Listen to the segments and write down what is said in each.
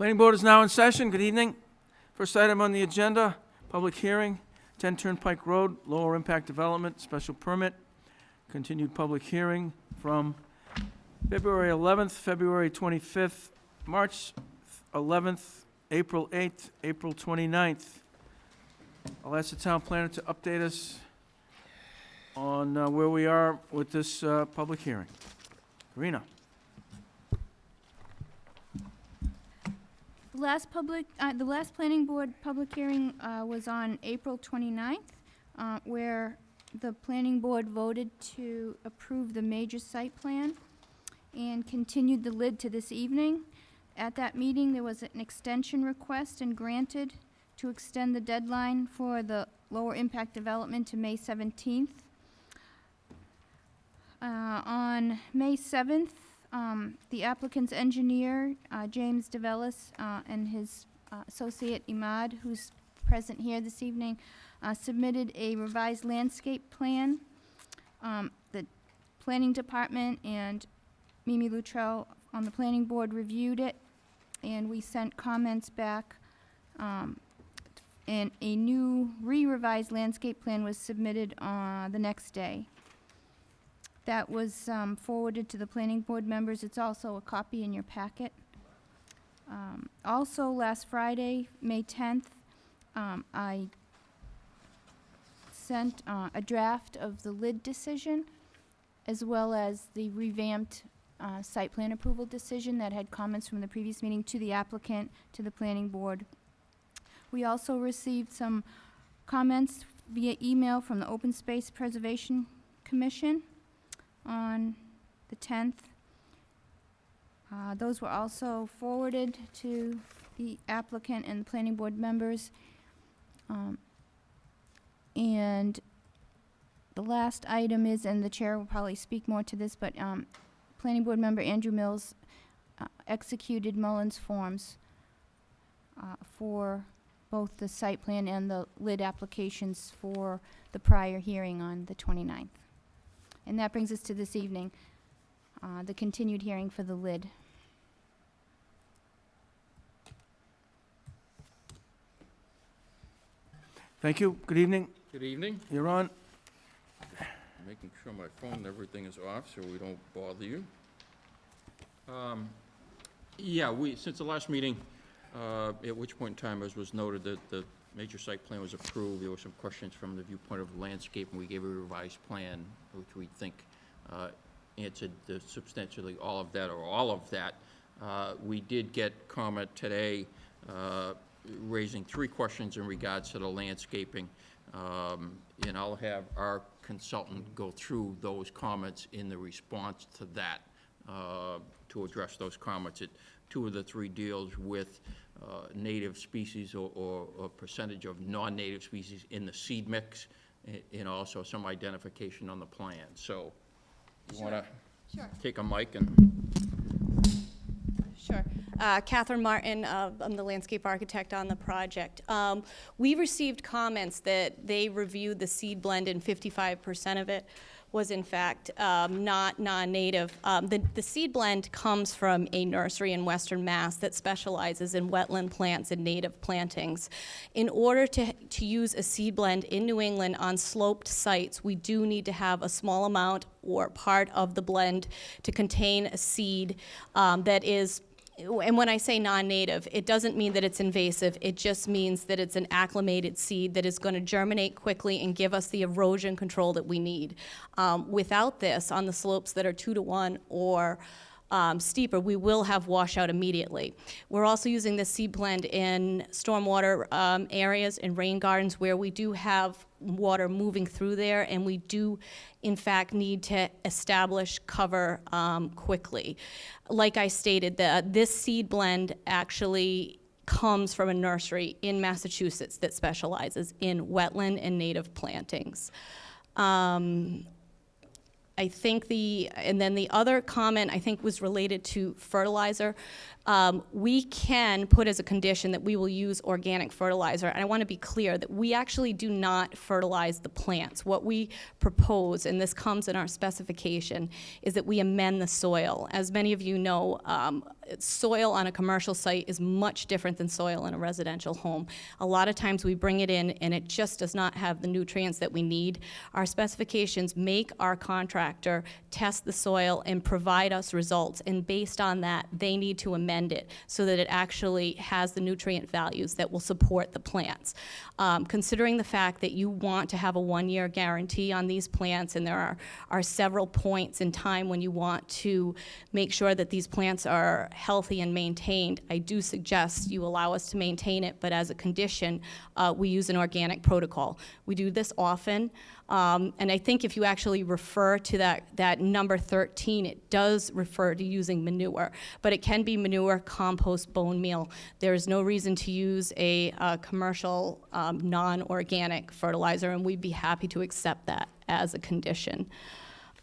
Planning Board is now in session. Good evening. First item on the agenda, public hearing, 10 Turnpike Road, lower impact development, special permit. Continued public hearing from February 11th, February 25th, March 11th, April 8th, April 29th. I'll ask the town planner to update us on where we are with this public hearing. Karina. The last planning board public hearing was on April 29th, where the planning board voted to approve the major site plan and continued the lid to this evening. At that meeting, there was an extension request and granted to extend the deadline for the lower impact development to May 17th. On May 7th, the applicant's engineer, James DeVellis, and his associate Imad, who's present here this evening, submitted a revised landscape plan. The planning department and Mimi Luttrell on the planning board reviewed it, and we sent comments back, and a new re-revised landscape plan was submitted the next day. That was forwarded to the planning board members. It's also a copy in your packet. Also, last Friday, May 10th, I sent a draft of the lid decision, as well as the revamped site plan approval decision that had comments from the previous meeting to the applicant, to the planning board. We also received some comments via email from the Open Space Preservation Commission on the 10th. Those were also forwarded to the applicant and the planning board members. And the last item is, and the chair will probably speak more to this, but planning board member Andrew Mills executed Mullins forms for both the site plan and the lid applications for the prior hearing on the 29th. And that brings us to this evening, the continued hearing for the lid. Thank you. Good evening. Good evening. You're on. Making sure my phone and everything is off so we don't bother you. Yeah, since the last meeting, at which point in time it was noted that the major site plan was approved, there were some questions from the viewpoint of landscape, and we gave a revised plan, which we think answered substantially all of that, or all of that. We did get comment today raising 3 questions in regards to the landscaping, and I'll have our consultant go through those comments in the response to that, to address those comments. 2 of the 3 deals with native species or percentage of non-native species in the seed mix, and also some identification on the plan. So you want to take a mic and... Sure. Catherine Martin, I'm the landscape architect on the project. We received comments that they reviewed the seed blend and 55% of it was in fact not non-native. The seed blend comes from a nursery in Western Mass that specializes in wetland plants and native plantings. In order to use a seed blend in New England on sloped sites, we do need to have a small amount or part of the blend to contain a seed that is, and when I say non-native, it doesn't mean that it's invasive. It just means that it's an acclimated seed that is going to germinate quickly and give us the erosion control that we need. Without this, on the slopes that are 2-to-1 or steeper, we will have washout immediately. We're also using this seed blend in stormwater areas and rain gardens where we do have water moving through there, and we do in fact need to establish cover quickly. Like I stated, this seed blend actually comes from a nursery in Massachusetts that specializes in wetland and native plantings. I think and then the other comment I think was related to fertilizer. We can put as a condition that we will use organic fertilizer, and I want to be clear that we actually do not fertilize the plants. What we propose, and this comes in our specification, is that we amend the soil. As many of you know, soil on a commercial site is much different than soil in a residential home. A lot of times we bring it in and it just does not have the nutrients that we need. Our specifications make our contractor test the soil and provide us results, and based on that, they need to amend it so that it actually has the nutrient values that will support the plants. Considering the fact that you want to have a 1-year guarantee on these plants, and there are several points in time when you want to make sure that these plants are healthy and maintained, I do suggest you allow us to maintain it, but as a condition, we use an organic protocol. We do this often, and I think if you actually refer to that number 13, it does refer to using manure, but it can be manure, compost, bone meal. There is no reason to use a commercial non-organic fertilizer, and we'd be happy to accept that as a condition.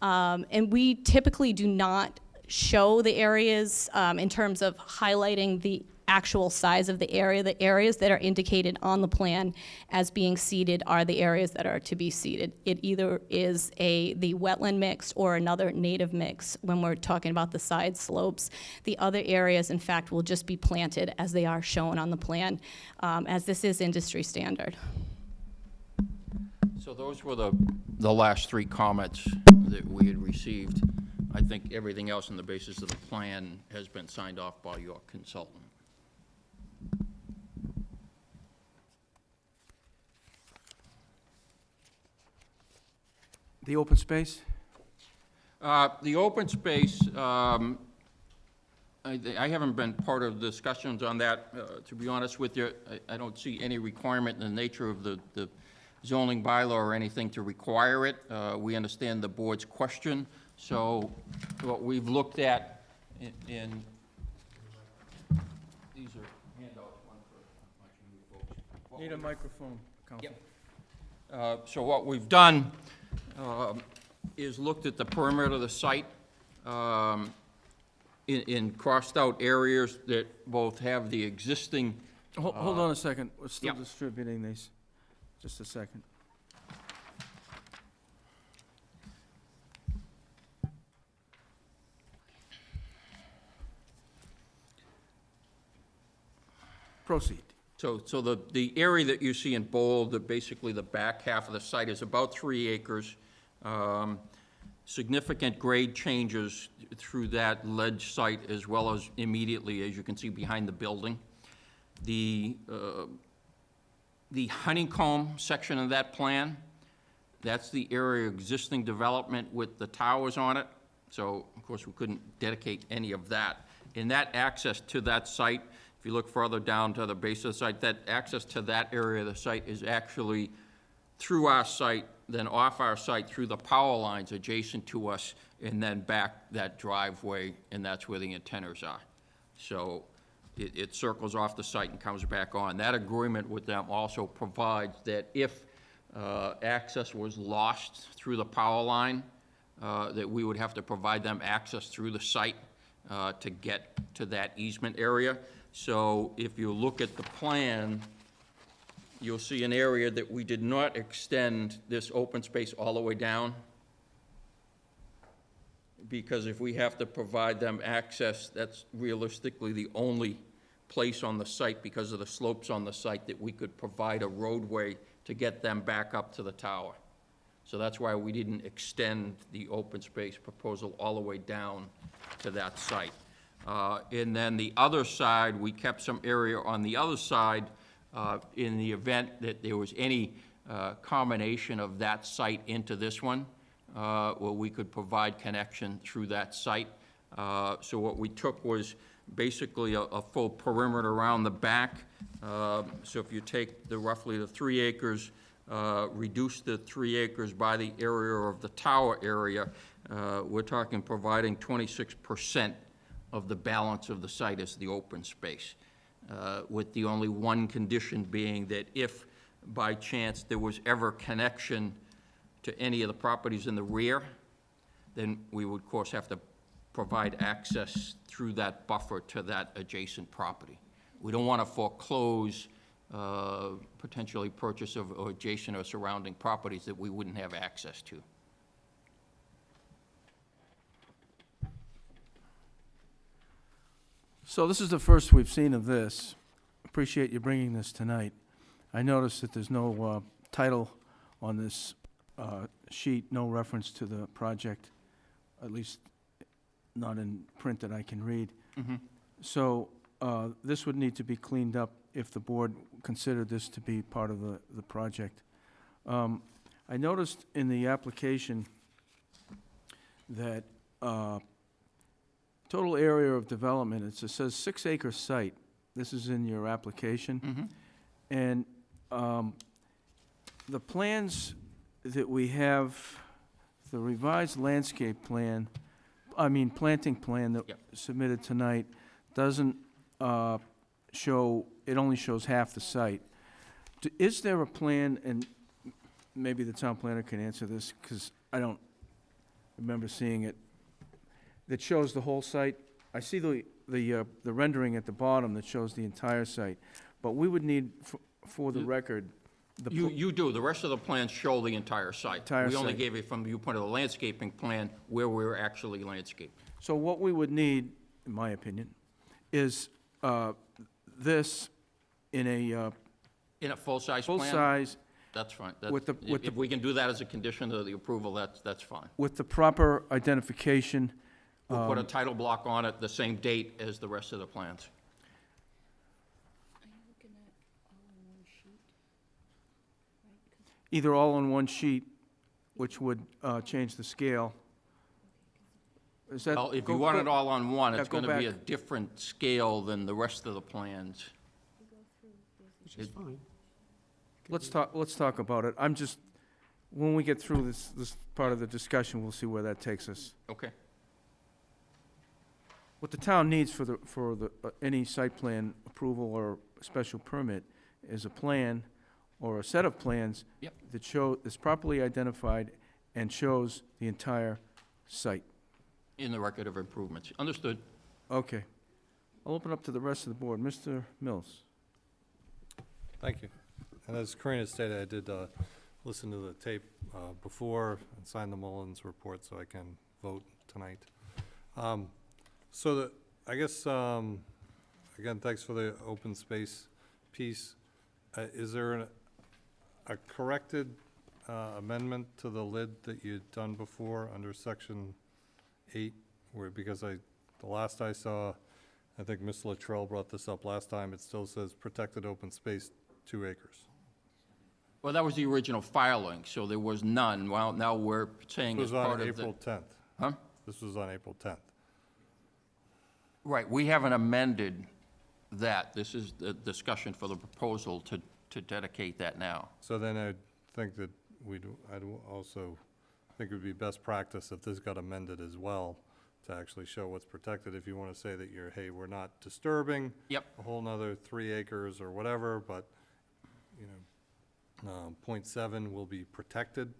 And we typically do not show the areas in terms of highlighting the actual size of the area. The areas that are indicated on the plan as being seeded are the areas that are to be seeded. It either is the wetland mix or another native mix when we're talking about the side slopes. The other areas, in fact, will just be planted as they are shown on the plan, as this is industry standard. So those were the last 3 comments that we had received. I think everything else on the basis of the plan has been signed off by your consultant. The open space? The open space, I haven't been part of the discussions on that. To be honest with you, I don't see any requirement in the nature of the zoning bylaw or anything to require it. We understand the board's question. So what we've looked at in these are handouts, one for you folks. Need a microphone, Council. Yep. So what we've done is looked at the perimeter of the site in crossed-out areas that both have the existing. Hold on a second. We're still Yep. distributing these. Just a second. Proceed. So the area that you see in bold, basically the back half of the site is about 3 acres. Significant grade changes through that ledge site as well as immediately, as you can see, behind the building. The honeycomb section of that plan, that's the area of existing development with the towers on it. So, of course, we couldn't dedicate any of that. And that access to that site, if you look further down to the base of the site, that access to that area of the site is actually through our site, then off our site through the power lines adjacent to us, and then back that driveway, and that's where the antennas are. So it circles off the site and comes back on. That agreement with them also provides that if access was lost through the power line, that we would have to provide them access through the site to get to that easement area. So if you look at the plan, you'll see an area that we did not extend this open space all the way down, because if we have to provide them access, that's realistically the only place on the site, because of the slopes on the site, that we could provide a roadway to get them back up to the tower. So that's why we didn't extend the open space proposal all the way down to that site. And then the other side, we kept some area on the other side in the event that there was any combination of that site into this one, where we could provide connection through that site. So what we took was basically a full perimeter around the back. So if you take roughly the 3 acres, reduce the 3 acres by the area of the tower area, we're talking providing 26% of the balance of the site as the open space, with the only one condition being that if by chance there was ever connection to any of the properties in the rear, then we would, of course, have to provide access through that buffer to that adjacent property. We don't want to foreclose potentially purchase of or adjacent or surrounding properties that we wouldn't have access to. So this is the first we've seen of this. Appreciate you bringing this tonight. I noticed that there's no title on this sheet, no reference to the project, at least not in print that I can read. So this would need to be cleaned up if the board considered this to be part of the project. I noticed in the application that total area of development, it says 6-acre site. This is in your application. And the plans that we have, the revised landscape plan, planting plan that Yep. submitted tonight doesn't show, it only shows half the site. Is there a plan, and maybe the town planner can answer this, because I don't remember seeing it, that shows the whole site? I see the rendering at the bottom that shows the entire site, but we would need, for the record, the You do, the rest of the plans show the entire site. Entire We only site. gave it from the viewpoint of the landscaping plan where we're actually landscaped. So what we would need, in my opinion, is this in a In a full-size plan? full-size, That's fine. with the- with If we can do that as a condition of the approval, that's fine. with the proper identification. We'll put a title block on it, the same date as the rest of the plans. Either all on one sheet, which would change the scale. Is that? Well, if go- you want go- it all on one, yeah, it's go going to be a back. different scale than the rest of the plans. Which is fine. Let's talk about it. I'm just, when we get through this part of the discussion, we'll see where that takes us. Okay. What the town needs for the any site plan approval or special permit is a plan or a set of plans Yep. that is properly identified and shows the entire site. In the record of improvements. Understood. Okay. I'll open up to the rest of the board. Mr. Mills? Thank you. And as Karina stated, I did listen to the tape before and sign the Mullins report so I can vote tonight. So I guess, again, thanks for the open space piece. Is there a corrected amendment to the lid that you'd done before under section 8? Because the last I saw, I think Ms. Latrell brought this up last time, it still says protected open space 2 acres. Well, that was the original filing, so there was none. Well, now we're saying This as was on part of the... April 10th. Huh? This was on April 10th. Right, we haven't amended that. This is the discussion for the proposal to dedicate that now. So then I think that I'd also think it would be best practice if this got amended as well to actually show what's protected. If you want to say that hey, we're not disturbing Yep. a whole nother 3 acres or whatever, but, 0.7 will be protected.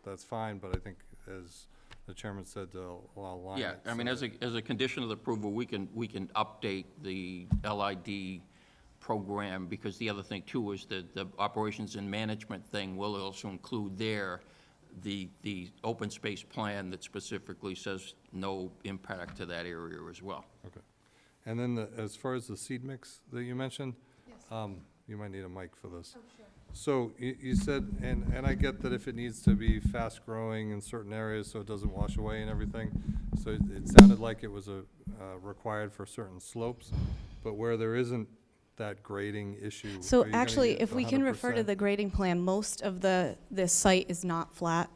That's fine, but I think as the chairman said, I'll align Yeah, it I so mean, that- as a condition of the approval, we can update the LID program, because the other thing too is that the operations and management thing will also include there the open space plan that specifically says no impact to that area as well. Okay. And then as far as the seed mix that you mentioned, you might need a mic for this. Oh, sure. So you said, and I get that if it needs to be fast-growing in certain areas so it doesn't wash away and everything, so it sounded like it was required for certain slopes, but where there isn't that grading issue. So are you gonna actually, use if we can refer to 100%? the grading plan, most of this site is not flat.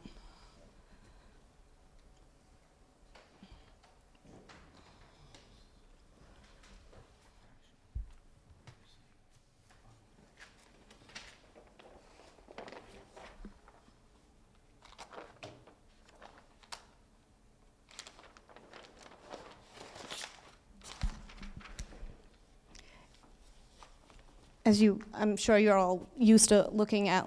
I'm sure you're all used to looking at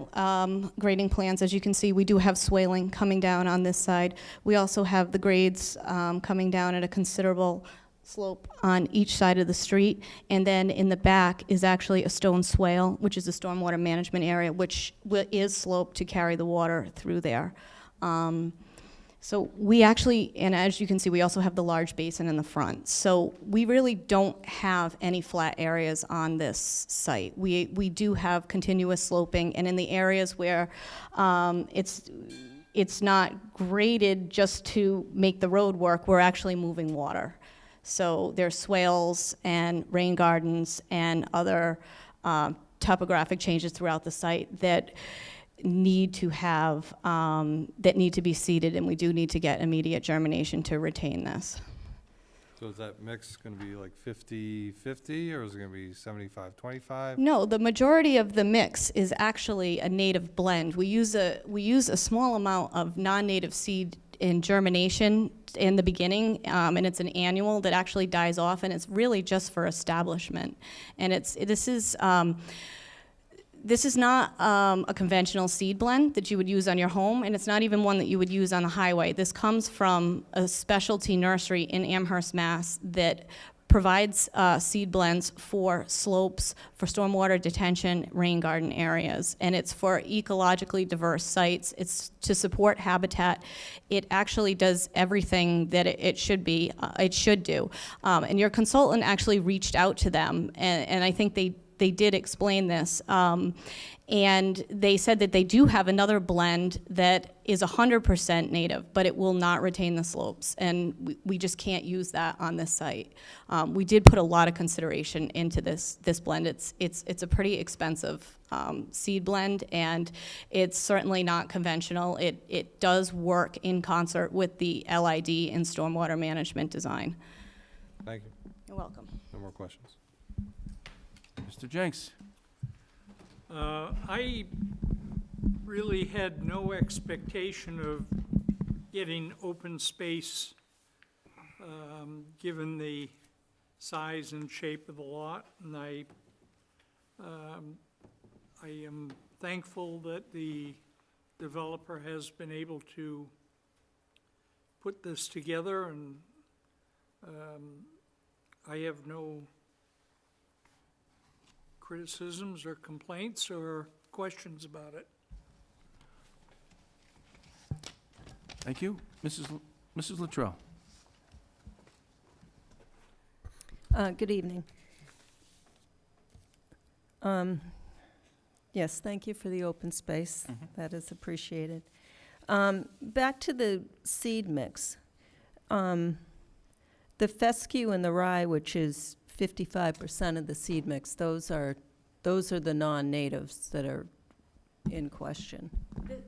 grading plans. As you can see, we do have swailing coming down on this side. We also have the grades coming down at a considerable slope on each side of the street. And then in the back is actually a stone swale, which is a stormwater management area, which is sloped to carry the water through there. So we actually, and as you can see, we also have the large basin in the front. So we really don't have any flat areas on this site. We do have continuous sloping, and in the areas where it's not graded just to make the road work, we're actually moving water. So there's swales and rain gardens and other topographic changes throughout the site that need to have, that need to be seeded, and we do need to get immediate germination to retain this. So is that mix gonna be like 50-50, or is it gonna be 75-25? No, the majority of the mix is actually a native blend. We use a small amount of non-native seed in germination in the beginning, and it's an annual that actually dies off, and it's really just for establishment. And this is not a conventional seed blend that you would use on your home, and it's not even one that you would use on the highway. This comes from a specialty nursery in Amherst, Mass. that provides seed blends for slopes, for stormwater detention, rain garden areas, and it's for ecologically diverse sites. It's to support habitat. It actually does everything that it should be, it should do. And your consultant actually reached out to them, and I think they did explain this, and they said that they do have another blend that is 100% native, but it will not retain the slopes, and we just can't use that on this site. We did put a lot of consideration into this blend. It's a pretty expensive seed blend, and it's certainly not conventional. It does work in concert with the LID and stormwater management design. Thank you. You're welcome. No more questions. Mr. Jenks? I really had no expectation of getting open space, given the size and shape of the lot, and I am thankful that the developer has been able to put this together, and I have no criticisms or complaints or questions about it. Thank you. Mrs. Luttrell? Good evening. Yes, thank you for the open space. That is appreciated. Back to the seed mix. The fescue and the rye, which is 55% of the seed mix, those are the non-natives that are in question.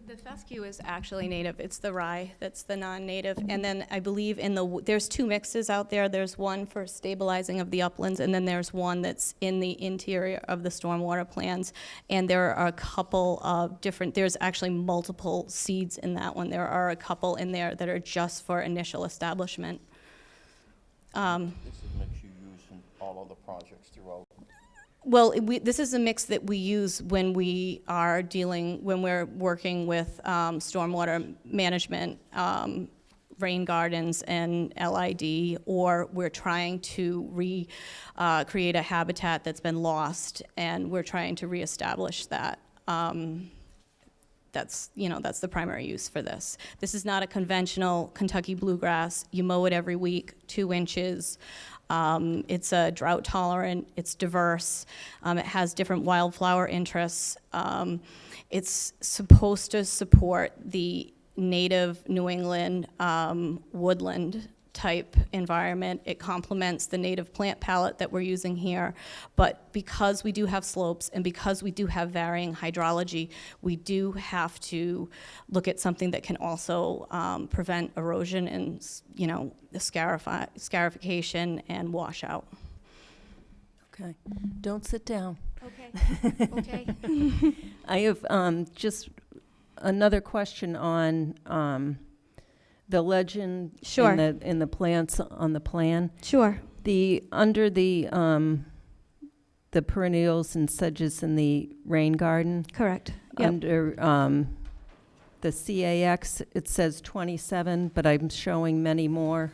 The fescue is actually native. It's the rye that's the non-native. And then I believe there's two mixes out there. There's one for stabilizing of the uplands, and then there's one that's in the interior of the stormwater plans. And there are a couple of there's actually multiple seeds in that one. There are a couple in there that are just for initial establishment. This is a mix you use in all other projects throughout. Well, this is a mix that we use when we're working with stormwater management, rain gardens and LID, or we're trying to create a habitat that's been lost, and we're trying to reestablish that. That's the primary use for this. This is not a conventional Kentucky bluegrass. You mow it every week, 2 inches. It's a drought tolerant, it's diverse, it has different wildflower interests. It's supposed to support the native New England woodland type environment. It complements the native plant palette that we're using here. But because we do have slopes and because we do have varying hydrology, we do have to look at something that can also prevent erosion and, the scarification and washout. Okay, don't sit down. Okay, okay. I have just another question on the legend Sure. in the plants on the plan. Sure. Under the perennials and sedges in the rain garden, Correct. Yep. under the CAX, it says 27, but I'm showing many more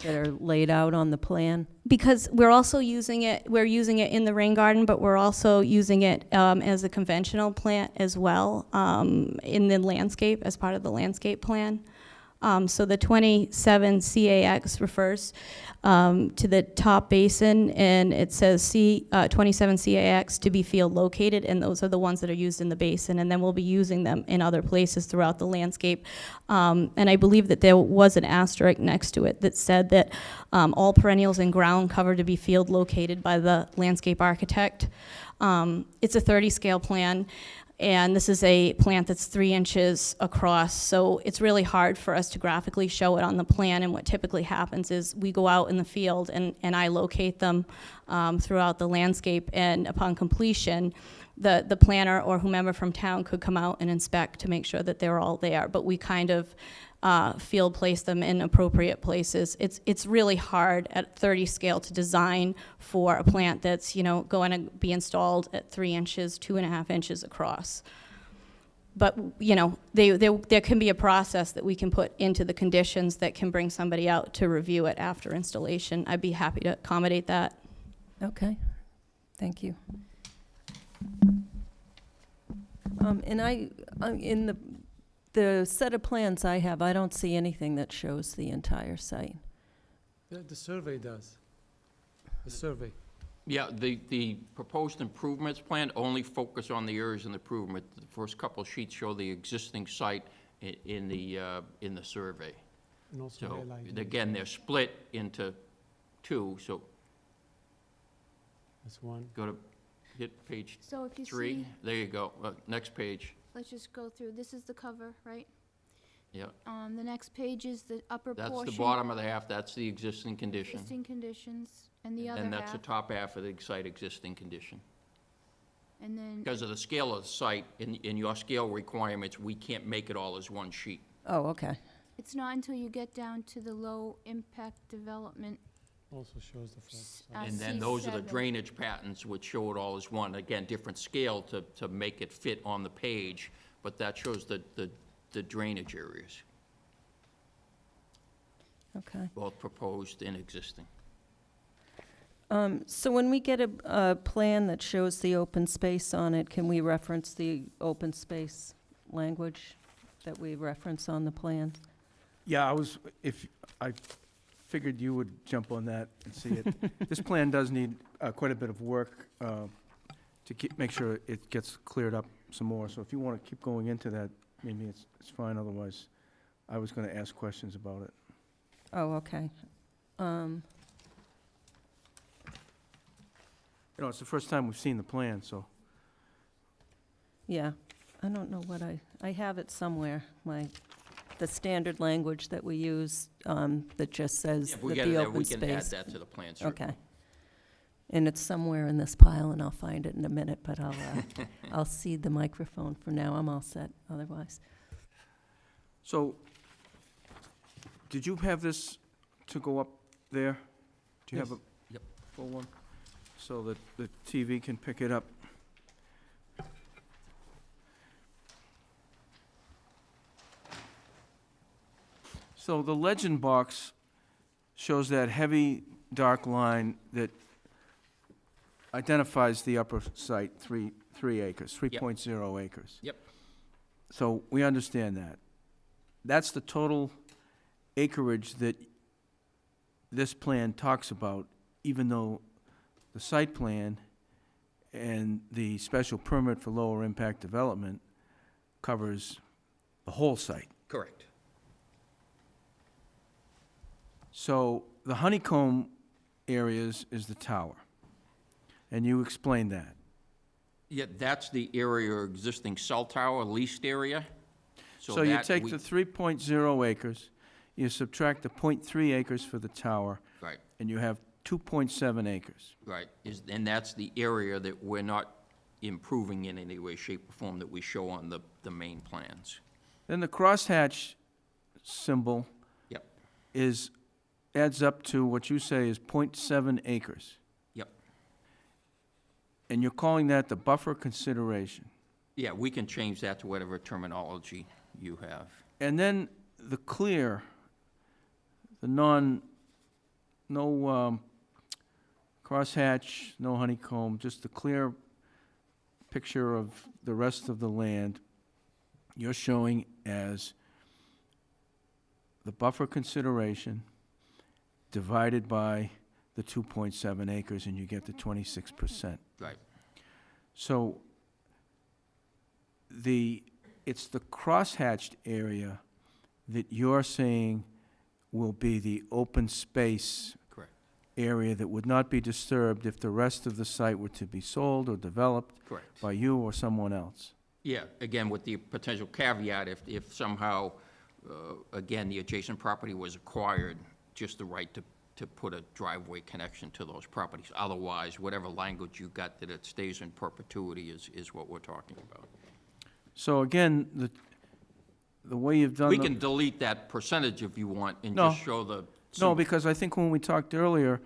that are laid out on the plan. Because we're using it in the rain garden, but we're also using it as a conventional plant as well in the landscape, as part of the landscape plan. So the 27 CAX refers to the top basin, and it says 27 CAX to be field located, and those are the ones that are used in the basin, and then we'll be using them in other places throughout the landscape. And I believe that there was an asterisk next to it that said that all perennials and ground cover to be field located by the landscape architect. It's a 30 scale plan. And this is a plant that's 3 inches across, so it's really hard for us to graphically show it on the plan. And what typically happens is we go out in the field and I locate them throughout the landscape. And upon completion, the planner or whomever from town could come out and inspect to make sure that they're all there. But we kind of field place them in appropriate places. It's really hard at 30 scale to design for a plant that's, you know, going to be installed at 3 inches, 2.5 inches across. But, you know, there can be a process that we can put into the conditions that can bring somebody out to review it after installation. I'd be happy to accommodate that. Okay, thank you. And in the set of plans I have, I don't see anything that shows the entire site. The survey does. The survey. Yeah, the proposed improvements plan only focus on the areas in improvement. The first couple of sheets show the existing site in the survey. And also So, highlighted. again, they're split into two, so That's one. go to, hit page So if you 3. see, There you go. Next page. let's just go through, this is the cover, right? Yeah, The next page is the upper that's portion. the bottom of the half, that's the existing condition. Existing conditions, and the other And that's the half, top half of the site existing condition. and then, Because of the scale of the site, in your scale requirements, we can't make it all as one sheet. Oh, okay. it's not until you get down to the low-impact development. Also shows the flood. Uh, And then those are the C7. drainage patterns which show it all as one. Again, different scale to make it fit on the page, but that shows the drainage areas, Okay. both proposed and existing. So when we get a plan that shows the open space on it, can we reference the open space language that we reference on the plans? Yeah, I figured you would jump on that and see it. This plan does need quite a bit of work to make sure it gets cleared up some more. So if you want to keep going into that, maybe it's fine, otherwise, I was going to ask questions about it. Oh, okay. You know, it's the first time we've seen the plan, so. Yeah, I don't know what I have it somewhere, the standard language that we use, that just says If that we get it the there, open we can add space. that to the plan, certainly. Okay. And it's somewhere in this pile, and I'll find it in a minute, but I'll cede the microphone for now. I'm all set otherwise. So, did you have this to go up there? Do you have a Yep. full one? So that the TV can pick it up? So the legend box shows that heavy, dark line that identifies the upper site, 3 acres, 3.0 acres. Yep. So we understand that. That's the total acreage that this plan talks about, even though the site plan and the special permit for lower impact development covers the whole site. Correct. So the honeycomb areas is the tower, and you explained that. Yeah, that's the area or existing cell tower leased area. So you that take we- the 3.0 acres, you subtract the .3 acres for the tower, Right, and you have 2.7 acres. right, and that's the area that we're not improving in any way, shape, or form that we show on the main plans. Then the crosshatch symbol Yep, adds up to what you say is .7 acres. yep. And you're calling that the buffer consideration. Yeah, we can change that to whatever terminology you have. And then the clear, the no crosshatch, no honeycomb, just the clear picture of the rest of the land, you're showing as the buffer consideration divided by the 2.7 acres, and you get the 26%. Right. So it's the crosshatched area that you're saying will be the open space Correct. area that would not be disturbed if the rest of the site were to be sold or developed Correct. by you or someone else. Yeah, again, with the potential caveat, if somehow, again, the adjacent property was acquired, just the right to put a driveway connection to those properties. Otherwise, whatever language you got that it stays in perpetuity is what we're talking about. So again, the way you've done We the- can delete that percentage if you want and No. just show the. No, symbol. because I think when we talked earlier,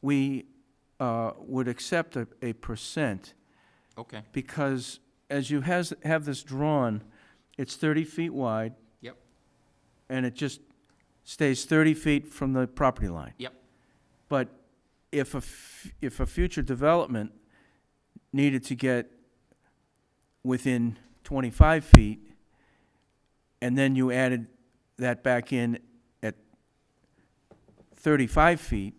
we would accept a percent, Okay, because as you have this drawn, it's 30 feet wide, yep, and it just stays 30 feet from the property line. yep, But if a future development needed to get within 25 feet, and then you added that back in at 35 feet,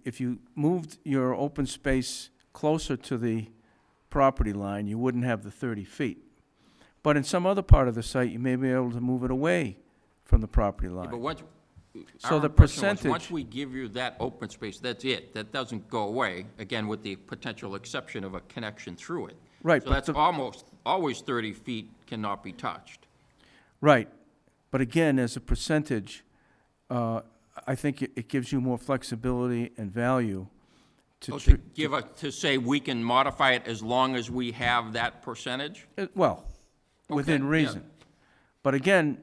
if you moved your open space closer to the property line, you wouldn't have the 30 feet. But in some other part of the site, you may be able to move it away from the property Yeah, but line. once. So our the impression was percentage- Once we give you that open space, that's it. That doesn't go away, again, with the potential exception of a connection through it. Right, So but that's the- almost, always 30 feet cannot be touched. Right. But again, as a percentage, I think it gives you more flexibility and value to. Oh, to give us, to say we can modify it as long as we have that percentage? Well, within Okay, yeah. reason. But again,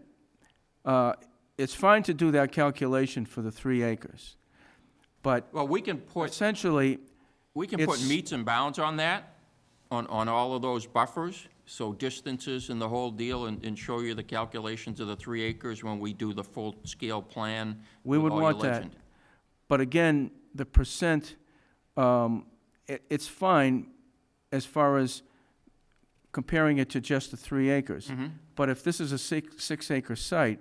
it's fine to do that calculation for the 3 acres. But Well, we can put essentially, it's- meets and bounds on that, on all of those buffers, so distances and the whole deal, and show you the calculations of the 3 acres when we do the full-scale plan. we with would all your want that. legend. But again, the percent, it's fine as far as comparing it to just the 3 acres. Mm-hmm. But if this is a 6-acre site,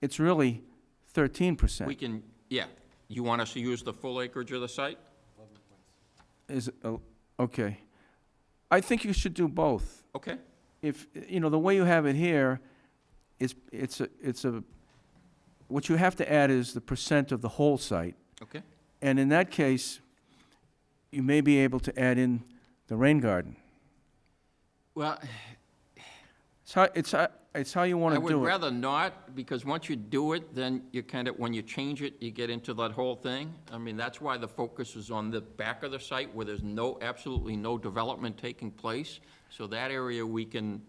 it's really 13%. We can, yeah. You want us to use the full acreage of the site? Okay. I think you should do both. Okay. If, the way you have it here, what you have to add is the percent of the whole site. Okay. And in that case, you may be able to add in the rain garden. Well, It's how you want I to would do it. rather not, because once you do it, then you kind of, when you change it, you get into that whole thing. I mean, that's why the focus is on the back of the site where there's absolutely no development taking place. So that area we can,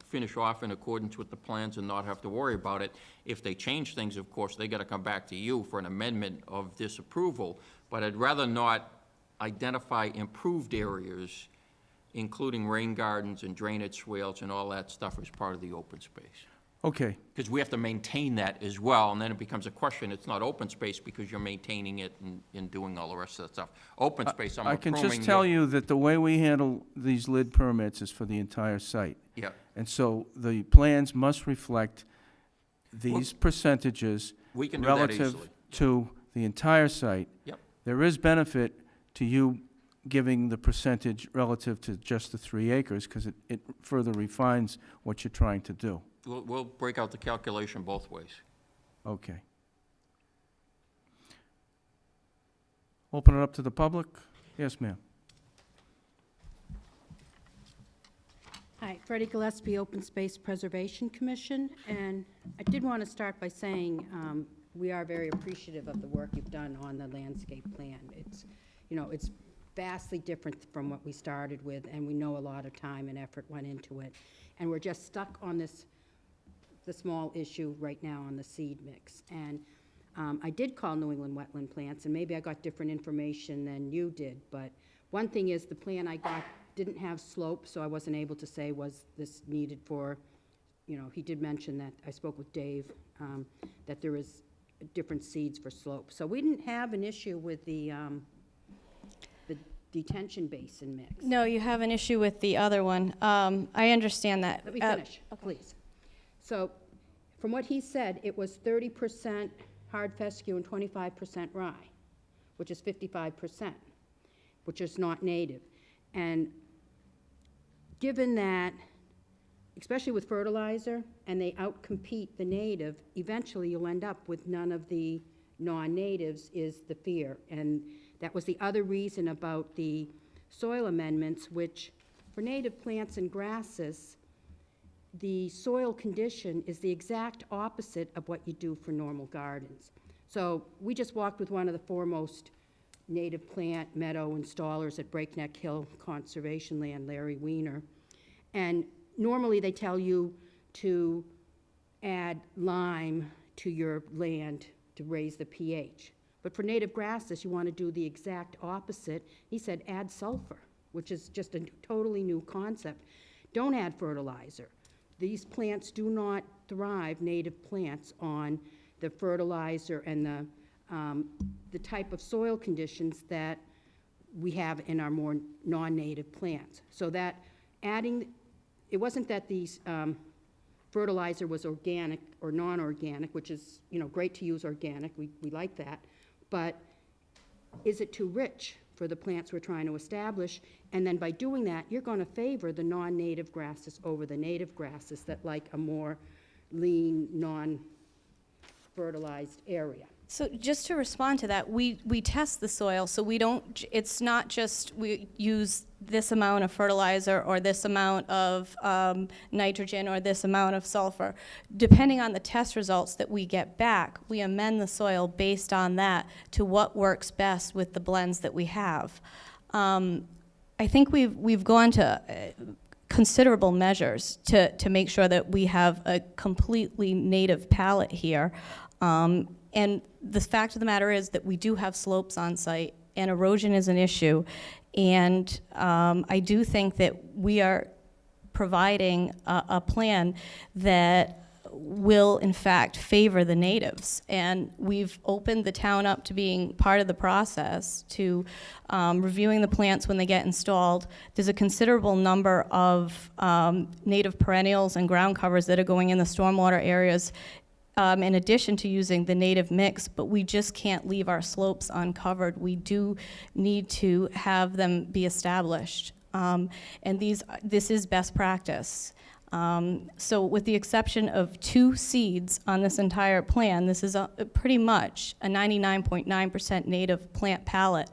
finish off in accordance with the plans and not have to worry about it. If they change things, of course, they got to come back to you for an amendment of disapproval. But I'd rather not identify improved areas, including rain gardens and drainage swales and all that stuff as part of the open space. Okay. Because we have to maintain that as well, and then it becomes a question, it's not open space because you're maintaining it and doing all the rest of that stuff. Open space, I'm I can approving. just tell you that the way we handle these lid permits is for the entire site. Yeah, And so the plans must reflect these percentages we can do that easily. relative to the entire site. Yep. There is benefit to you giving the percentage relative to just the 3 acres, because it further refines what you're trying to do. We'll break out the calculation both ways. Okay. Open it up to the public? Yes, ma'am. Hi, Freddie Gillespie, Open Space Preservation Commission, and I did want to start by saying we are very appreciative of the work you've done on the landscape plan. It's, it's vastly different from what we started with, and we know a lot of time and effort went into it. And we're just stuck on the small issue right now on the seed mix. And I did call New England Wetland Plants, and maybe I got different information than you did, but one thing is the plan I got didn't have slope, so I wasn't able to say was this needed for, he did mention that, I spoke with Dave, that there is different seeds for slope. So we didn't have an issue with the detention basin mix. No, you have an issue with the other one. I understand that. Let me finish, please. So from what he said, it was 30% hard fescue and 25% rye, which is 55%, which is not native. And given that, especially with fertilizer, and they outcompete the native, eventually you'll end up with none of the non-natives is the fear. And that was the other reason about the soil amendments, which for native plants and grasses, the soil condition is the exact opposite of what you do for normal gardens. So we just walked with one of the foremost native plant meadow installers at Breakneck Hill Conservation Land, Larry Weiner. And normally they tell you to add lime to your land to raise the pH. But for native grasses, you want to do the exact opposite. He said add sulfur, which is just a totally new concept. Don't add fertilizer. These plants do not thrive, native plants, on the fertilizer and the type of soil conditions that we have in our more non-native plants. So that adding, it wasn't that these fertilizer was organic or non-organic, which is, you know, great to use organic, we like that, but is it too rich for the plants we're trying to establish? And then by doing that, you're going to favor the non-native grasses over the native grasses that like a more lean, non-fertilized area. So just to respond to that, we test the soil, so we don't, it's not just we use this amount of fertilizer or this amount of nitrogen or this amount of sulfur. Depending on the test results that we get back, we amend the soil based on that to what works best with the blends that we have. I think we've gone to considerable measures to make sure that we have a completely native palette here. And the fact of the matter is that we do have slopes on site, and erosion is an issue. And I do think that we are providing a plan that will, in fact, favor the natives. And we've opened the town up to being part of the process, to reviewing the plants when they get installed. There's a considerable number of native perennials and ground covers that are going in the stormwater areas, in addition to using the native mix, but we just can't leave our slopes uncovered. We do need to have them be established. And this is best practice. So with the exception of 2 seeds on this entire plan, this is pretty much a 99.9% native plant palette,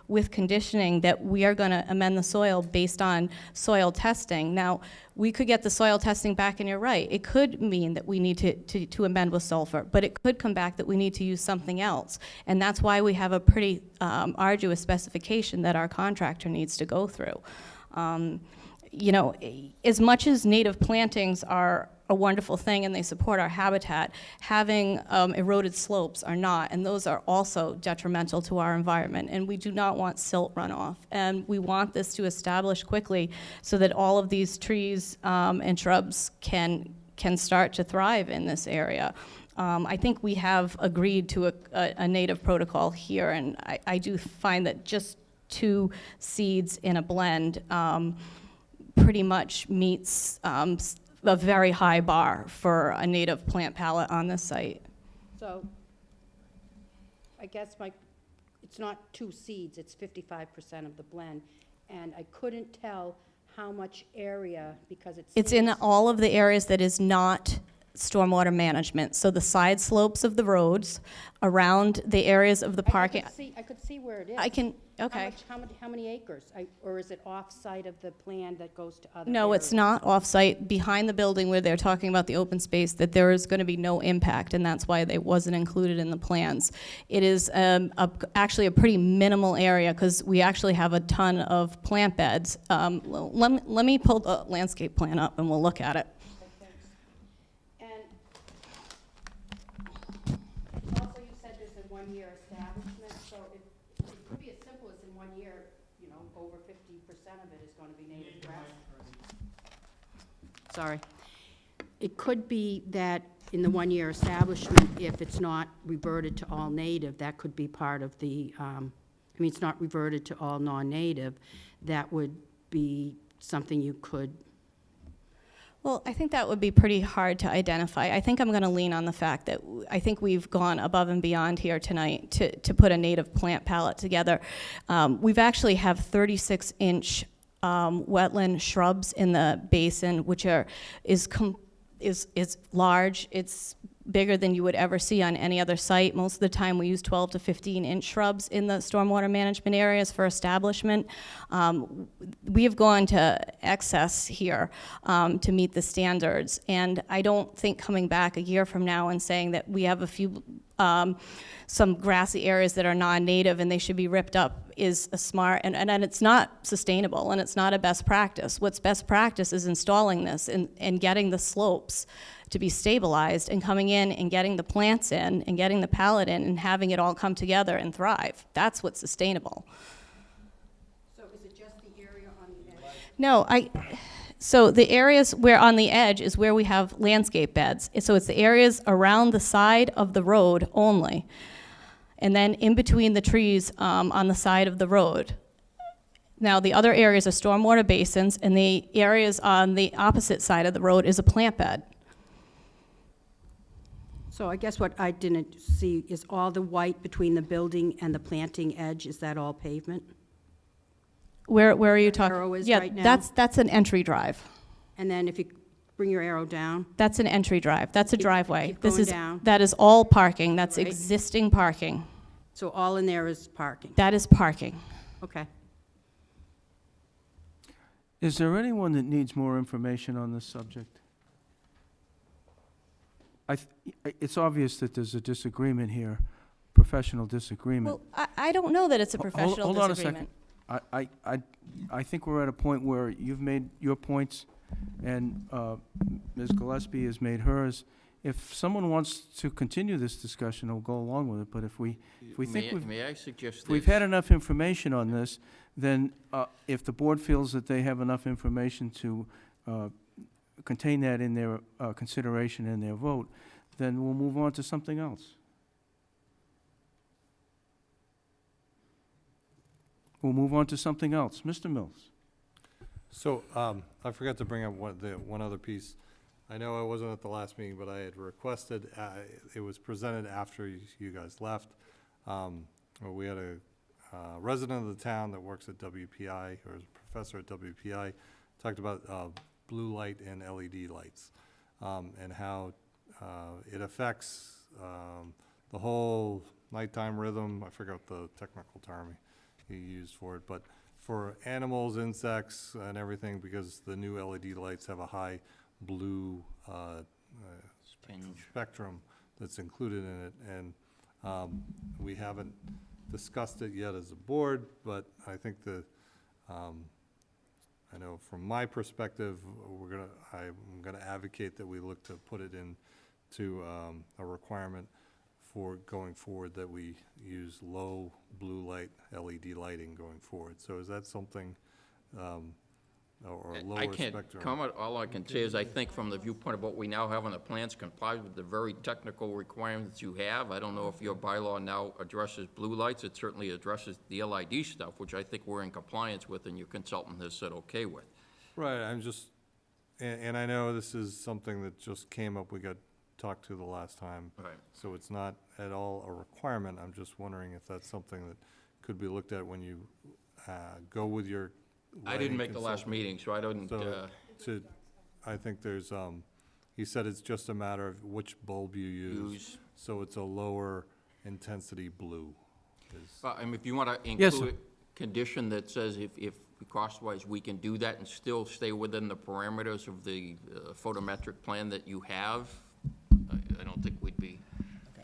with conditioning that we are going to amend the soil based on soil testing. Now, we could get the soil testing back, and you're right. It could mean that we need to amend with sulfur, but it could come back that we need to use something else. And that's why we have a pretty arduous specification that our contractor needs to go through. You know, as much as native plantings are a wonderful thing and they support our habitat, having eroded slopes are not, and those are also detrimental to our environment. And we do not want silt runoff. And we want this to establish quickly so that all of these trees and shrubs can start to thrive in this area. I think we have agreed to a native protocol here, and I do find that just 2 seeds in a blend pretty much meets a very high bar for a native plant palette on this site. So I guess it's not 2 seeds, it's 55% of the blend. And I couldn't tell how much area, because It's in all of the areas that is not stormwater management. So the side slopes of the roads, around the areas of the parking. I could see where it is. I can, okay. How many acres? Or is it off-site of the plan that goes to other No, areas? it's not off-site. Behind the building where they're talking about the open space, that there is going to be no impact, and that's why it wasn't included in the plans. It is actually a pretty minimal area, because we actually have a ton of plant beds. Let me pull the landscape plan up, and we'll look at it. And also you said there's a 1-year establishment, so it could be as simple as in 1 year, you know, over 50% of it is going to be native grass. Sorry. It could be that in the 1-year establishment, if it's not reverted to all native, that could be part of the, it's not reverted to all non-native, that would be something you could. Well, I think that would be pretty hard to identify. I think I'm going to lean on the fact that I think we've gone above and beyond here tonight to put a native plant palette together. We've actually have 36-inch wetland shrubs in the basin, which is large. It's bigger than you would ever see on any other site. Most of the time, we use 12 to 15-inch shrubs in the stormwater management areas for establishment. We have gone to excess here to meet the standards, and I don't think coming back a year from now and saying that we have a few some grassy areas that are non-native and they should be ripped up is a smart, and it's not sustainable, and it's not a best practice. What's best practice is installing this and getting the slopes to be stabilized and coming in and getting the plants in and getting the palette in and having it all come together and thrive. That's what's sustainable. So is it just the area on the edge? No, so the areas where on the edge is where we have landscape beds. So it's the areas around the side of the road only. And then in between the trees on the side of the road. Now, the other areas are stormwater basins, and the areas on the opposite side of the road is a plant bed. So I guess what I didn't see is all the white between the building and the planting edge, is that all pavement? Where are you talking? arrow is Yeah, right now? that's an entry drive. And then if you bring your arrow down, That's an entry drive. That's a Keep- driveway. keep This going is down. that is all parking. That's Right. existing parking. so all in there is parking? That is parking. Okay. Is there anyone that needs more information on this subject? It's obvious that there's a disagreement here, professional disagreement. Well, I don't know that it's a Hold- professional hold on a disagreement. I think we're at a point where you've made your points, and Ms. Gillespie has made hers. If someone wants to continue this discussion, we'll go along with it, but if we think May I suggest if we've this? had enough information on this, then if the board feels that they have enough information to contain that in their consideration and their vote, then we'll move on to something else. We'll move on to something else. Mr. Mills? So, I forgot to bring up one other piece. I know I wasn't at the last meeting, but I had requested, it was presented after you guys left. We had a resident of the town that works at WPI, or is a professor at WPI, talked about blue light and LED lights, and how it affects the whole nighttime rhythm. I forgot the technical term he used for it, but for animals, insects, and everything, because the new LED lights have a high blue spectrum that's included in it, and we haven't discussed it yet as a board, but I think I know from my perspective, I'm gonna advocate that we look to put it into a requirement for going forward, that we use low blue light LED lighting going forward. So is that something, or a lower I can't spectrum? comment. All I can say is I think from the viewpoint of what we now have on the plans complies with the very technical requirements you have. I don't know if your bylaw now addresses blue lights. It certainly addresses the LID stuff, which I think we're in compliance with and your consultant has said okay with. Right, I'm just, and I know this is something that just came up, we got talked to the last time. Right. So it's not at all a requirement. I'm just wondering if that's something that could be looked at when you go with your I lighting didn't make the last consultant. meeting, so I don't, So, I think there's, he said it's just a matter of which bulb you use. So it's a lower intensity blue. I mean, if you want to Yes, sir. include a condition that says if cost-wise, we can do that and still stay within the parameters of the photometric plan that you have, I don't think we'd be.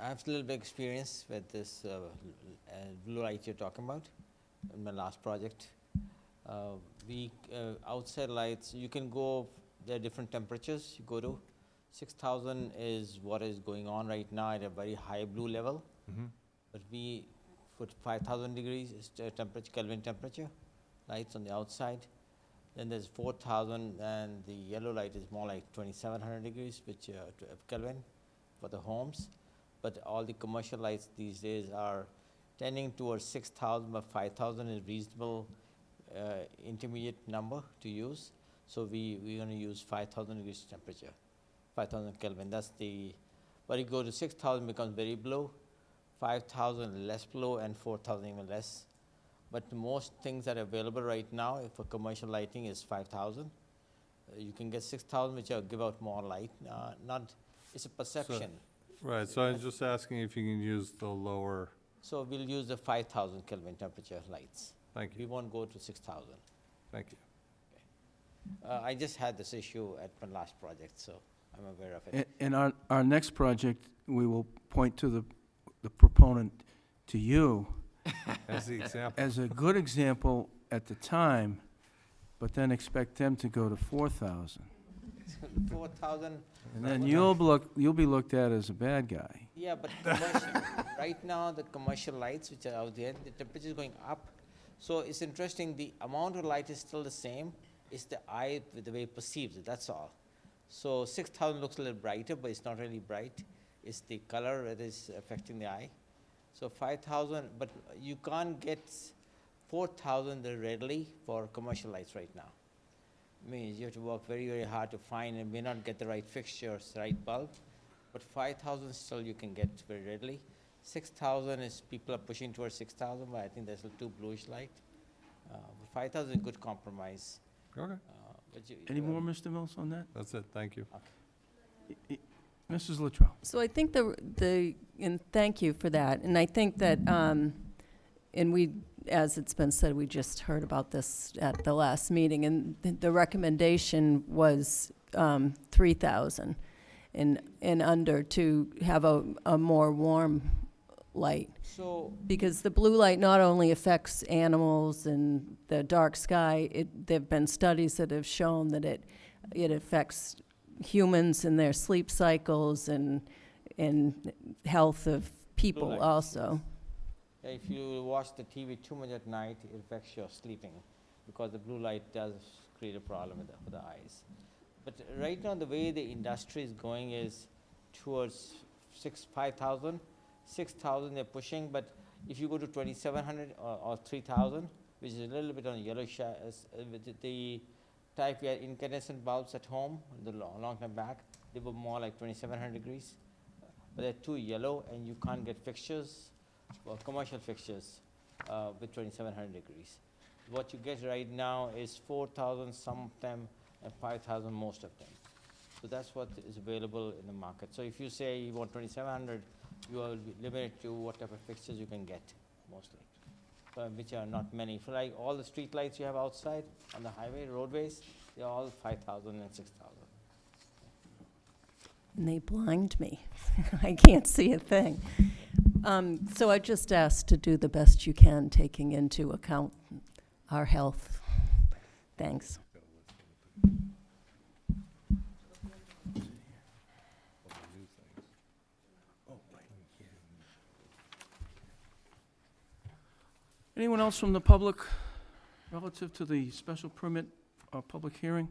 I have a little bit experience with this blue light you're talking about in my last project. Outside lights, you can go, there are different temperatures you go to. 6,000 is what is going on right now at a very high blue level. But we put 5,000 degrees temperature, Kelvin temperature, lights on the outside. Then there's 4,000, and the yellow light is more like 2,700 degrees, which Kelvin for the homes. But all the commercial lights these days are tending towards 6,000, but 5,000 is reasonable intermediate number to use. So we're gonna use 5,000 degrees temperature, 5,000 Kelvin. That's the, but you go to 6,000 becomes very below, 5,000 less below, and 4,000 even less. But the most things that are available right now for commercial lighting is 5,000. You can get 6,000, which give out more light. Not, it's a perception. Right, so I'm just asking if you can use the lower, So we'll use the 5,000 Kelvin temperature lights. thank We you, won't go to 6,000. thank you. I just had this issue at my last project, so I'm aware of it. In our next project, we will point to the proponent, to you, As the example, as a good example at the time, but then expect them to go to 4,000. 4,000, And then you'll be looked at as a bad guy. yeah, but commercial, right now, the commercial lights which are out there, the temperature is going up. So it's interesting, the amount of light is still the same, it's the eye, with the way it perceives it, that's all. So 6,000 looks a little brighter, but it's not really bright. It's the color that is affecting the eye. So 5,000, but you can't get 4,000 readily for commercial lights right now. Means you have to work very, very hard to find and may not get the right fixtures, right bulb. But 5,000 still you can get very readily. 6,000 is, people are pushing towards 6,000, but I think there's a too bluish light. But 5,000 is a good compromise. okay, But you- Any more, Mr. Mills, on that? that's it, thank you. Mrs. Luttrell? So I think and thank you for that, and I think that, and we, as it's been said, we just heard about this at the last meeting, and the recommendation was 3,000 and under to have a more warm light. So, Because the blue light not only affects animals and the dark sky, there've been studies that have shown that it affects humans and their sleep cycles and health of people light. also. if you watch the TV too much at night, it affects your sleeping, because the blue light does create a problem for the eyes. But right now, the way the industry is going is towards 5,000, 6,000 they're pushing, but if you go to 2,700 or 3,000, which is a little bit on the yellow with the type we had incandescent bulbs at home, the long time back, they were more like 2,700 degrees. But they're too yellow and you can't get fixtures, or commercial fixtures with 2,700 degrees. What you get right now is 4,000 some of them and 5,000 most of them. So that's what is available in the market. So if you say you want 2,700, you are limited to what type of fixtures you can get, mostly, which are not many. For like all the street lights you have outside on the highway, roadways, they're all 5,000 and 6,000. And they blind me. I can't see a thing. So I just asked to do the best you can, taking into account our health. Thanks. Anyone else from the public relative to the special permit public hearing?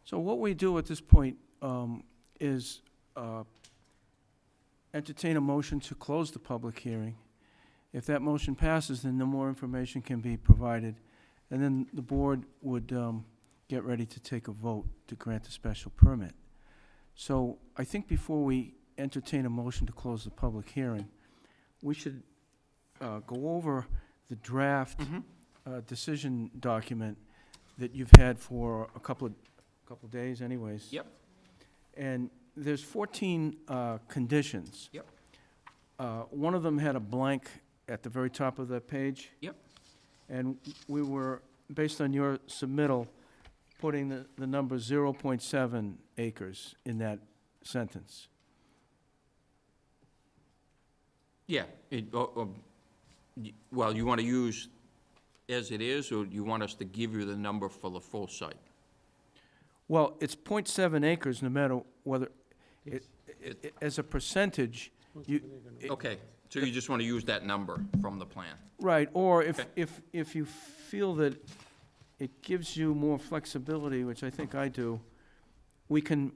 So what we do at this point is entertain a motion to close the public hearing. If that motion passes, then no more information can be provided, and then the board would get ready to take a vote to grant the special permit. So I think before we entertain a motion to close the public hearing, we should go over the draft decision document that you've had for a couple of days anyways. Yep. And there's 14 conditions. Yep. One of them had a blank at the very top of the page. Yep. And we were, based on your submittal, putting the number 0.7 acres in that sentence. Yeah, well, you want to use as it is, or you want us to give you the number for the full site? Well, it's 0.7 acres, no matter whether, as a percentage, you, Okay, so you just want to use that number from the plan? right, or if, Okay. if you feel that it gives you more flexibility, which I think I do, we can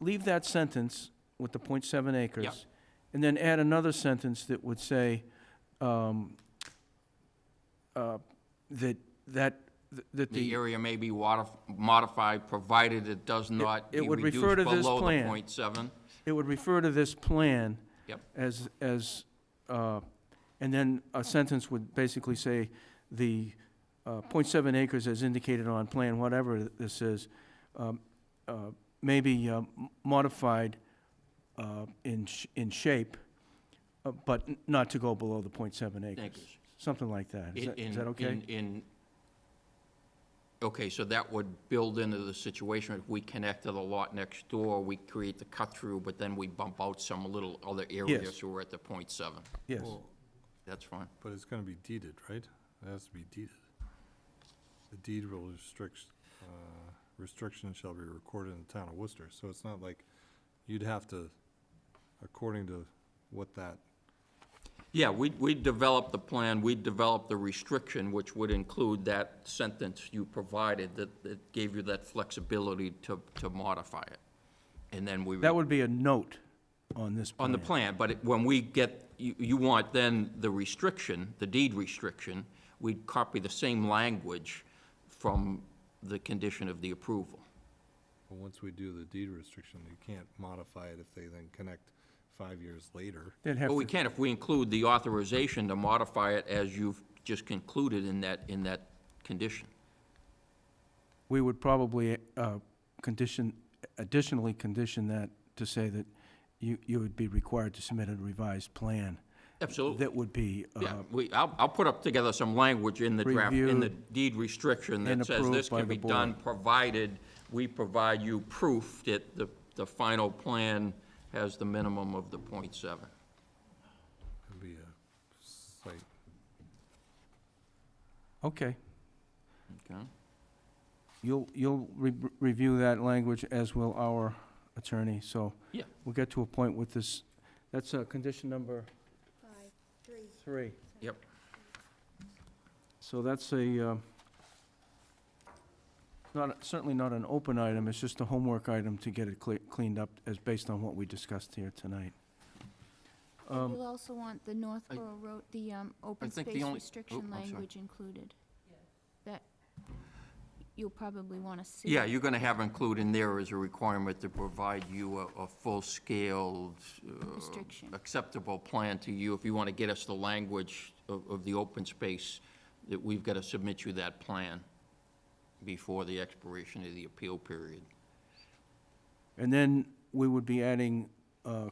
leave that sentence with the 0.7 acres. Yep. And then add another sentence that would say, that that The the, area may be modified, provided it does not it be would reduced refer to this below the plan. .7. it would refer to this plan Yep. as, and then a sentence would basically say, the .7 acres as indicated on plan, whatever this is, may be modified in shape, but not to go below the .7 acres. Acres. Something like that. Is In- that okay? Okay, so that would build into the situation, if we connect to the lot next door, we create the cut-through, but then we bump out some little other areas, Yes. so we're at the .7. Yes. Well, That's fine. but it's gonna be deeded, right? It has to be deeded. The deed will restriction shall be recorded in the town of Worcester, so it's not like you'd have to, according to what that, Yeah, we developed the plan, we developed the restriction, which would include that sentence you provided that gave you that flexibility to modify it. And then we. That would be a note on this plan. On the plan, but when we get, you want then the restriction, the deed restriction, we'd copy the same language from the condition of the approval. well, once we do the deed restriction, you can't modify it if they then connect 5 years later. They'd have But we to, can if we include the authorization to modify it as you've just concluded in that condition. we would probably additionally condition that to say that you would be required to submit a revised plan. Absolutely. That would be, Yeah, I'll put up together some language in the draft, in the Reviewed deed restriction and that says approved this by can the be done, board. provided we provide you proof that the final plan has the minimum of the .7. It'd be a site. okay. Okay? You'll review that language, as will our attorney, so. Yeah. We'll get to a point with this, that's condition number 3. Yep. So that's certainly not an open item, it's just a homework item to get it cleaned up as based on what we discussed here tonight. You'll also want the Northborough Road, the open think the space only- restriction I'm sorry. language included. That you'll probably want to see. Yeah, you're gonna have include in there as a requirement to provide you a full-scaled, Restriction. acceptable plan to you. If you wanna get us the language of the open space, that we've gotta submit you that plan before the expiration of the appeal period. And then we would be adding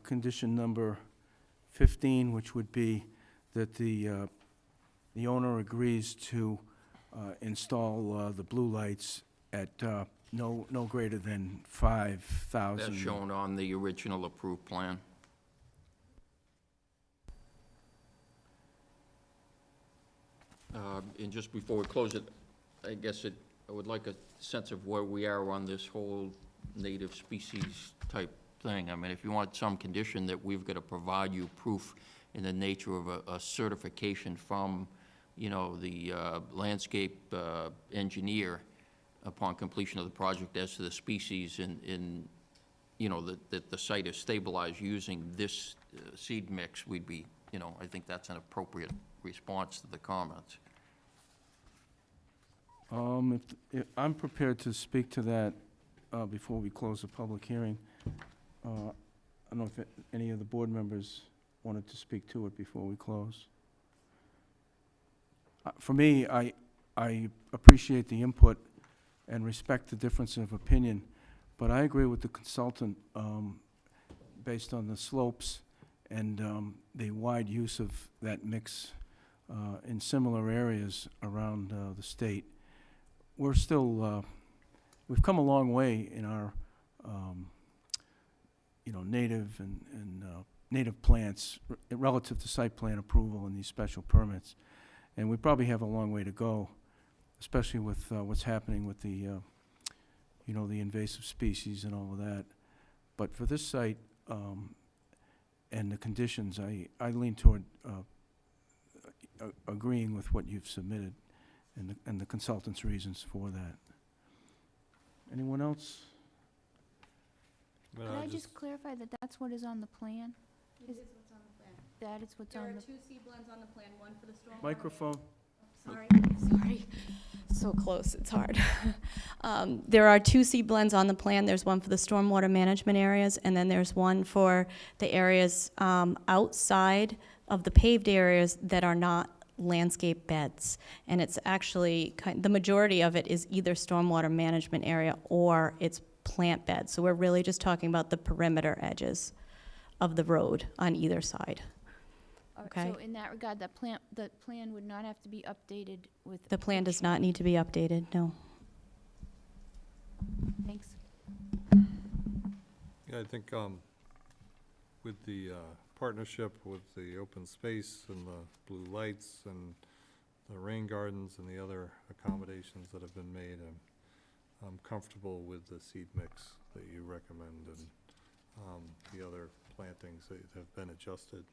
condition number 15, which would be that the owner agrees to install the blue lights at no greater than 5,000. That's shown on the original approved plan. And just before we close it, I guess I would like a sense of where we are on this whole native species type thing. I mean, if you want some condition that we've got to provide you proof in the nature of a certification from, the landscape engineer upon completion of the project as to the species and that the site is stabilized using this seed mix, we'd be, I think that's an appropriate response to the comments. If I'm prepared to speak to that before we close the public hearing. I don't know if any of the board members wanted to speak to it before we close. For me, I appreciate the input and respect the difference of opinion, but I agree with the consultant based on the slopes and the wide use of that mix in similar areas around the state. We're still, we've come a long way in our, native and native plants relative to site plan approval and these special permits. And we probably have a long way to go, especially with what's happening with the, the invasive species and all of that. But for this site and the conditions, I lean toward agreeing with what you've submitted and the consultant's reasons for that. Anyone else? Could I just clarify that that's what is on the plan? It is what's on the plan. That is what's There on are the, 2 seed blends on the plan, one for the stormwater. Microphone. Sorry. So close, it's hard. There are 2 seed blends on the plan. There's one for the stormwater management areas, and then there's one for the areas outside of the paved areas that are not landscape beds. And it's actually, the majority of it is either stormwater management area or it's plant beds. So we're really just talking about the perimeter edges of the road on either side. All right, Okay. So in that regard, the plan would not have to be updated with. The plan does not need to be updated, no. Thanks. Yeah, I think with the partnership with the open space and the blue lights and the rain gardens and the other accommodations that have been made, I'm comfortable with the seed mix that you recommend and the other plantings that have been adjusted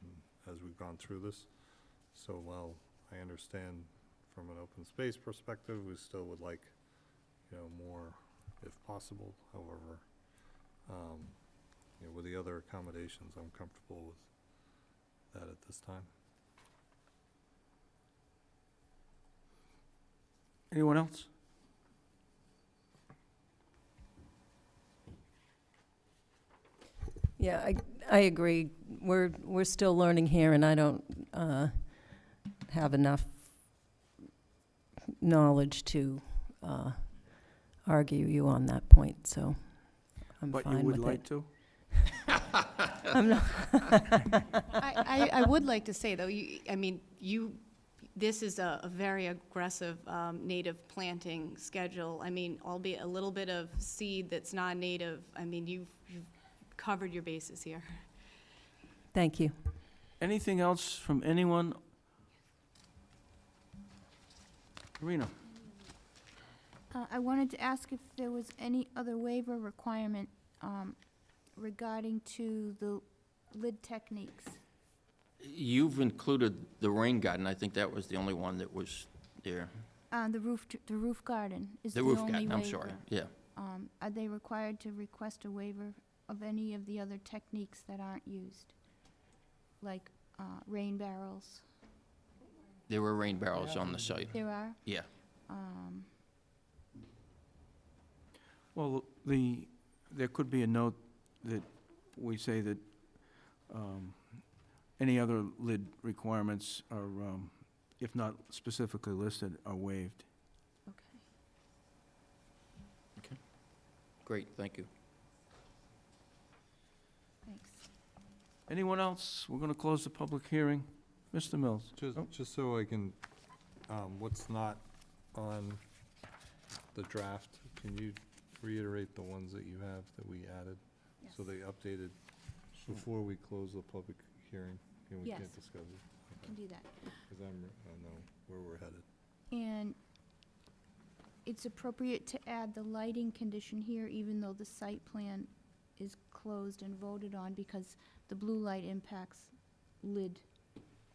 as we've gone through this. So while I understand from an open space perspective, we still would like, more if possible. However, with the other accommodations, I'm comfortable with that at this time. Anyone else? Yeah, I agree. We're still learning here, and I don't have enough knowledge to argue you on that point, so I'm But you fine would with like it. to? I'm not, I would like to say, though, this is a very aggressive native planting schedule. I mean, albeit a little bit of seed that's non-native, you've covered your bases here. thank you. Anything else from anyone? Karina? I wanted to ask if there was any other waiver requirement regarding to the lid techniques. You've included the rain garden. I think that was the only one that was there. The roof garden is the The only roof waiver. garden, I'm sorry, yeah. Are they required to request a waiver of any of the other techniques that aren't used? Like rain barrels? There were rain barrels on the site, There are? yeah. Well, there could be a note that we say that any other lid requirements are, if not specifically listed, are waived. Okay, Great, thank you. thanks. Anyone else? We're going to close the public hearing. Mr. Mills? Just so I can, what's not on the draft, can you reiterate the ones that you have that we added? So they updated before we close the public hearing, and we Yes. can't discuss it? Can do that. Because I know where we're headed. And it's appropriate to add the lighting condition here, even though the site plan is closed and voted on, because the blue light impacts lid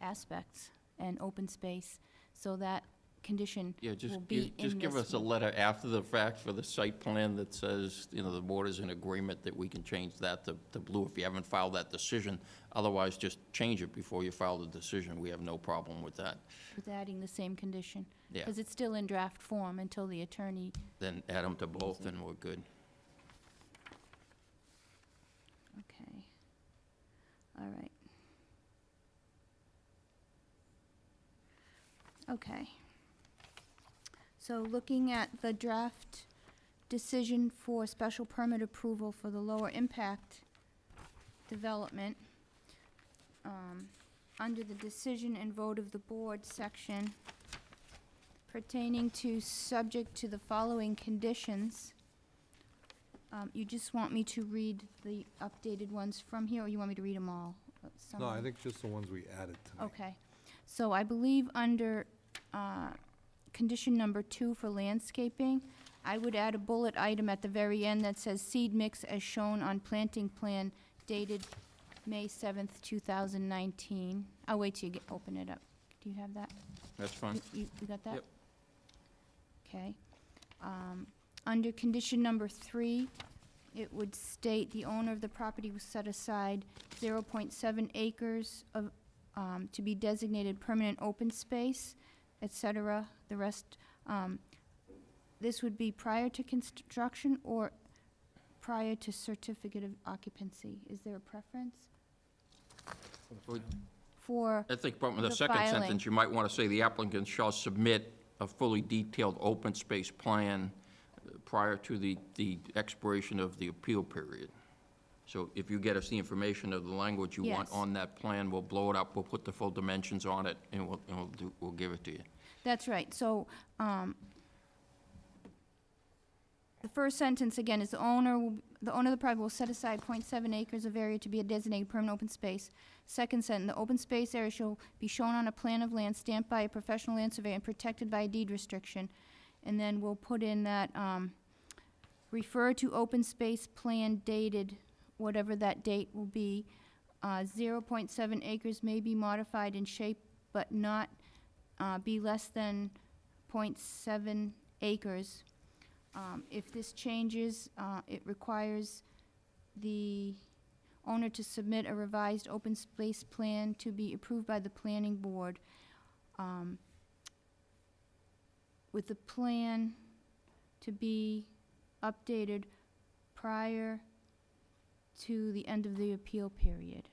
aspects and open space, so that condition Yeah, will be in just give this us a one. letter after the fact for the site plan that says, the board is in agreement that we can change that to blue if you haven't filed that decision. Otherwise, just change it before you file the decision. We have no problem with that. With adding the same condition. Yeah, Because it's still in draft form until the attorney, then add them to both and we're good. okay. All right. Okay. So looking at the draft decision for special permit approval for the lower impact development, under the decision and vote of the board section pertaining to subject to the following conditions, you just want me to read the updated ones from here, or you want me to read them all? Some No, of I them? think just the ones we added tonight. Okay, so I believe under condition number 2 for landscaping, I would add a bullet item at the very end that says seed mix as shown on planting plan dated May 7th, 2019. I'll wait till you open it up. Do you have that? That's fine. You got that? Yep. Okay. Under condition number 3, it would state the owner of the property will set aside 0.7 acres of, to be designated permanent open space, et cetera. The rest this would be prior to construction or prior to certificate of occupancy. Is there a preference for, I think from the The second filing. sentence, you might want to say the applicant shall submit a fully detailed open space plan prior to the expiration of the appeal period. So if you get us the information of the language you want Yes. on that plan, we'll blow it up, we'll put the full dimensions on it, and we'll give it to you. that's right, so, the first sentence, again, is the owner of the property will set aside .7 acres of area to be a designated permanent open space. Second sentence, the open space area shall be shown on a plan of land stamped by a professional land surveyor and protected by a deed restriction. And then we'll put in that, refer to open space plan dated, whatever that date will be. 0.7 acres may be modified in shape, but not, be less than .7 acres. If this changes, it requires the owner to submit a revised open space plan to be approved by the planning board. With the plan to be updated prior to the end of the appeal period,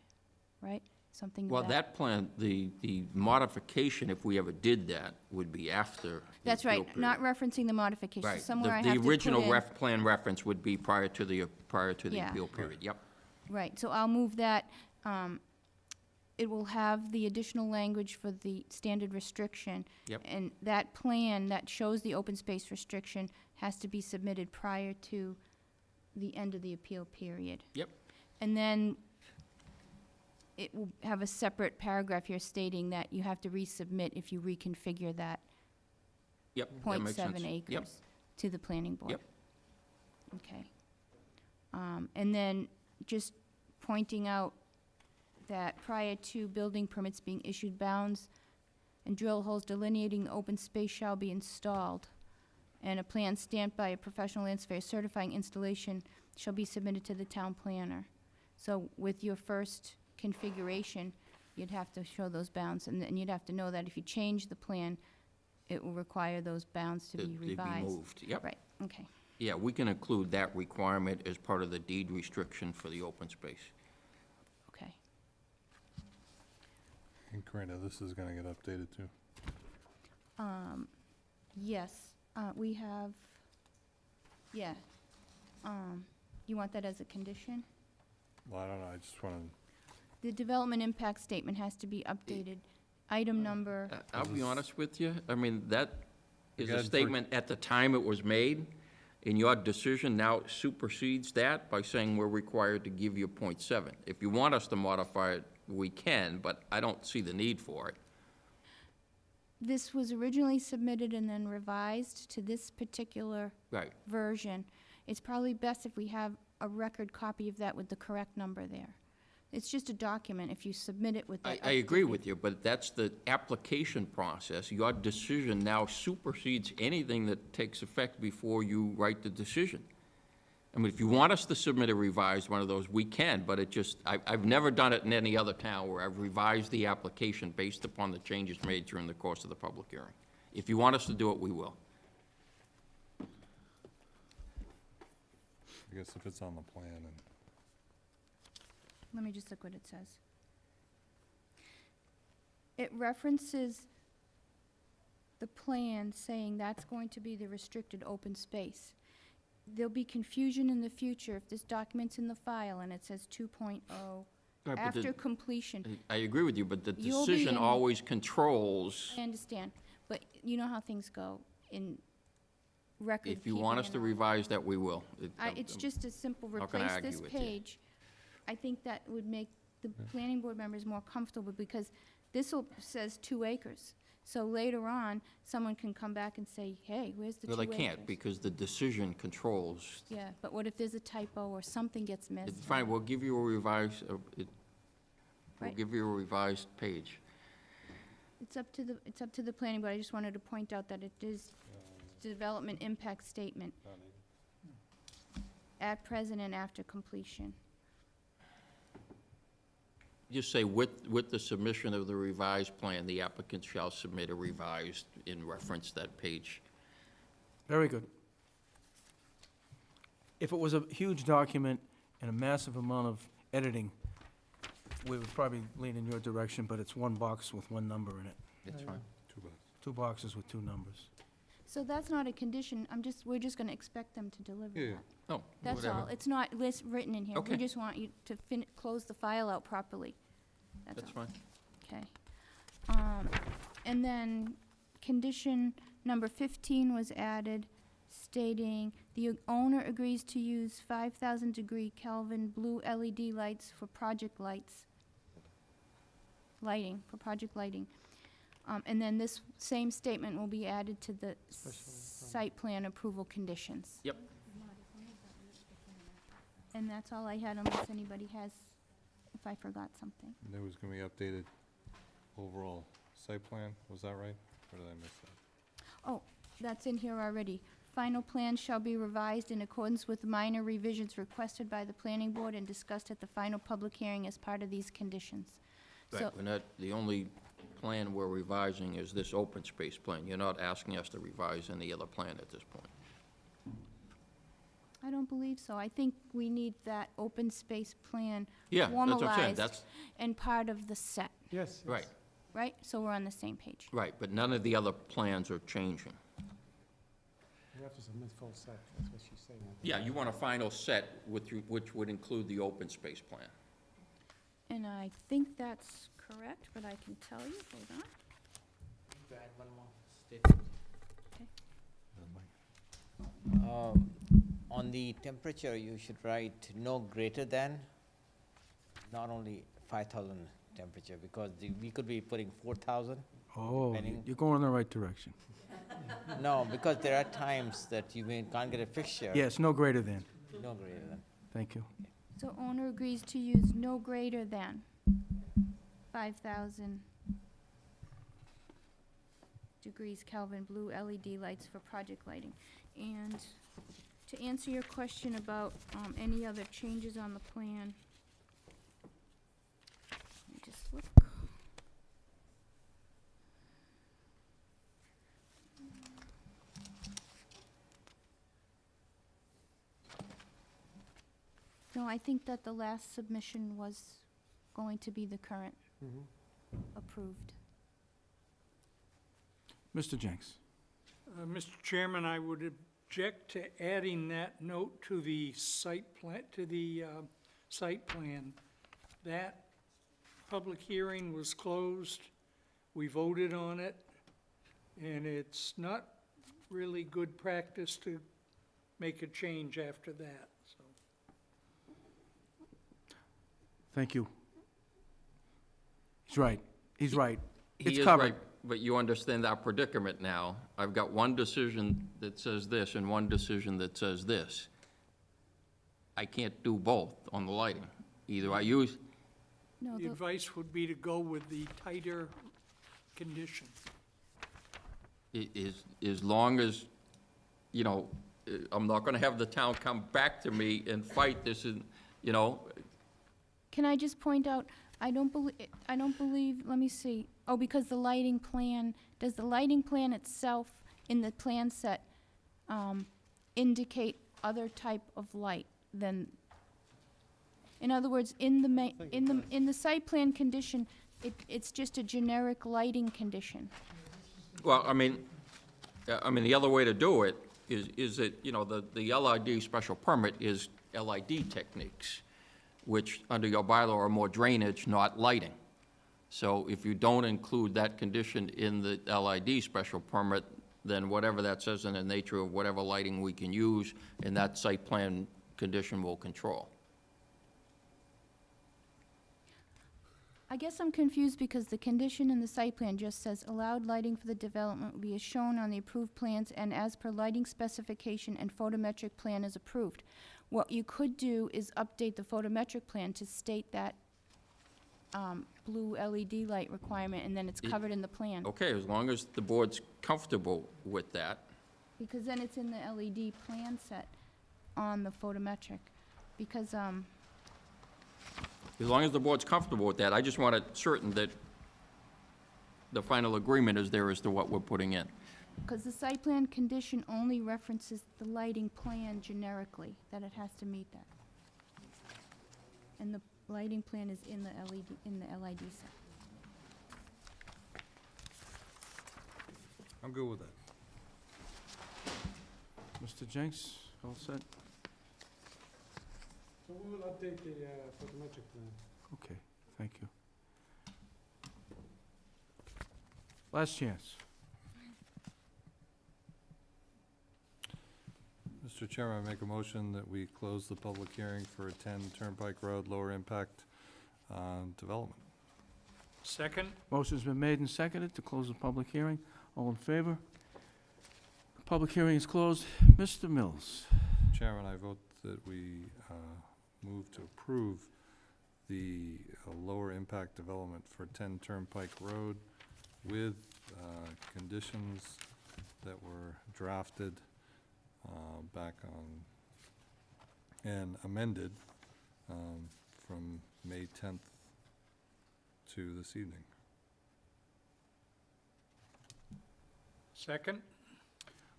right? Something to Well, that plan, the modification, if we ever did that, would be after the That's appeal right, not period. referencing the modification. Right. Somewhere I The have to put original in- plan reference would be prior to the Yeah. appeal period, yep. Right, so I'll move that, it will have the additional language for the standard restriction. Yep. And that plan that shows the open space restriction has to be submitted prior to the end of the appeal period. Yep. And then it will have a separate paragraph here stating that you have to resubmit if you reconfigure that Yep, that makes sense. .7 acres Yep, to the planning board. Yep. Okay. And then just pointing out that prior to building permits being issued, bounds and drill holes delineating the open space shall be installed, and a plan stamped by a professional land surveyor certifying installation shall be submitted to the town planner. So with your first configuration, you'd have to show those bounds, and then you'd have to know that if you change the plan, it will require those bounds to be they'd be revised. moved, yep. Right, okay. Yeah, we can include that requirement as part of the deed restriction for the open space. Okay. And Karina, this is gonna get updated too. Yes, we have, yeah. You want that as a condition? Well, I don't know, I just wanna, The development impact statement has to be updated. Item number, I'll be honest with you, I mean, that is a Again, for- statement at the time it was made, and your decision now supersedes that by saying we're required to give you .7. If you want us to modify it, we can, but I don't see the need for it. this was originally submitted and then revised to this particular Right. version. It's probably best if we have a record copy of that with the correct number there. It's just a document if you submit it with that. I agree updated- with you, but that's the application process. Your decision now supersedes anything that takes effect before you write the decision. I mean, if you want us to submit a revised one of those, we can, but it just, I've never done it in any other town where I've revised the application based upon the changes made during the course of the public hearing. If you want us to do it, we will. I guess if it's on the plan and. Let me just look what it says. It references the plan saying that's going to be the restricted open space. There'll be confusion in the future if this document's in the file and it says 2.0 Right, but after completion. I agree with you, but the You'll be decision in- always controls. I understand, but you know how things go in record If you want us to keeping and all. revise that, we will. It's just a simple Not gonna replace argue this with you. page. I think that would make the planning board members more comfortable because this'll, says 2 acres. So later on, someone can come back and say, hey, where's the 2 Well, acres? they can't, because the decision controls. Yeah, but what if there's a typo or something gets missed? It's fine, we'll give you a revised, we'll Right. give you a revised page. It's up to the planning board. I just wanted to point out that it is development impact statement at present and after completion. Just say, with the submission of the revised plan, the applicant shall submit a revised in reference that page. Very good. If it was a huge document and a massive amount of editing, we would probably lean in your direction, but it's one box with one number in it. That's fine. Too bad. Two boxes with two numbers. So that's not a condition, we're just gonna expect them to deliver Yeah, that. No, That's whatever. all, it's not written in here. We Okay. just want you to close the file out properly. That's That's all. fine. Okay. And then, condition number 15 was added stating, "The owner agrees to use 5,000 degree Kelvin blue LED lights for project lighting, for project lighting." And then this same statement will be added to the site plan approval conditions. Yep. And that's all I had, unless anybody has, if I forgot something. and there was gonna be updated overall site plan, was that right? Or did I miss that? Oh, that's in here already. Final plans shall be revised in accordance with minor revisions requested by the planning board and discussed at the final public hearing as part of these conditions. Right, So, and that, the only plan we're revising is this open space plan. You're not asking us to revise any other plan at this point. I don't believe so. I think we need that open space plan Yeah, that's what I'm saying, formalized that's, and part of the set, Yes. right, right? So we're on the same page. right, but none of the other plans are changing. We have to submit full set, that's what she's saying. Yeah, you want a final set which would include the open space plan. And I think that's correct, but I can tell you, hold on. To add one more statement. Okay. On the temperature, you should write no greater than, not only 5,000 temperature, because we could be putting 4,000. Oh, Depending- you're going in the right direction. No, because there are times that you can't get a fixture. Yes, no greater than. No greater than. Thank you. So owner agrees to use no greater than 5,000 degrees Kelvin blue LED lights for project lighting. And to answer your question about any other changes on the plan, let me just look. No, I think that the last submission was going to be the current Mhm. approved. Mr. Jenks? Mr. Chairman, I would object to adding that note to the site plan, site plan. That public hearing was closed, we voted on it, and it's not really good practice to make a change after that, so. Thank you. He's right. He's right. He It's is covered. right, but you understand our predicament now. I've got one decision that says this and one decision that says this. I can't do both on the lighting. Either I use, No, The advice would be to go with the tighter condition. as long as, you know, I'm not gonna have the town come back to me and fight this and, you know, can I just point out, I don't believe, let me see. Oh, because the lighting plan, does the lighting plan itself in the plan set indicate other type of light than, in other words, in the site plan condition, it's just a generic lighting condition. well, I mean, the other way to do it is that, you know, the LID special permit is LID techniques, which under your bylaw are more drainage, not lighting. So if you don't include that condition in the LID special permit, then whatever that says in the nature of whatever lighting we can use, and that site plan condition will control. I guess I'm confused because the condition in the site plan just says allowed lighting for the development will be as shown on the approved plans and as per lighting specification and photometric plan is approved. What you could do is update the photometric plan to state that blue LED light requirement, and then it's It- covered in the plan. Okay, as long as the board's comfortable with that. Because then it's in the LED plan set on the photometric. Because, As long as the board's comfortable with that, I just want it certain that the final agreement is there as to what we're putting in. because the site plan condition only references the lighting plan generically, that it has to meet that. And the lighting plan is in the LED, in the LID set. I'm good with that. Mr. Jenks, all set? So we will update the photometric plan. Okay, thank you. Last chance. Mr. Chairman, I make a motion that we close the public hearing for 10 Turnpike Road, lower impact development. Second? Motion's been made and seconded to close the public hearing. All in favor? The public hearing is closed. Mr. Mills. Chairman, I vote that we move to approve the lower impact development for 10 Turnpike Road with conditions that were drafted back on and amended from May 10th to this evening. Second?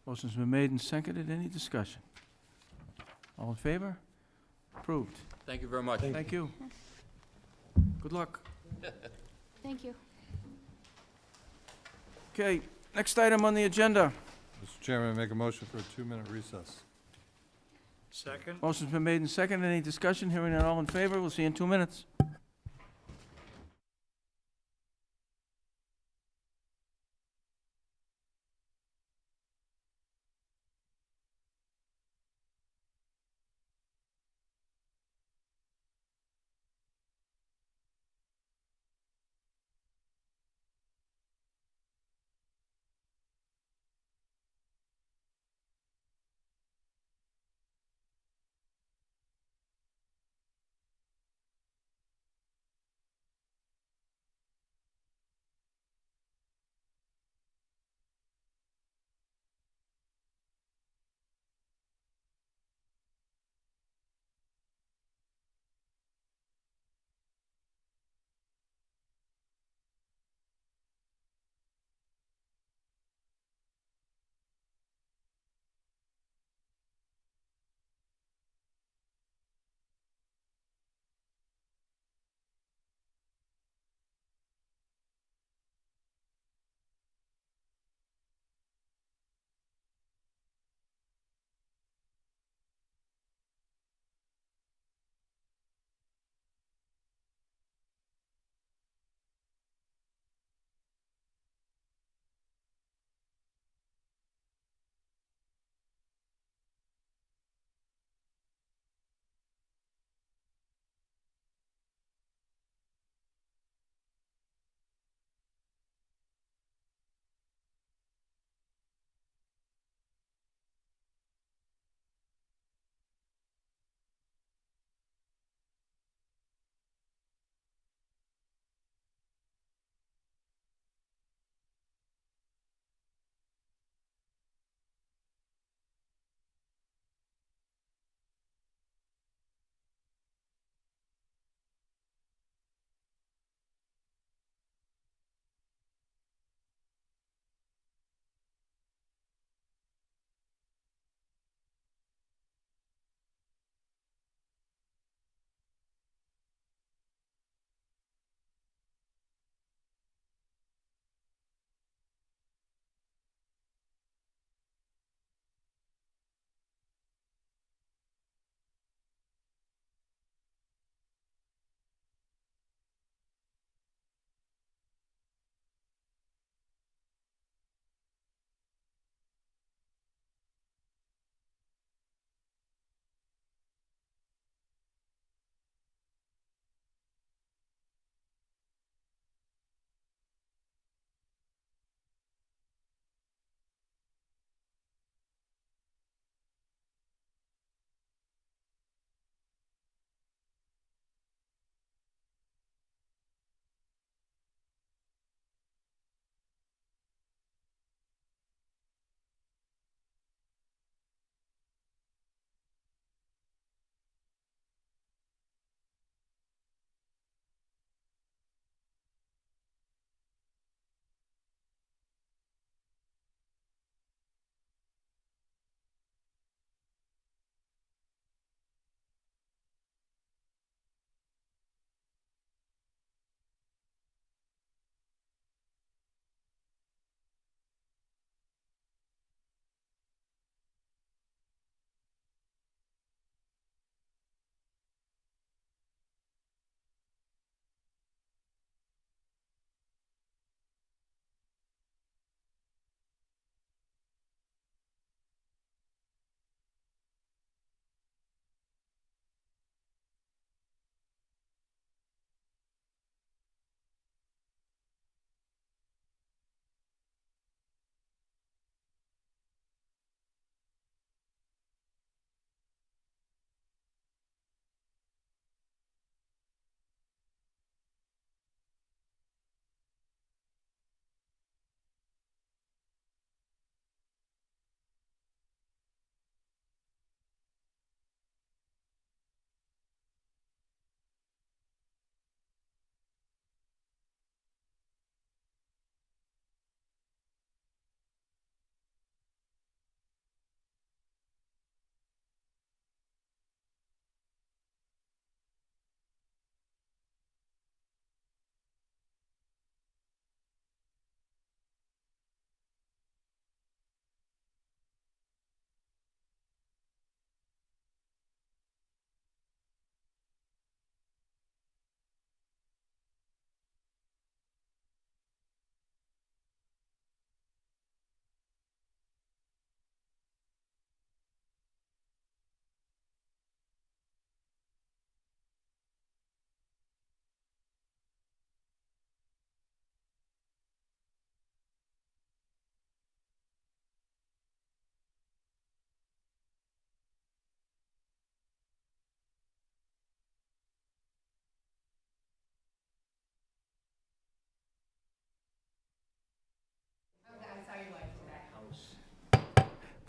Motion's been made and seconded. Any discussion? All in favor? Approved. Thank you very much. Thank you. Good luck. Thank you. Okay, next item on the agenda. Mr. Chairman, I make a motion for a 2-minute recess. Second? Motion's been made and seconded. Any discussion? Hearing none, all in favor? We'll see you in 2 minutes.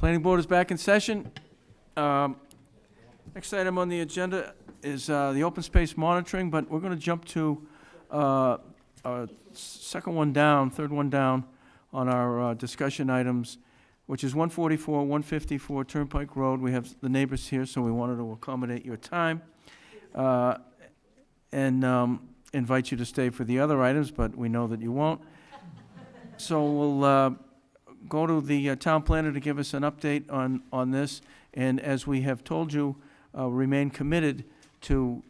Planning Board is back in session. Next item on the agenda is the open space monitoring, but we're going to jump to second one down, third one down on our discussion items, which is 144, 154 Turnpike Road. We have the neighbors here, so we wanted to accommodate your time and invite you to stay for the other items, but we know that you won't. So we'll go to the town planner to give us an update on this, and as we have told you, remain committed to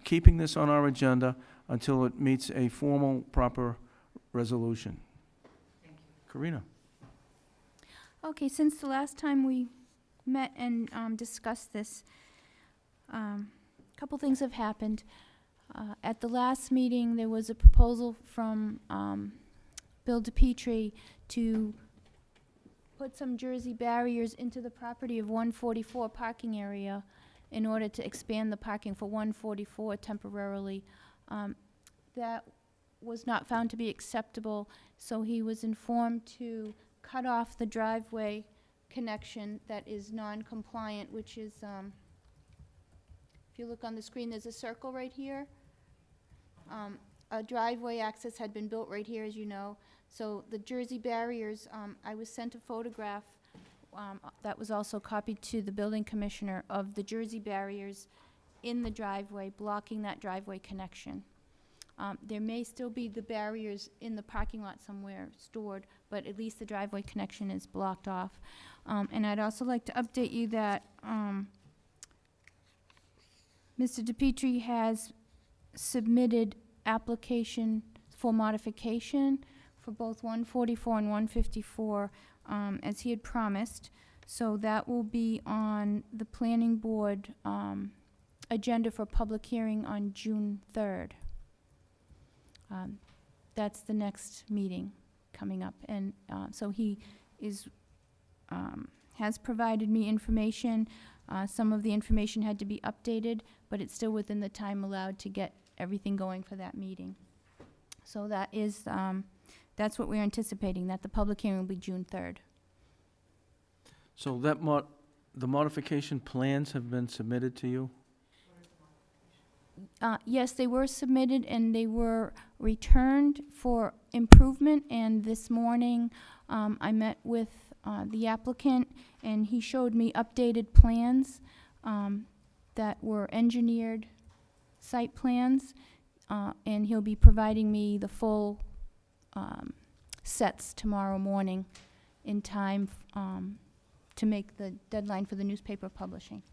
keeping this on our agenda until it meets a formal, proper resolution. Thank you. Karina? Okay, since the last time we met and discussed this, a couple things have happened. At the last meeting, there was a proposal from Bill DePietri to put some Jersey barriers into the property of 144 parking area in order to expand the parking for 144 temporarily. That was not found to be acceptable, so he was informed to cut off the driveway connection that is non-compliant, which is, if you look on the screen, there's a circle right here. A driveway access had been built right here, as you know. So the Jersey barriers, I was sent a photograph that was also copied to the building commissioner of the Jersey barriers in the driveway, blocking that driveway connection. There may still be the barriers in the parking lot somewhere stored, but at least the driveway connection is blocked off. And I'd also like to update you that Mr. DePietri has submitted application for modification for both 144 and 154, as he had promised. So that will be on the planning board agenda for public hearing on June 3rd. That's the next meeting coming up. And so he is, has provided me information. Some of the information had to be updated, but it's still within the time allowed to get everything going for that meeting. So that is, that's what we're anticipating, that the public hearing will be June 3rd. So that the modification plans have been submitted to you? Yes, they were submitted and they were returned for improvement, and this morning I met with the applicant and he showed me updated plans that were engineered site plans, and he'll be providing me the full sets tomorrow morning in time to make the deadline for the newspaper publishing.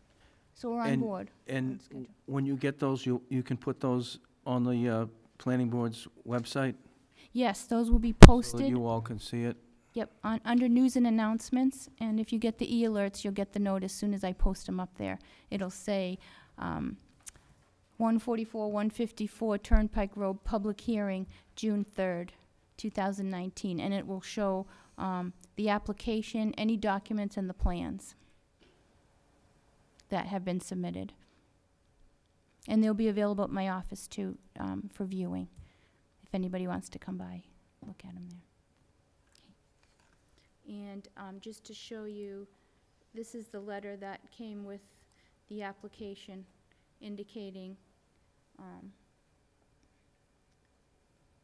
So we're on board. And schedule. when you get those, you can put those on the planning board's website? Yes, those will be So posted. that you all can see it? Yep, under news and announcements, and if you get the e-alerts, you'll get the note as soon as I post them up there. It'll say 144, 154 Turnpike Road, public hearing, June 3rd, 2019, and it will show the application, any documents, and the plans that have been submitted. And they'll be available at my office too, for viewing, if anybody wants to come by, look at them there. And just to show you, this is the letter that came with the application indicating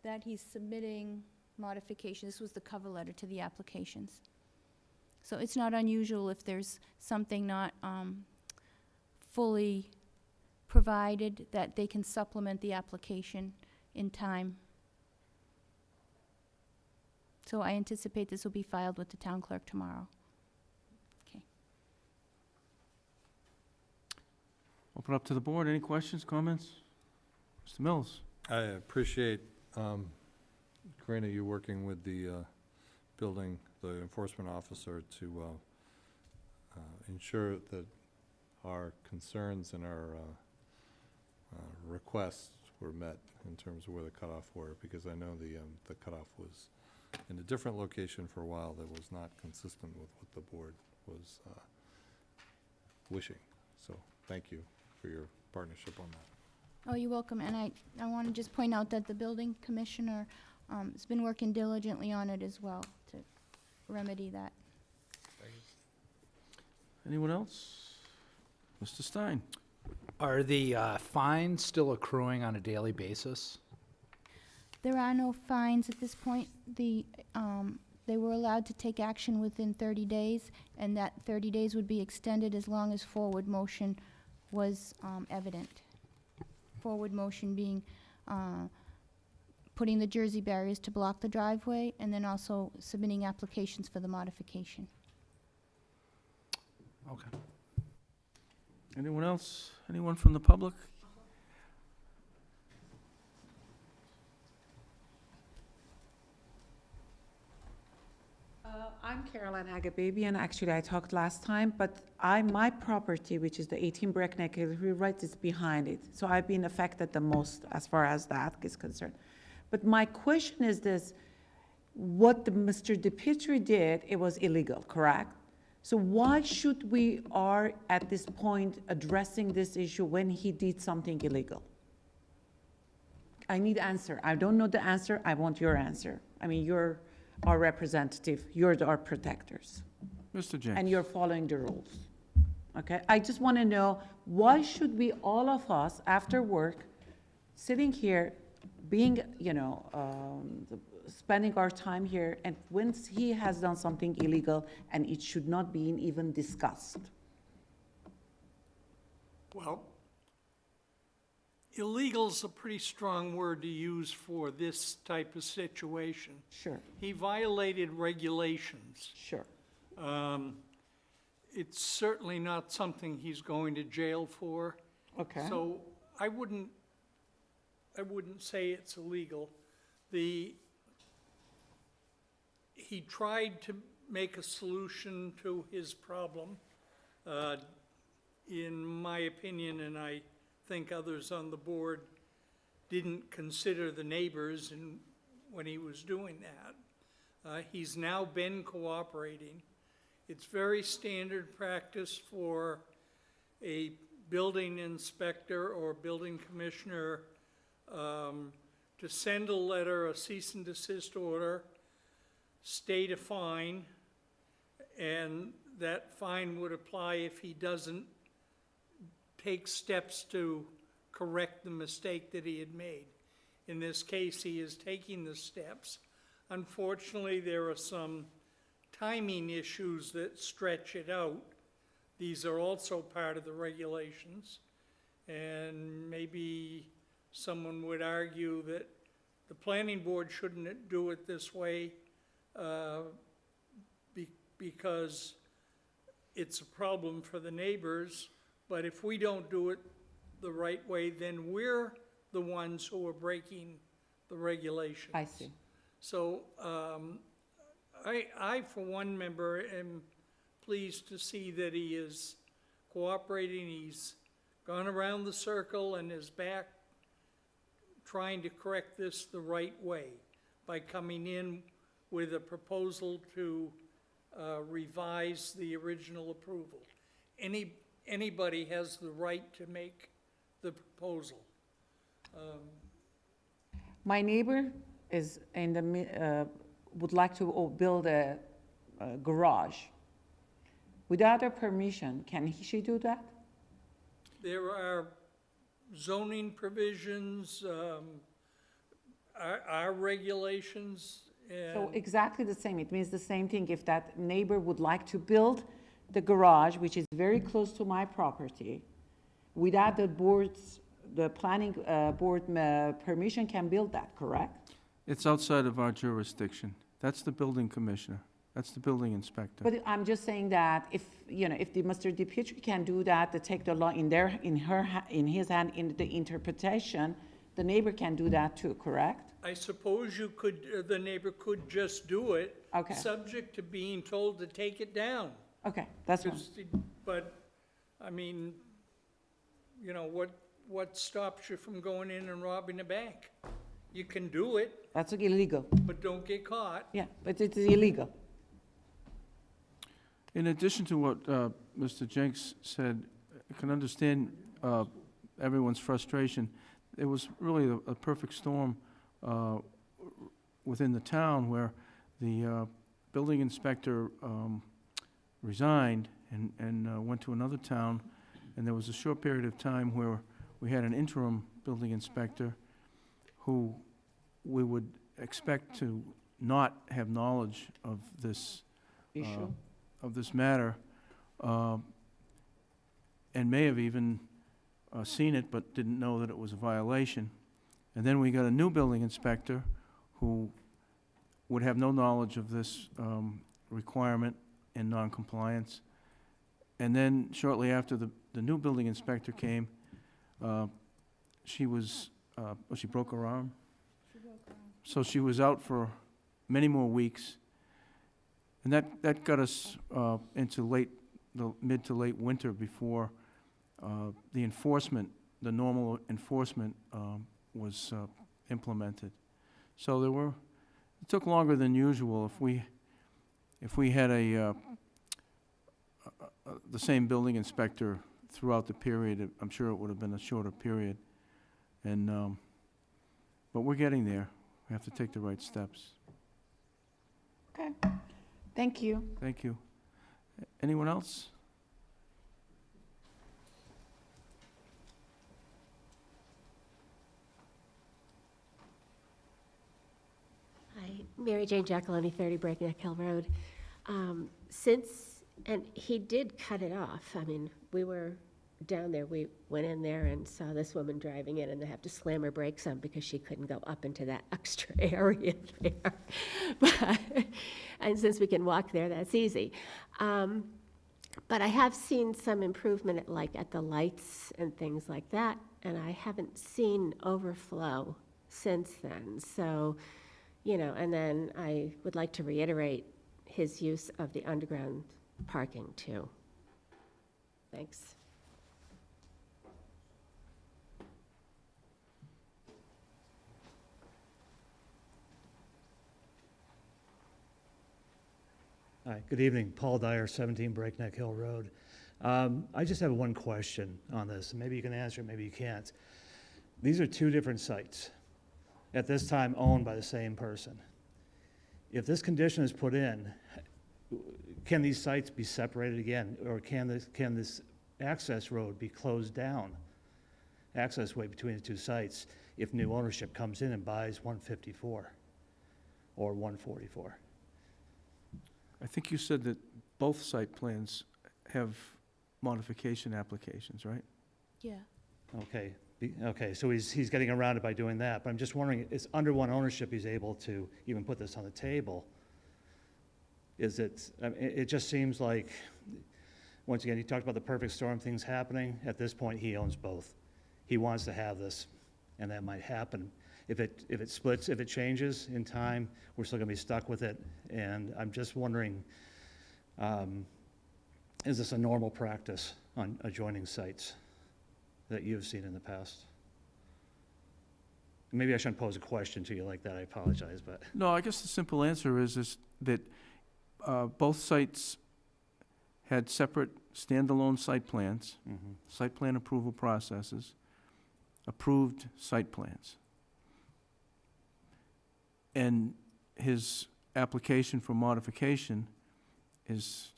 that he's submitting modifications. This was the cover letter to the applications. So it's not unusual if there's something not fully provided, that they can supplement the application in time. So I anticipate this will be filed with the town clerk tomorrow. Okay. Open up to the board. Any questions, comments? Mr. Mills? I appreciate, Karina, you working with the building, the enforcement officer to ensure that our concerns and our requests were met in terms of where the cutoff were, because I know the cutoff was in a different location for a while that was not consistent with what the board was wishing. So thank you for your partnership on that. Oh, you're welcome. And I want to just point out that the building commissioner has been working diligently on it as well to remedy that. Anyone else? Mr. Stein? Are the fines still accruing on a daily basis? There are no fines at this point. They were allowed to take action within 30 days, and that 30 days would be extended as long as forward motion was evident. Forward motion being putting the Jersey barriers to block the driveway, and then also submitting applications for the modification. Okay. Anyone else? Anyone from the public? I'm Caroline Agababian. Actually, I talked last time, but my property, which is the 18 Breckneck Hill, right, is behind it. So I've been affected the most as far as that is concerned. But my question is this: what Mr. DePietri did, it was illegal, correct? So why should we are at this point addressing this issue when he did something illegal? I need answer. I don't know the answer. I want your answer. I mean, you're our representative. You're our protectors. Mr. James? And you're following the rules. Okay? I just want to know, why should we, all of us, after work, sitting here, being, spending our time here, and when he has done something illegal, and it should not be even discussed? Well, illegal's a pretty strong word to use for this type of situation. Sure, He violated regulations. sure. It's certainly not something he's going to jail for. Okay. So I wouldn't say it's illegal. He tried to make a solution to his problem. In my opinion, and I think others on the board didn't consider the neighbors when he was doing that. He's now been cooperating. It's very standard practice for a building inspector or building commissioner to send a letter, a cease and desist order, state a fine, and that fine would apply if he doesn't take steps to correct the mistake that he had made. In this case, he is taking the steps. Unfortunately, there are some timing issues that stretch it out. These are also part of the regulations, and maybe someone would argue that the planning board shouldn't do it this way because it's a problem for the neighbors, but if we don't do it the right way, then we're the ones who are breaking the regulations. I see. So I, for one member, am pleased to see that he is cooperating. He's gone around the circle and is back trying to correct this the right way by coming in with a proposal to revise the original approval. Anybody has the right to make the proposal. My neighbor is in the, would like to build a garage. Without her permission, can she do that? There are zoning provisions, our regulations, So and exactly the same. It means the same thing if that neighbor would like to build the garage, which is very close to my property, without the planning board permission, can build that, correct? It's outside of our jurisdiction. That's the building commissioner. That's the building inspector. But I'm just saying that if the Mr. DePietri can do that, to take the law in his hand in the interpretation, the neighbor can do that too, correct? I suppose you could, the neighbor could just do it. Okay. Subject to being told to take it down. Okay, that's fine. But, I mean, what stops you from going in and robbing a bank? You can do it, That's illegal. but don't get caught. Yeah, but it's illegal. In addition to what Mr. Jenks said, I can understand everyone's frustration. It was really a perfect storm within the town where the building inspector resigned, and went to another town, and there was a short period of time where we had an interim building inspector who we would expect to not have knowledge of this Issue. of this matter, and may have even seen it but didn't know that it was a violation. And then we got a new building inspector who would have no knowledge of this requirement and noncompliance. And then shortly after the new building inspector came, she broke her arm? So she was out for many more weeks. And that got us into the mid to late winter before the enforcement, the normal enforcement was implemented. So it took longer than usual. If we had the same building inspector throughout the period, I'm sure it would have been a shorter period. And, but we're getting there. We have to take the right steps. Okay, thank you. Thank you. Anyone else? Hi, Mary Jane Giacalone, 30 Breakneck Hill Road. And he did cut it off. I mean, we were down there, we went in there and saw this woman driving in, and they have to slam her brakes on because she couldn't go up into that extra area there. And since we can walk there, that's easy. But I have seen some improvement at the lights and things like that, and I haven't seen overflow since then. So, and then I would like to reiterate his use of the underground parking too. Thanks. Hi, good evening. Paul Dyer, 17 Breakneck Hill Road. I just have one question on this. Maybe you can answer it, maybe you can't. These are two different sites, at this time owned by the same person. If this condition is put in, can these sites be separated again, or can this access road be closed down, access way between the two sites, if new ownership comes in and buys 154 or 144? I think you said that both site plans have modification applications, right? Yeah. Okay, okay, so he's getting around it by doing that, but I'm just wondering, it's under one ownership he's able to even put this on the table. Is it, I mean, it just seems like, once again, you talked about the perfect storm things happening. At this point, he owns both. He wants to have this, and that might happen. If it splits, if it changes in time, we're still gonna be stuck with it. And I'm just wondering, is this a normal practice on adjoining sites that you've seen in the past? Maybe I shouldn't pose a question to you like that, I apologize, but. No, I guess the simple answer is that both sites had separate standalone site plans, site plan approval processes, approved site plans. And his application for modification is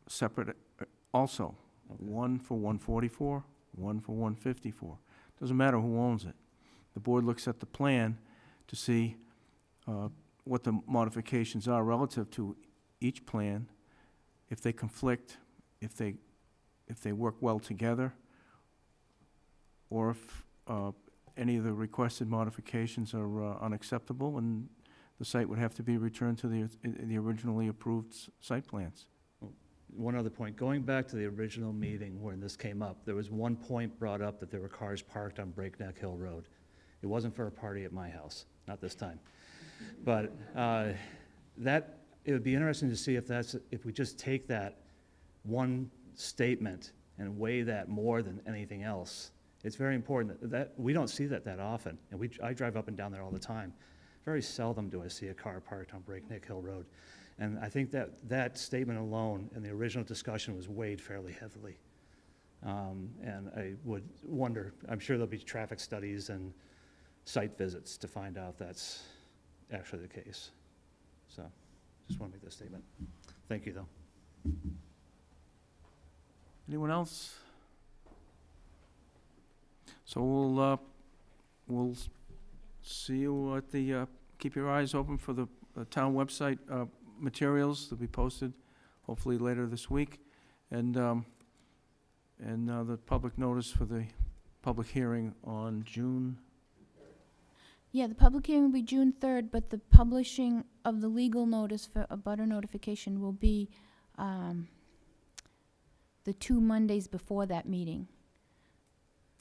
separate also. One for 144, one for 154. Doesn't matter who owns it. The board looks at the plan to see what the modifications are relative to each plan, if they conflict, if they work well together, or if any of the requested modifications are unacceptable, and the site would have to be returned to the originally approved site plans. One other point, going back to the original meeting when this came up, there was one point brought up that there were cars parked on Breakneck Hill Road. It wasn't for a party at my house, not this time. But it would be interesting to see if we just take that one statement and weigh that more than anything else. It's very important that we don't see that often, and I drive up and down there all the time. Very seldom do I see a car parked on Breakneck Hill Road. And I think that statement alone in the original discussion was weighed fairly heavily. And I would wonder, I'm sure there'll be traffic studies and site visits to find out that's actually the case. So, just want to make that statement. Thank you, though. Anyone else? So we'll see you at the, keep your eyes open for the town website materials to be posted, hopefully later this week. And the public notice for the public hearing on June. Yeah, the public hearing will be June 3rd, but the publishing of the legal notice for a butter notification will be the 2 Mondays before that meeting.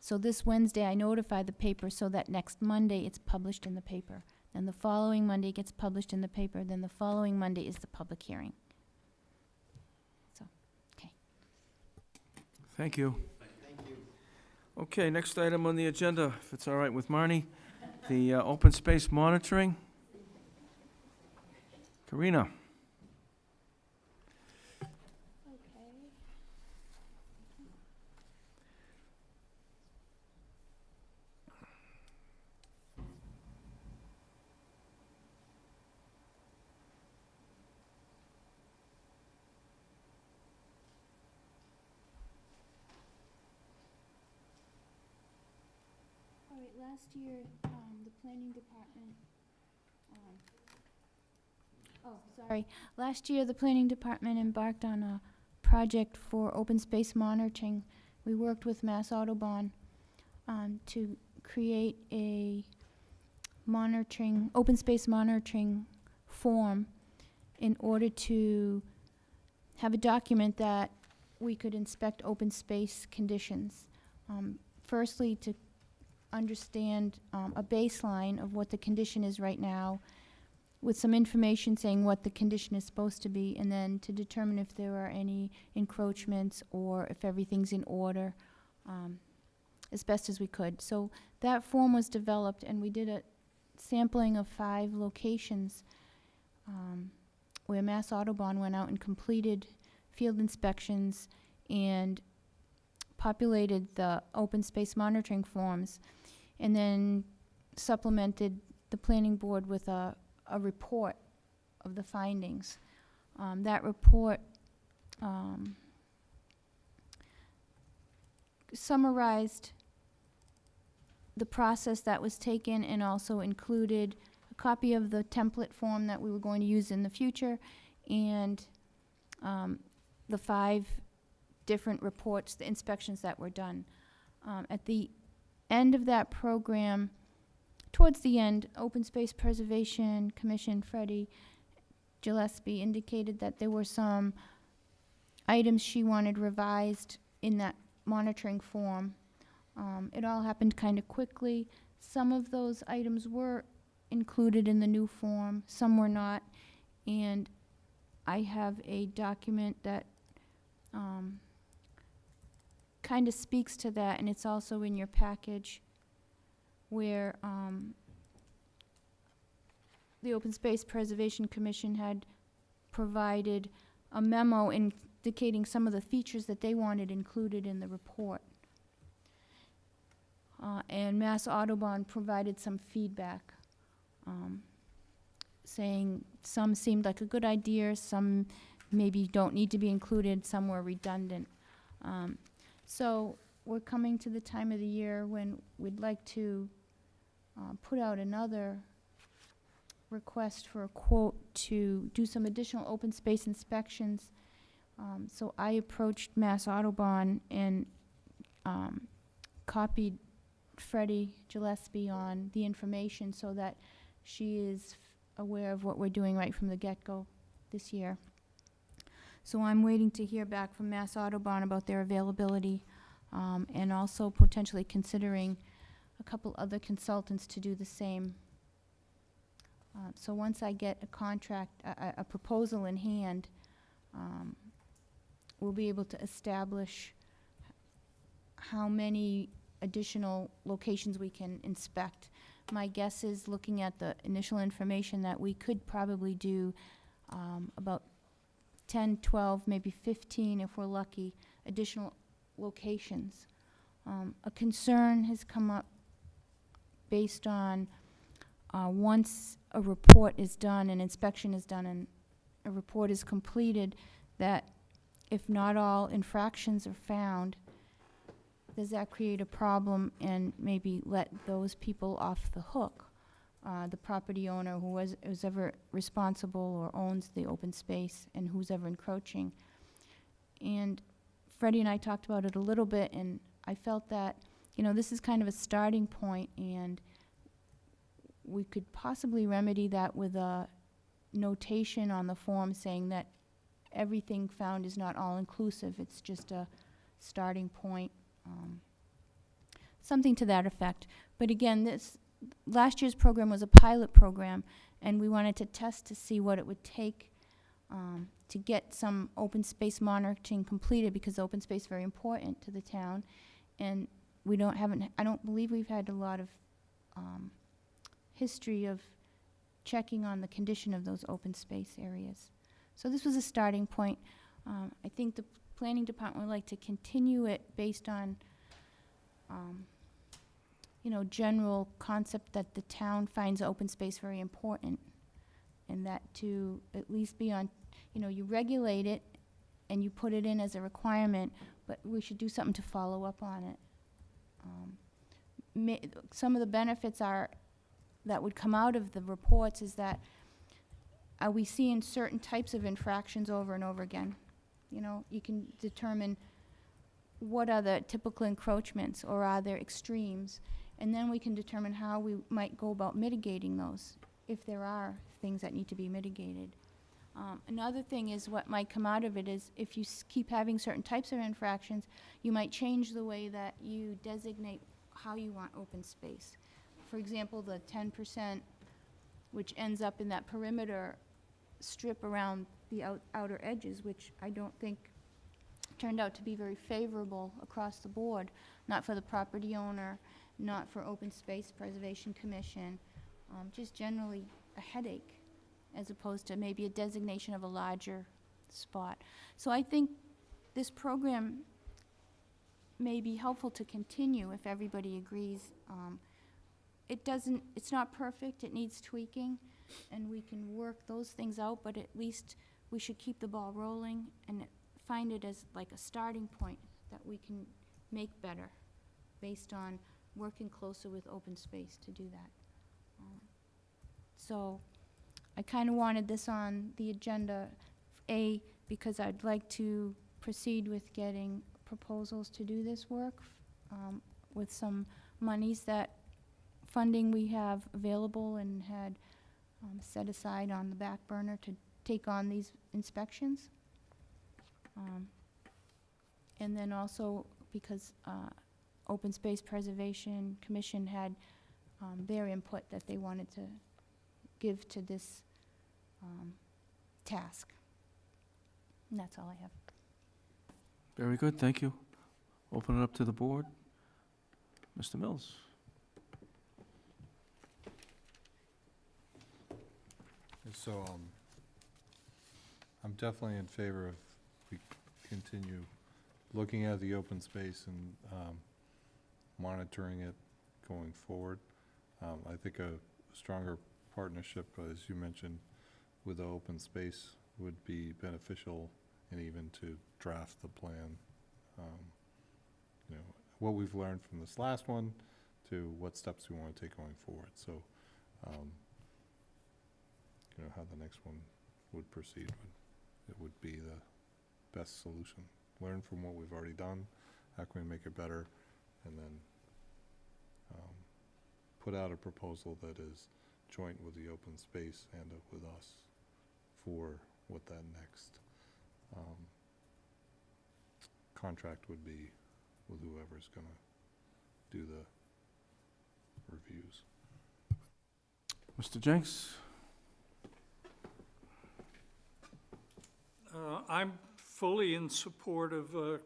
So this Wednesday, I notify the paper so that next Monday it's published in the paper. Then the following Monday it gets published in the paper. Then the following Monday is the public hearing. So, okay. Thank you. Okay, next item on the agenda, if it's all right with Marnie, the open space monitoring. Karina. All right, last year, the planning department, last year, the planning department embarked on a project for open space monitoring. We worked with Mass Audubon, to create a open space monitoring form in order to have a document that we could inspect open space conditions. Firstly, to understand a baseline of what the condition is right now, with some information saying what the condition is supposed to be, and then to determine if there are any encroachments or if everything's in order, as best as we could. So that form was developed, and we did a sampling of 5 locations where Mass Audubon went out and completed field inspections and populated the open space monitoring forms, and then supplemented the planning board with a report of the findings. That report summarized the process that was taken and also included a copy of the template form that we were going to use in the future, and the 5 different reports, the inspections that were done. At the end of that program, towards the end, Open Space Preservation Commission, Freddie Gillespie, indicated that there were some items she wanted revised in that monitoring form. It all happened kind of quickly. Some of those items were included in the new form, some were not, and I have a document that kind of speaks to that, and it's also in your package, where the Open Space Preservation Commission had provided a memo indicating some of the features that they wanted included in the report. And Mass Audubon provided some feedback, saying some seemed like a good idea, some maybe don't need to be included, some were redundant. So we're coming to the time of the year when we'd like to put out another request for a quote to do some additional open space inspections. So I approached Mass Audubon and copied Freddie Gillespie on the information so that she is aware of what we're doing right from the get-go this year. So I'm waiting to hear back from Mass Audubon about their availability, and also potentially considering a couple other consultants to do the same. So once I get a contract, a proposal in hand, we'll be able to establish how many additional locations we can inspect. My guess is, looking at the initial information, that we could probably do about 10, 12, maybe 15, if we're lucky, additional locations. A concern has come up based on once a report is done, an inspection is done, and a report is completed, that if not all infractions are found, does that create a problem and maybe let those people off the hook? The property owner who's ever responsible or owns the open space and who's ever encroaching. And Freddie and I talked about it a little bit, and I felt that, this is kind of a starting point, and we could possibly remedy that with a notation on the form saying that everything found is not all-inclusive, it's just a starting point, something to that effect. But again, last year's program was a pilot program, and we wanted to test to see what it would take to get some open space monitoring completed, because open space is very important to the town, and I don't believe we've had a lot of history of checking on the condition of those open space areas. So this was a starting point. I think the planning department would like to continue it based on general concept that the town finds open space very important, and that to at least be on, you regulate it and you put it in as a requirement, but we should do something to follow up on it. Some of the benefits that would come out of the reports is that, are we seeing certain types of infractions over and over again? You can determine what are the typical encroachments, or are there extremes, and then we can determine how we might go about mitigating those, if there are things that need to be mitigated. Another thing is, what might come out of it is, if you keep having certain types of infractions, you might change the way that you designate how you want open space. For example, the 10%, which ends up in that perimeter strip around the outer edges, which I don't think turned out to be very favorable across the board, not for the property owner, not for Open Space Preservation Commission, just generally a headache, as opposed to maybe a designation of a larger spot. So I think this program may be helpful to continue if everybody agrees. It's not perfect, it needs tweaking, and we can work those things out, but at least we should keep the ball rolling and find it as like a starting point that we can make better based on working closer with open space to do that. So I kind of wanted this on the agenda, because I'd like to proceed with getting proposals to do this work with some monies funding we have available and had set aside on the back burner to take on these inspections. And then also because Open Space Preservation Commission had their input that they wanted to give to this task. And that's all I have. Very good, thank you. Open it up to the board. Mr. Mills. So, I'm definitely in favor of we continue looking at the open space and monitoring it going forward. I think a stronger partnership, as you mentioned, with the open space would be beneficial, and even to draft the plan. What we've learned from this last one to what steps we want to take going forward. So, how the next one would proceed, it would be the best solution. Learn from what we've already done, how can we make it better, and then put out a proposal that is joint with the open space and with us for what that next contract would be with whoever's going to do the reviews. Mr. Jenks? I'm fully in support of a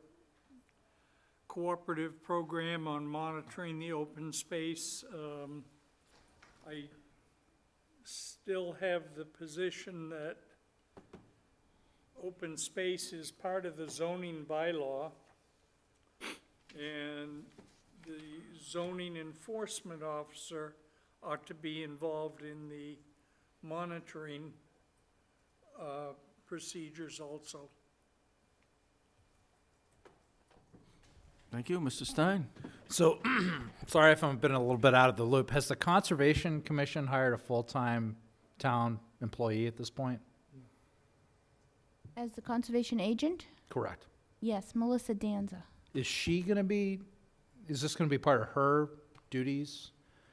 cooperative program on monitoring the open space. I still have the position that open space is part of the zoning bylaw, and the zoning enforcement officer ought to be involved in the monitoring procedures also. Thank you. Mr. Stein? So, sorry if I've been a little bit out of the loop. Has the Conservation Commission hired a full-time town employee at this point? As the conservation agent? Correct. Yes, Melissa Danza. Is this gonna be part of her duties?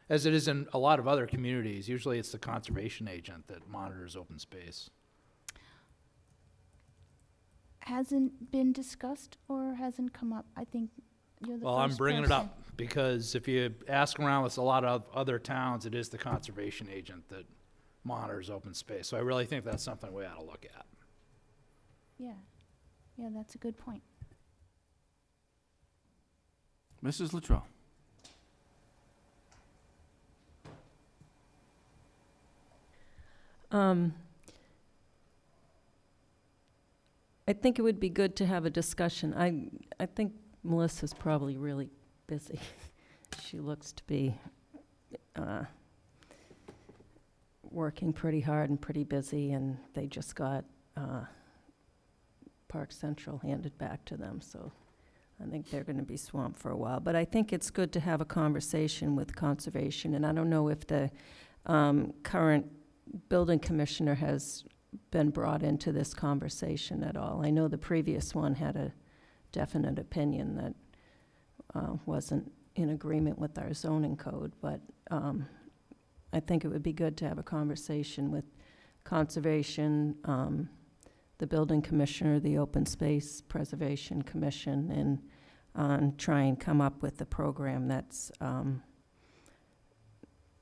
As it is in a lot of other communities, usually it's the conservation agent that monitors open space. Hasn't been discussed or hasn't come up. I think you're the Well, I'm first bringing it person. up because if you ask around with a lot of other towns, it is the conservation agent that monitors open space. So I really think that's something we ought to look at. Yeah, yeah, that's a good point. Mrs. Luttrell? I think it would be good to have a discussion. I think Melissa's probably really busy. She looks to be working pretty hard and pretty busy, and they just got Park Central handed back to them, so I think they're going to be swamped for a while. But I think it's good to have a conversation with Conservation, and I don't know if the current building commissioner has been brought into this conversation at all. I know the previous one had a definite opinion that wasn't in agreement with our zoning code, but I think it would be good to have a conversation with Conservation, the building commissioner, the Open Space Preservation Commission, and try and come up with a program that's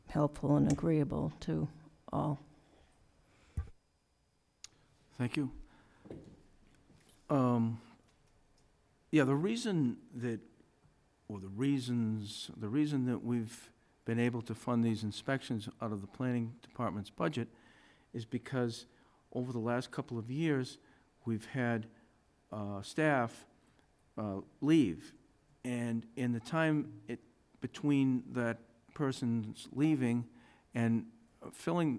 helpful and agreeable to all. Thank you. Yeah, the reason that we've been able to fund these inspections out of the planning department's budget is because over the last couple of years, we've had staff leave. And in the time between that person's leaving and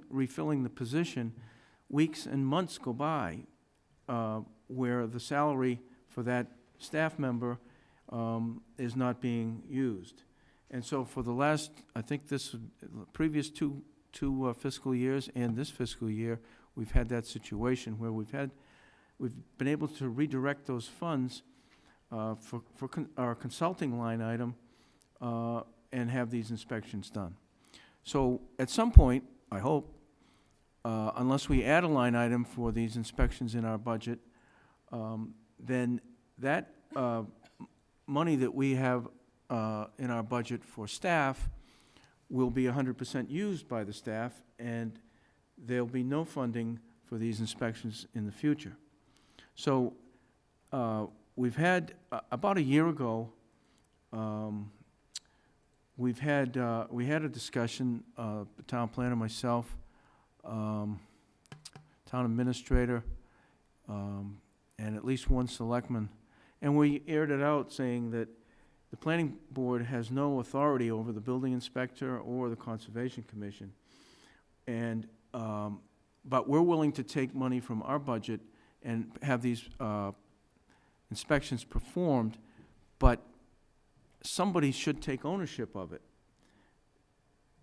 refilling the position, weeks and months go by where the salary for that staff member is not being used. And so for the last, I think previous two fiscal years and this fiscal year, we've had that situation where we've been able to redirect those funds for our consulting line item and have these inspections done. So at some point, I hope, unless we add a line item for these inspections in our budget, then that money that we have in our budget for staff will be 100% used by the staff, and there'll be no funding for these inspections in the future. So we've had, about a year ago, we had a discussion, the town planner, myself, town administrator, and at least one selectman, and we aired it out saying that the planning board has no authority over the building inspector or the Conservation Commission, and but we're willing to take money from our budget and have these inspections performed, but somebody should take ownership of it.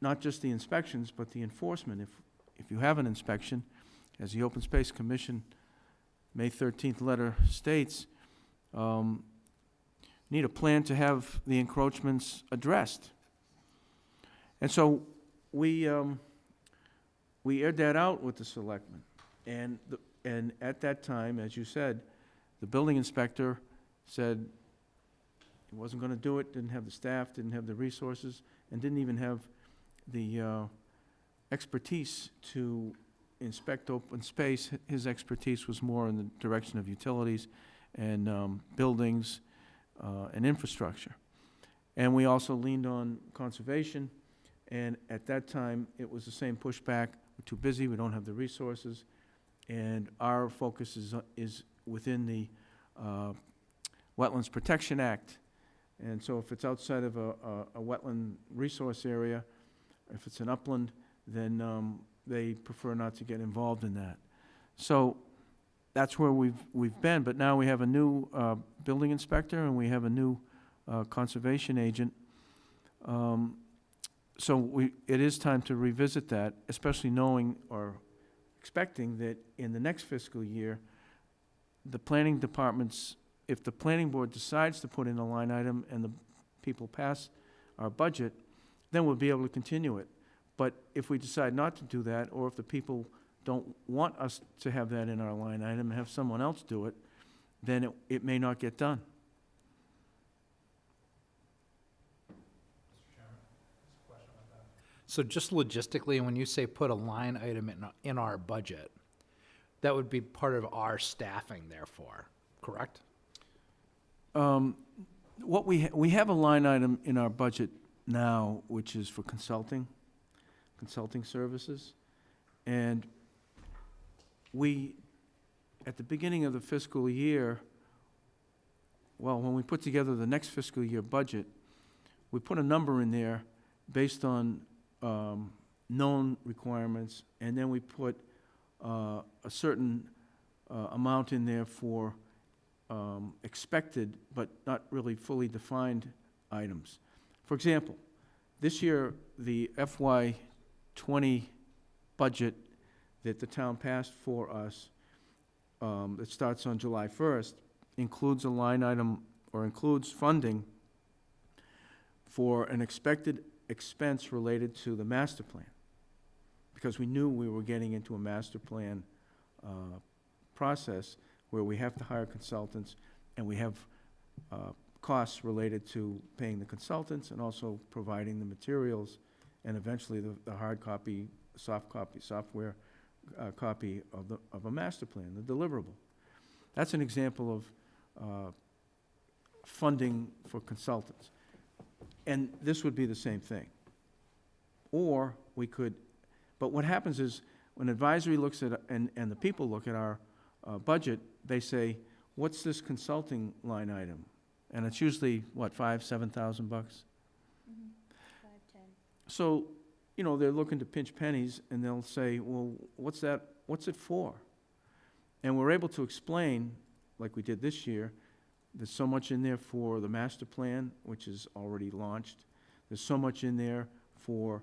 Not just the inspections, but the enforcement. If you have an inspection, as the Open Space Commission May 13th letter states, need a plan to have the encroachments addressed. And so we aired that out with the selectmen. And at that time, as you said, the building inspector said he wasn't going to do it, didn't have the staff, didn't have the resources, and didn't even have the expertise to inspect open space. His expertise was more in the direction of utilities and buildings and infrastructure. And we also leaned on conservation, and at that time, it was the same pushback. We're too busy, we don't have the resources, and our focus is within the Wetlands Protection Act. And so if it's outside of a wetland resource area, if it's an upland, then they prefer not to get involved in that. So that's where we've been, but now we have a new building inspector, and we have a new conservation agent. So it is time to revisit that, especially knowing or expecting that in the next fiscal year, the planning departments, if the planning board decides to put in a line item and the people pass our budget, then we'll be able to continue it. But if we decide not to do that, or if the people don't want us to have that in our line item and have someone else do it, then it may not get done. So just logistically, when you say put a line item in our budget, that would be part of our staffing therefore, correct? What we have a line item in our budget now, which is for consulting services. And we, at the beginning of the fiscal year, well, when we put together the next fiscal year budget, we put a number in there based on known requirements, and then we put a certain amount in there for expected but not really fully defined items. For example, this year, the FY20 budget that the town passed for us, that starts on July 1st, includes a line item, or includes funding for an expected expense related to the master plan, because we knew we were getting into a master plan process where we have to hire consultants, and we have costs related to paying the consultants and also providing the materials, and eventually the hard copy, soft copy, software copy of a master plan, the deliverable. That's an example of funding for consultants. And this would be the same thing. Or we could, but what happens is when advisory looks at, and the people look at our budget, they say, what's this consulting line item? And it's usually, what, $5,000, $7,000 bucks? 5, 10. So, you know, they're looking to pinch pennies, and they'll say, well, what's that, what's it for? And we're able to explain, like we did this year, there's so much in there for the master plan, which is already launched. There's so much in there for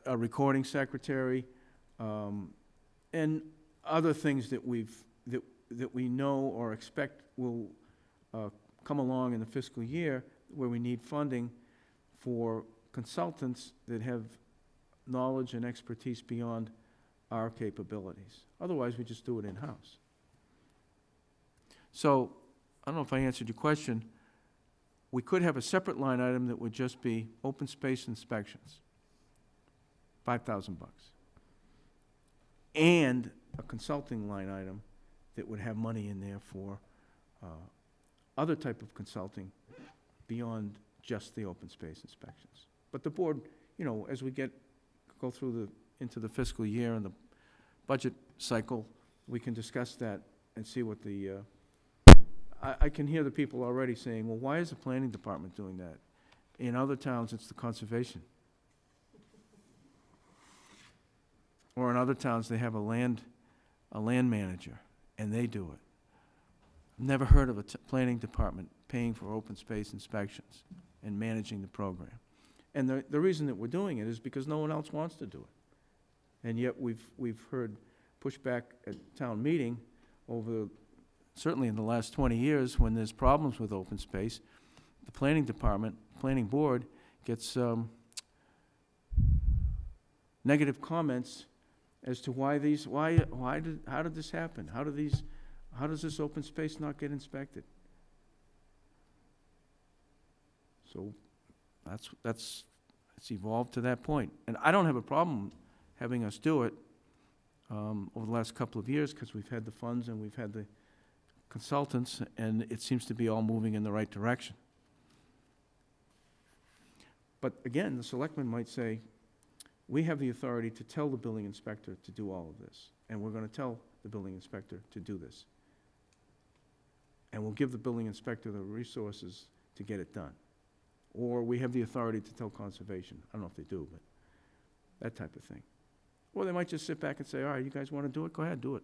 a recording secretary, and other things that that we know or expect will come along in the fiscal year, where we need funding for consultants that have knowledge and expertise beyond our capabilities. Otherwise, we just do it in-house. So, I don't know if I answered your question. We could have a separate line item that would just be open space inspections, $5,000 bucks. And a consulting line item that would have money in there for other type of consulting beyond just the open space inspections. But the board, you know, as we go through into the fiscal year and the budget cycle, we can discuss that and see what the, I can hear the people already saying, well, why is the planning department doing that? In other towns, it's the conservation. Or in other towns, they have a land manager, and they do it. I've never heard of a planning department paying for open space inspections and managing the program. And the reason that we're doing it is because no one else wants to do it. And yet we've heard pushback at town meeting over, certainly in the last 20 years, when there's problems with open space, the planning department, planning board gets negative comments as to how did this happen? How does this open space not get inspected? So it's evolved to that point. And I don't have a problem having us do it over the last couple of years, because we've had the funds and we've had the consultants, and it seems to be all moving in the right direction. But again, the selectmen might say, we have the authority to tell the building inspector to do all of this, and we're going to tell the building inspector to do this. And we'll give the building inspector the resources to get it done. Or we have the authority to tell conservation. I don't know if they do, but that type of thing. Or they might just sit back and say, all right, you guys want to do it? Go ahead, do it.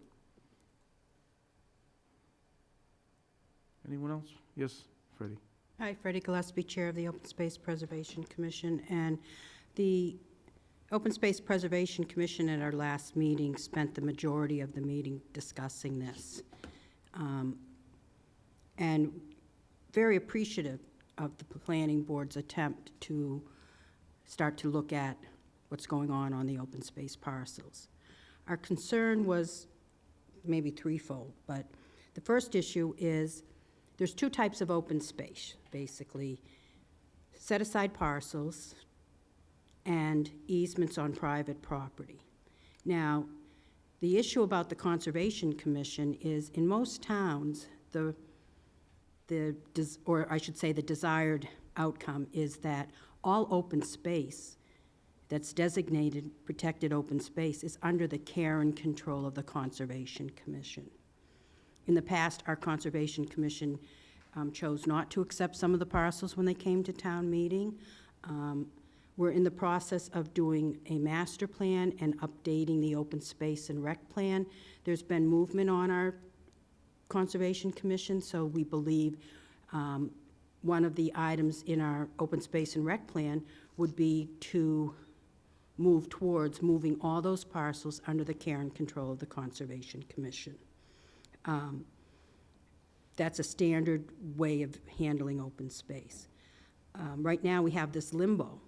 Anyone else? Yes, Freddie. Hi, Freddie Gillespie, Chair of the Open Space Preservation Commission. And the Open Space Preservation Commission at our last meeting spent the majority of the meeting discussing this. And very appreciative of the planning board's attempt to start to look at what's going on the open space parcels. Our concern was maybe threefold, but the first issue is there's two types of open space, basically. Set-aside parcels and easements on private property. Now, the issue about the Conservation Commission is in most towns, the desired outcome is that all open space that's designated protected open space is under the care and control of the Conservation Commission. In the past, our Conservation Commission chose not to accept some of the parcels when they came to town meeting. We're in the process of doing a master plan and updating the open space and rec plan. There's been movement on our Conservation Commission, so we believe one of the items in our open space and rec plan would be to move towards moving all those parcels under the care and control of the Conservation Commission. That's a standard way of handling open space. Right now, we have this limbo.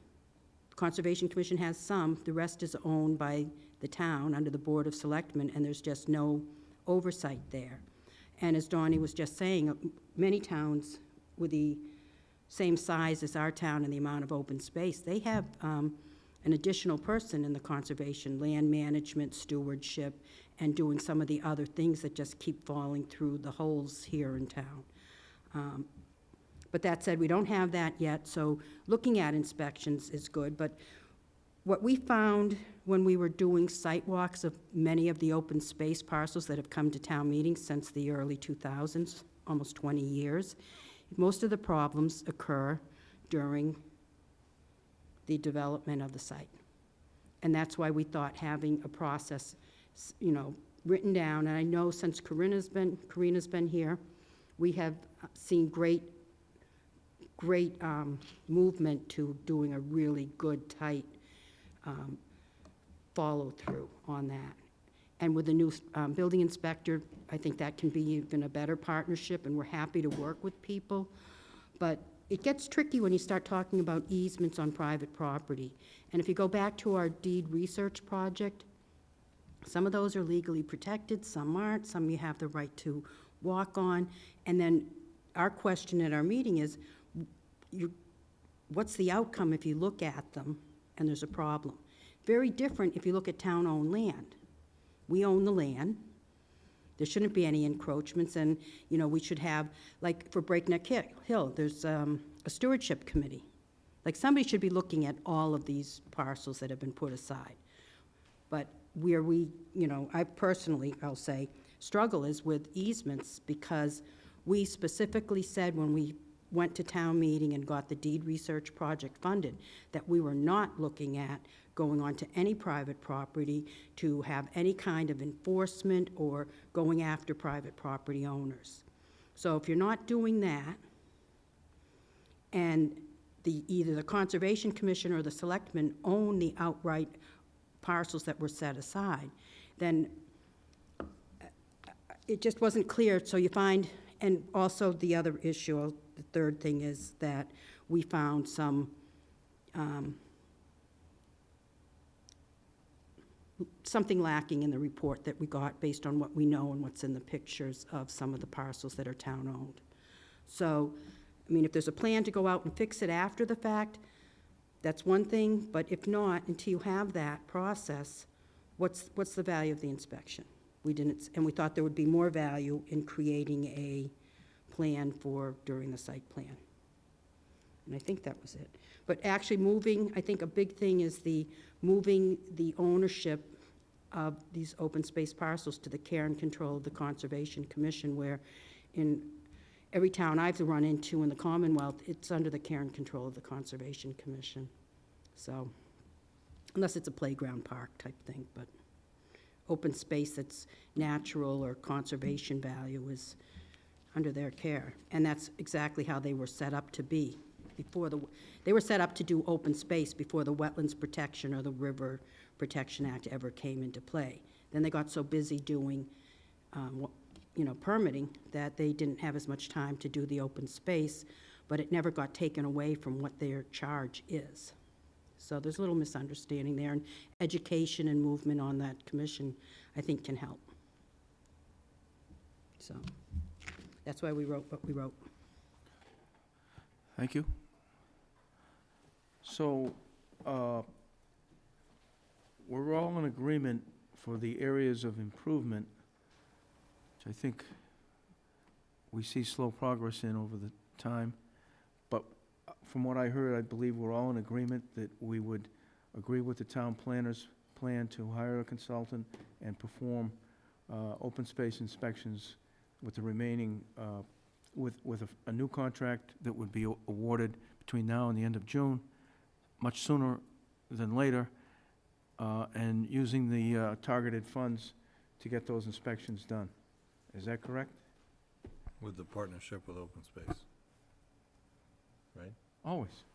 The Conservation Commission has some, the rest is owned by the town under the Board of Selectmen, and there's just no oversight there. And as Donnie was just saying, many towns with the same size as our town and the amount of open space, they have an additional person in the conservation, land management, stewardship, and doing some of the other things that just keep falling through the holes here in town. But that said, we don't have that yet, so looking at inspections is good. But what we found when we were doing site walks of many of the open space parcels that have come to town meetings since the early 2000s, almost 20 years, most of the problems occur during the development of the site. And that's why we thought having a process, written down, and I know since Karina's been here, we have seen great movement to doing a really good, tight follow-through on that. And with the new building inspector, I think that can be even a better partnership, and we're happy to work with people. But it gets tricky when you start talking about easements on private property. And if you go back to our deed research project, some of those are legally protected, some aren't, some you have the right to walk on. And then our question at our meeting is, what's the outcome if you look at them and there's a problem? Very different if you look at town-owned land. We own the land. There shouldn't be any encroachments, and, we should have, like for Breakneck Hill, there's a stewardship committee. Like, somebody should be looking at all of these parcels that have been put aside. But where we, I personally, I'll say, struggle is with easements, because we specifically said when we went to town meeting and got the deed research project funded, that we were not looking at going onto any private property to have any kind of enforcement or going after private property owners. So if you're not doing that, and either the Conservation Commission or the Selectmen own the outright parcels that were set aside, then it just wasn't clear. So you find, and also the other issue, the third thing is that we found some something lacking in the report that we got based on what we know and what's in the pictures of some of the parcels that are town-owned. So, if there's a plan to go out and fix it after the fact, that's one thing, but if not, until you have that process, what's the value of the inspection? We didn't, and we thought there would be more value in creating a plan for during the site plan. And I think that was it. But actually I think a big thing is moving the ownership of these open space parcels to the care and control of the Conservation Commission, where in every town I've run into in the Commonwealth, it's under the care and control of the Conservation Commission. So, unless it's a playground park type thing, but open space that's natural or conservation value is under their care. And that's exactly how they were set up to be they were set up to do open space before the Wetlands Protection or the River Protection Act ever came into play. Then they got so busy doing, permitting that they didn't have as much time to do the open space, but it never got taken away from what their charge is. So there's a little misunderstanding there, and education and movement on that commission, I think, can help. So that's why we wrote what we wrote. Thank you. So, we're all in agreement for the areas of improvement, which I think we see slow progress in over the time. But from what I heard, I believe we're all in agreement that we would agree with the town planner's plan to hire a consultant and perform open space inspections with the remaining, with a new contract that would be awarded between now and the end of June, much sooner than later, and using the targeted funds to get those inspections done. Is that correct? With the partnership with Open Space, right? Always.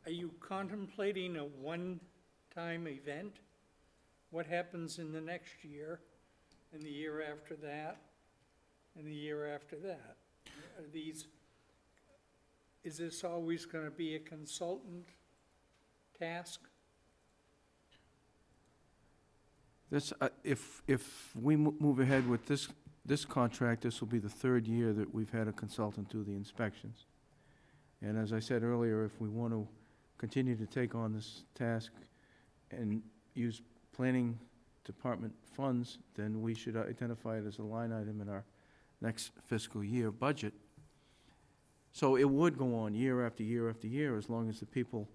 Are you contemplating a one-time event? What happens in the next year, and the year after that, and the year after that? Is this always going to be a consultant task? This, if we move ahead with this contract, this will be the third year that we've had a consultant do the inspections. And as I said earlier, if we want to continue to take on this task and use planning department funds, then we should identify it as a line item in our next fiscal year budget. So it would go on year after year after year as long as the people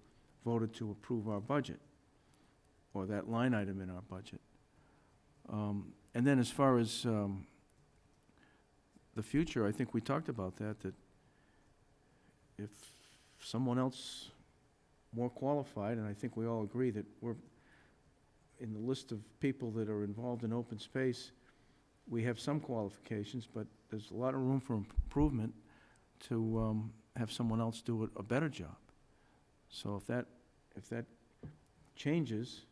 voted to approve our budget, or that line item in our budget. And then as far as the future, I think we talked about that if someone else more qualified, and I think we all agree that we're in the list of people that are involved in open space, we have some qualifications, but there's a lot of room for improvement to have someone else do a better job. So if that changes,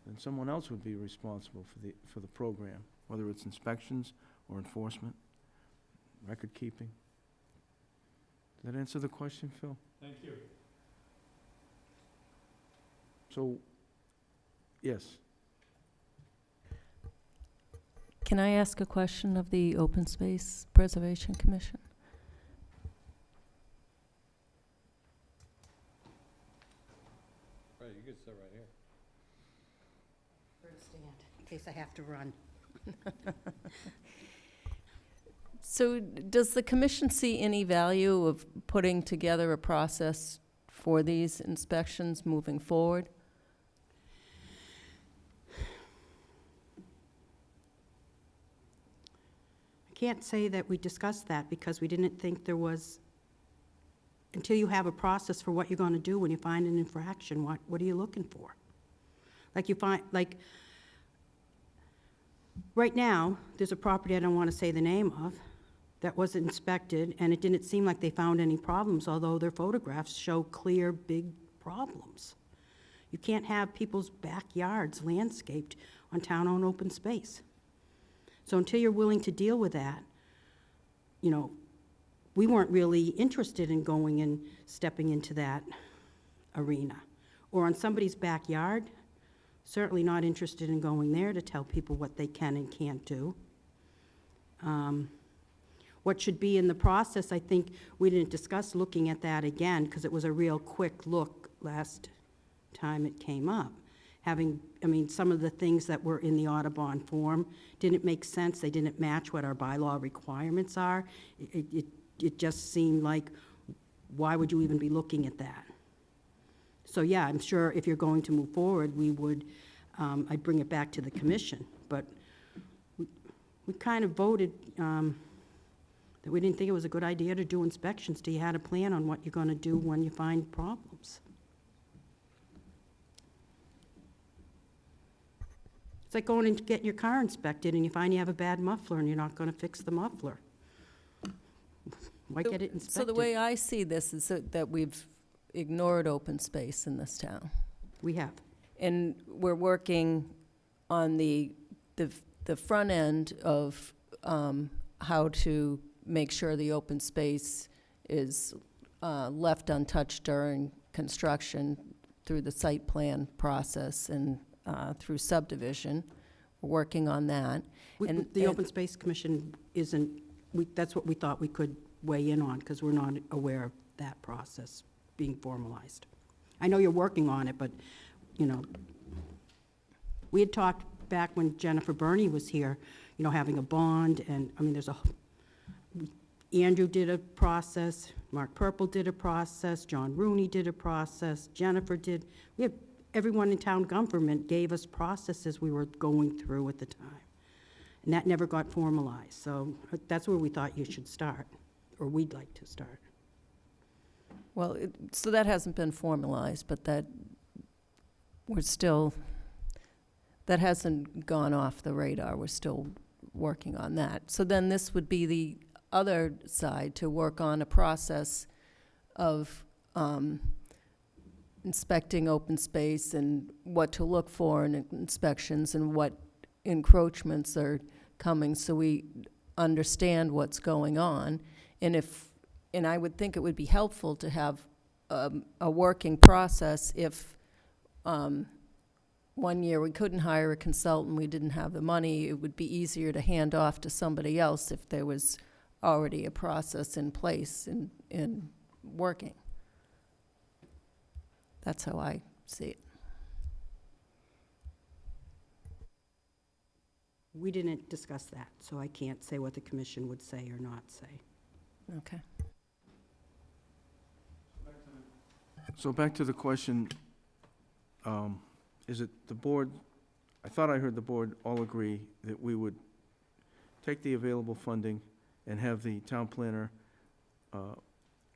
then someone else would be responsible for the program, whether it's inspections or enforcement, record keeping. Does that answer the question, Phil? Thank you. So, yes. Can I ask a question of the Open Space Preservation Commission? Right, you could sit right here. In case I have to run. So does the commission see any value of putting together a process for these inspections moving forward? I can't say that we discussed that because we didn't think there was, until you have a process for what you're going to do when you find an infraction, what are you looking for? Right now, there's a property I don't want to say the name of that was inspected, and it didn't seem like they found any problems, although their photographs show clear, big problems. You can't have people's backyards landscaped on town-owned open space. So until you're willing to deal with that, we weren't really interested in going and stepping into that arena. Or on somebody's backyard, certainly not interested in going there to tell people what they can and can't do. What should be in the process, I think we didn't discuss looking at that again because it was a real quick look last time it came up. Some of the things that were in the Audubon form didn't make sense. They didn't match what our bylaw requirements are. It just seemed like, why would you even be looking at that? So yeah, I'm sure if you're going to move forward, we would, I'd bring it back to the commission. But we kind of voted that we didn't think it was a good idea to do inspections till you had a plan on what you're going to do when you find problems. It's like going and getting your car inspected, and you find you have a bad muffler, and you're not gonna fix the muffler. Why get it inspected? So the way I see this is that we've ignored open space in this town. We have. And we're working on the front end of how to make sure the open space is left untouched during construction through the site plan process and through subdivision. We're working on that. And The Open Space Commission isn't, that's what we thought we could weigh in on, because we're not aware of that process being formalized. I know you're working on it, but, you know, we had talked back when Jennifer Burney was here, you know, having a bond, and, I mean, Andrew did a process, Mark Purple did a process, John Rooney did a process, Jennifer did. Everyone in town government gave us processes we were going through at the time. And that never got formalized, so that's where we thought you should start, or we'd like to start. Well, so that hasn't been formalized, but that hasn't gone off the radar. We're still working on that. So then this would be the other side, to work on a process of inspecting open space and what to look for in inspections and what encroachments are coming, so we understand what's going on. And I would think it would be helpful to have a working process if 1 year we couldn't hire a consultant, we didn't have the money, it would be easier to hand off to somebody else if there was already a process in place and working. That's how I see it. We didn't discuss that, so I can't say what the commission would say or not say. Okay. So back to the question, is it the board, I thought I heard the board all agree that we would take the available funding and have the town planner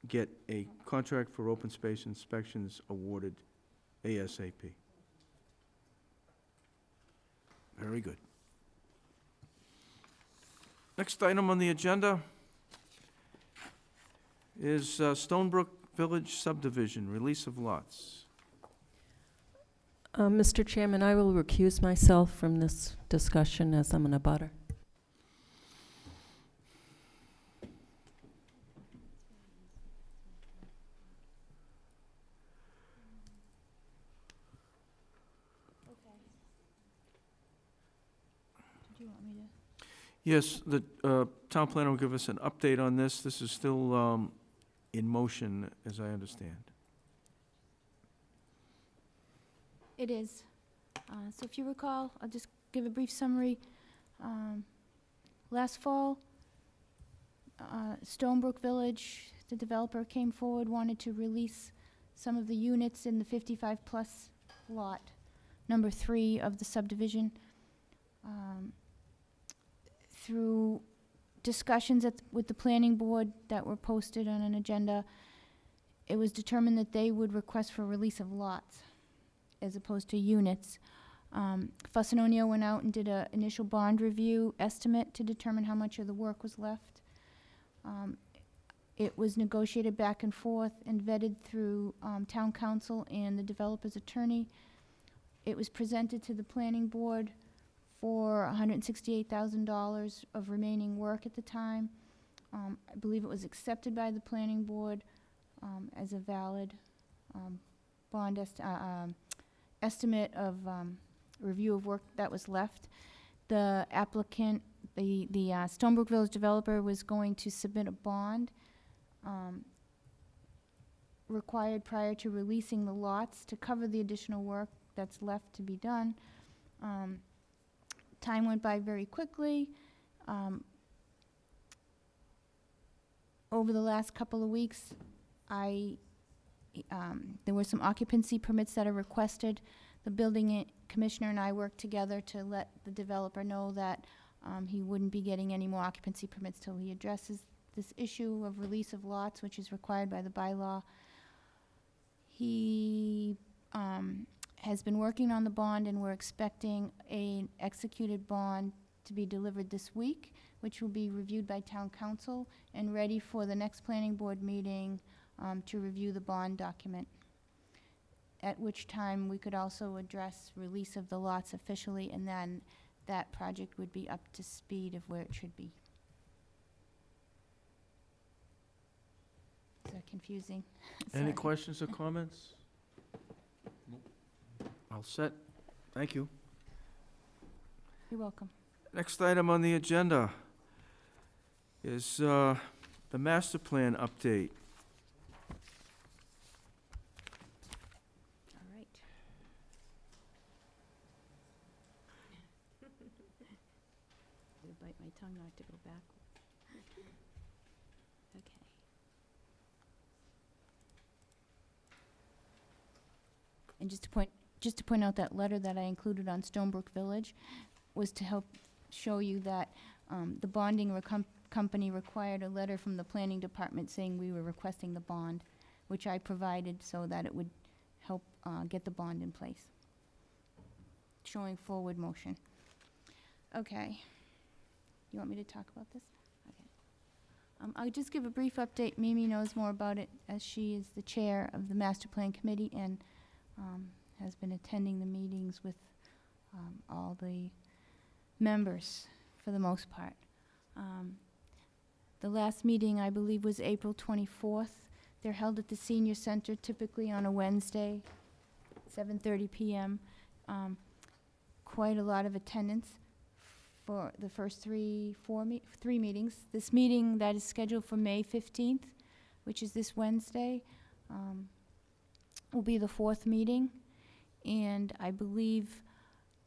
get a contract for open space inspections awarded ASAP. Very good. Next item on the agenda is Stonebrook Village subdivision, release of lots. Mr. Chairman, I will recuse myself from this discussion as I'm an abutter. Yes, the town planner will give us an update on this. This is still in motion, as I understand. It is. So if you recall, I'll just give a brief summary. Last fall, Stonebrook Village, the developer came forward, wanted to release some of the units in the 55-plus lot, number 3 of the subdivision. Through discussions with the planning board that were posted on an agenda, it was determined that they would request for release of lots as opposed to units. Fuss and O'Neill went out and did an initial bond review estimate to determine how much of the work was left. It was negotiated back and forth and vetted through town council and the developer's attorney. It was presented to the planning board for $168,000 of remaining work at the time. I believe it was accepted by the planning board as a valid bond estimate of review of work that was left. The applicant, the Stonebrook Village developer, was going to submit a bond required prior to releasing the lots to cover the additional work that's left to be done. Time went by very quickly. Over the last couple of weeks, there were some occupancy permits that are requested. The building commissioner and I worked together to let the developer know that he wouldn't be getting any more occupancy permits till he addresses this issue of release of lots, which is required by the bylaw. He has been working on the bond, and we're expecting an executed bond to be delivered this week, which will be reviewed by town council and ready for the next planning board meeting to review the bond document, at which time we could also address release of the lots officially, and then that project would be up to speed of where it should be. Is that confusing? Any Sorry. questions or comments? All set. Thank you. You're welcome. Next item on the agenda is the master plan update. All right. I'm gonna bite my tongue not to go back. Okay. And just to point out, that letter that I included on Stonebrook Village was to help show you that the bonding company required a letter from the planning department saying we were requesting the bond, which I provided so that it would help get the bond in place. Showing forward motion. Okay. You want me to talk about this? Okay. I'll just give a brief update. Mimi knows more about it, as she is the chair of the master plan committee and has been attending the meetings with all the members for the most part. The last meeting, I believe, was April 24th. They're held at the senior center, typically on a Wednesday, 7:30 p.m. Quite a lot of attendance for the first three meetings. This meeting that is scheduled for May 15th, which is this Wednesday, will be the fourth meeting. And I believe,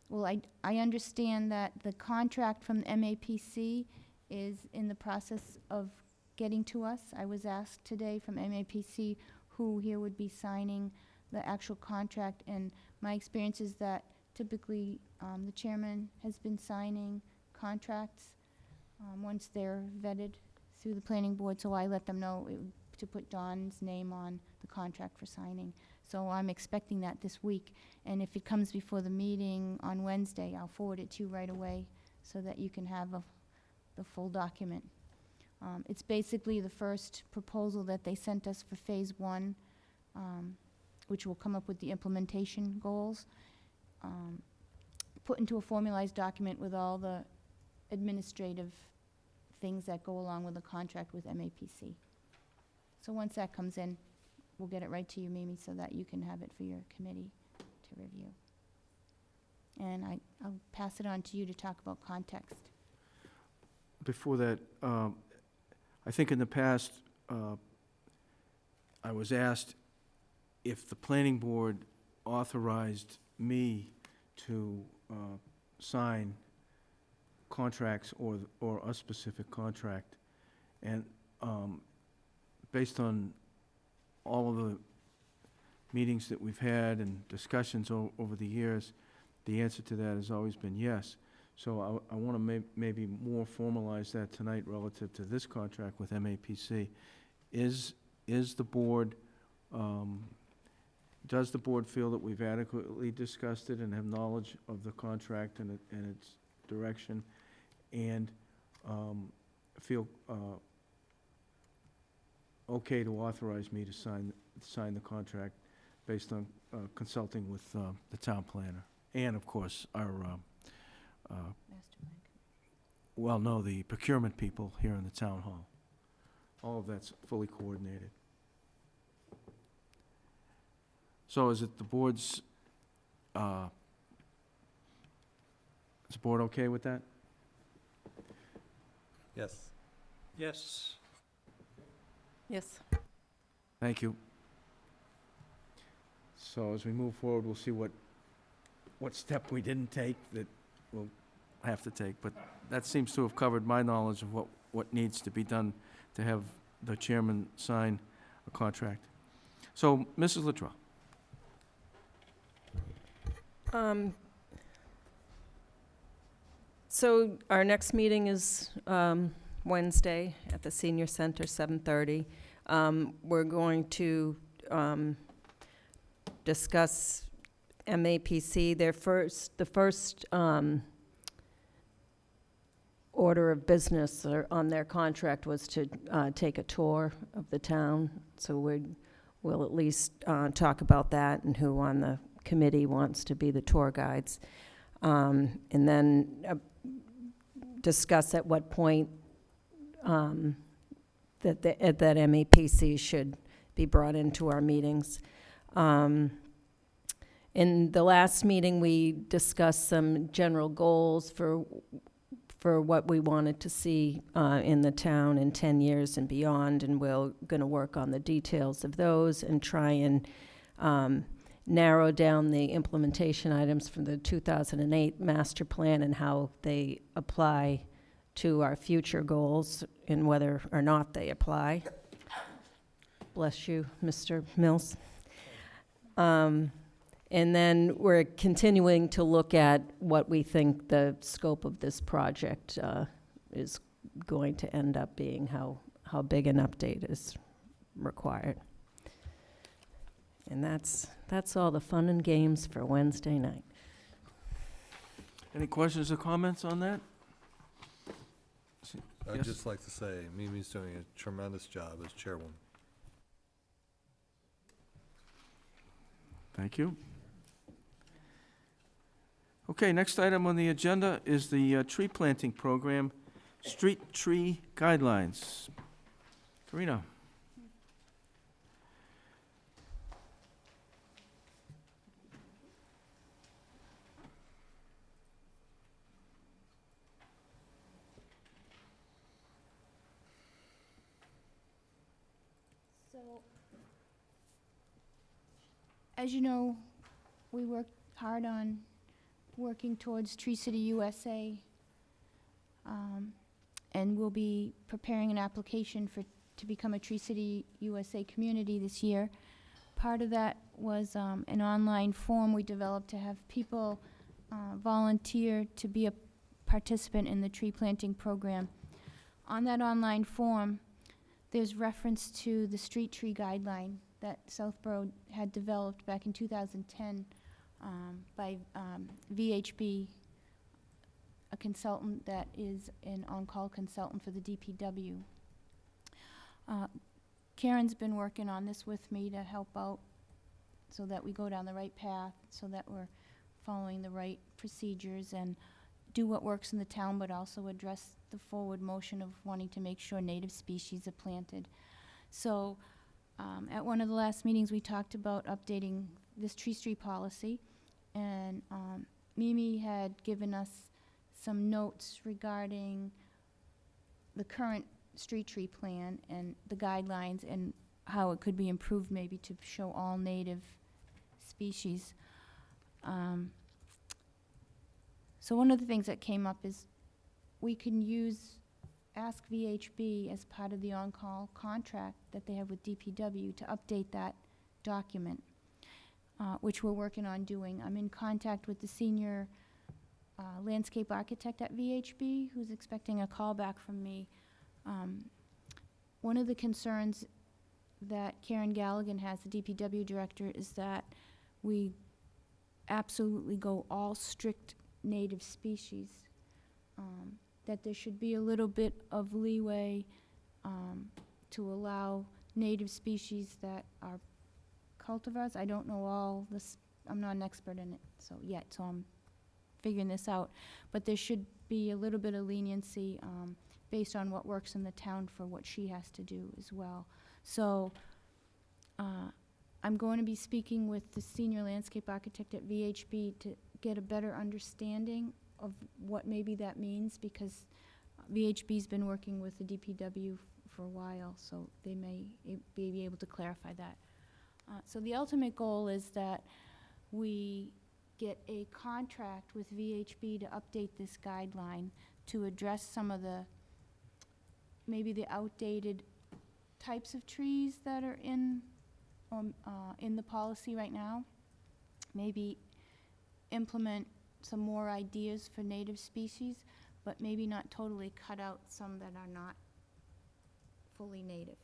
well, I understand that the contract from the MAPC is in the process of getting to us. I was asked today from MAPC who here would be signing the actual contract, and my experience is that typically the chairman has been signing contracts once they're vetted through the planning board, so I let them know to put Don's name on the contract for signing. So I'm expecting that this week, and if it comes before the meeting on Wednesday, I'll forward it to you right away so that you can have the full document. It's basically the first proposal that they sent us for phase one, which will come up with the implementation goals, put into a formalized document with all the administrative things that go along with the contract with MAPC. So once that comes in, we'll get it right to you, Mimi, so that you can have it for your committee to review. And I'll pass it on to you to talk about context. Before that, I think in the past, I was asked if the planning board authorized me to sign contracts or a specific contract. And based on all of the meetings that we've had and discussions over the years, the answer to that has always been yes. So I want to maybe more formalize that tonight relative to this contract with MAPC. Is the board, does the board feel that we've adequately discussed it and have knowledge of the contract and its direction, and feel okay to authorize me to sign the contract based on consulting with the town planner and, of course, our Master plan. well, no, the procurement people here in the town hall. All of that's fully coordinated. So is it the board's, is the board okay with that? Yes. Yes. Yes. Thank you. So as we move forward, we'll see what step we didn't take that we'll have to take. But that seems to have covered my knowledge of what needs to be done to have the chairman sign a contract. So, Mrs. Luttrell. So our next meeting is Wednesday at the Senior Center, 7:30. We're going to discuss MAPC, the first order of business on their contract was to take a tour of the town. So we'll at least talk about that and who on the committee wants to be the tour guides. And then discuss at what point that MAPC should be brought into our meetings. In the last meeting, we discussed some general goals for what we wanted to see in the town in 10 years and beyond, and we're going to work on the details of those and try and narrow down the implementation items from the 2008 master plan and how they apply to our future goals and whether or not they apply. Bless you, Mr. Mills. And then we're continuing to look at what we think the scope of this project is going to end up being, how big an update is required. And that's all the fun and games for Wednesday night. Any questions or comments on that? I'd Yes. just like to say, Mimi's doing a tremendous job as chairwoman. Thank you. Okay, next item on the agenda is the tree planting program, street tree guidelines. Karina? So, as you know, we worked hard on working towards Tree City USA, and we'll be preparing an application to become a Tree City USA community this year. Part of that was an online form we developed to have people volunteer to be a participant in the tree planting program. On that online form, there's reference to the street tree guideline that Southborough had developed back in 2010 by VHB, a consultant that is an on-call consultant for the DPW. Karen's been working on this with me to help out so that we go down the right path, so that we're following the right procedures and do what works in the town, but also address the forward motion of wanting to make sure native species are planted. So at one of the last meetings, we talked about updating this tree street policy, and Mimi had given us some notes regarding the current street tree plan and the guidelines and how it could be improved maybe to show all native species. So one of the things that came up is we can ask VHB as part of the on-call contract that they have with DPW to update that document, which we're working on doing. I'm in contact with the senior landscape architect at VHB who's expecting a call back from me. One of the concerns that Karen Galligan has, the DPW director, is that we absolutely go all strict native species, that there should be a little bit of leeway to allow native species that are cultivars. I don't know all this, I'm not an expert in it so I'm figuring this out, but there should be a little bit of leniency based on what works in the town for what she has to do as well. So I'm going to be speaking with the senior landscape architect at VHB to get a better understanding of what maybe that means, because VHB's been working with the DPW for a while, so they may be able to clarify that. So the ultimate goal is that we get a contract with VHB to update this guideline to address some of the, maybe the outdated types of trees that are in the policy right now. Maybe implement some more ideas for native species, but maybe not totally cut out some that are not fully native.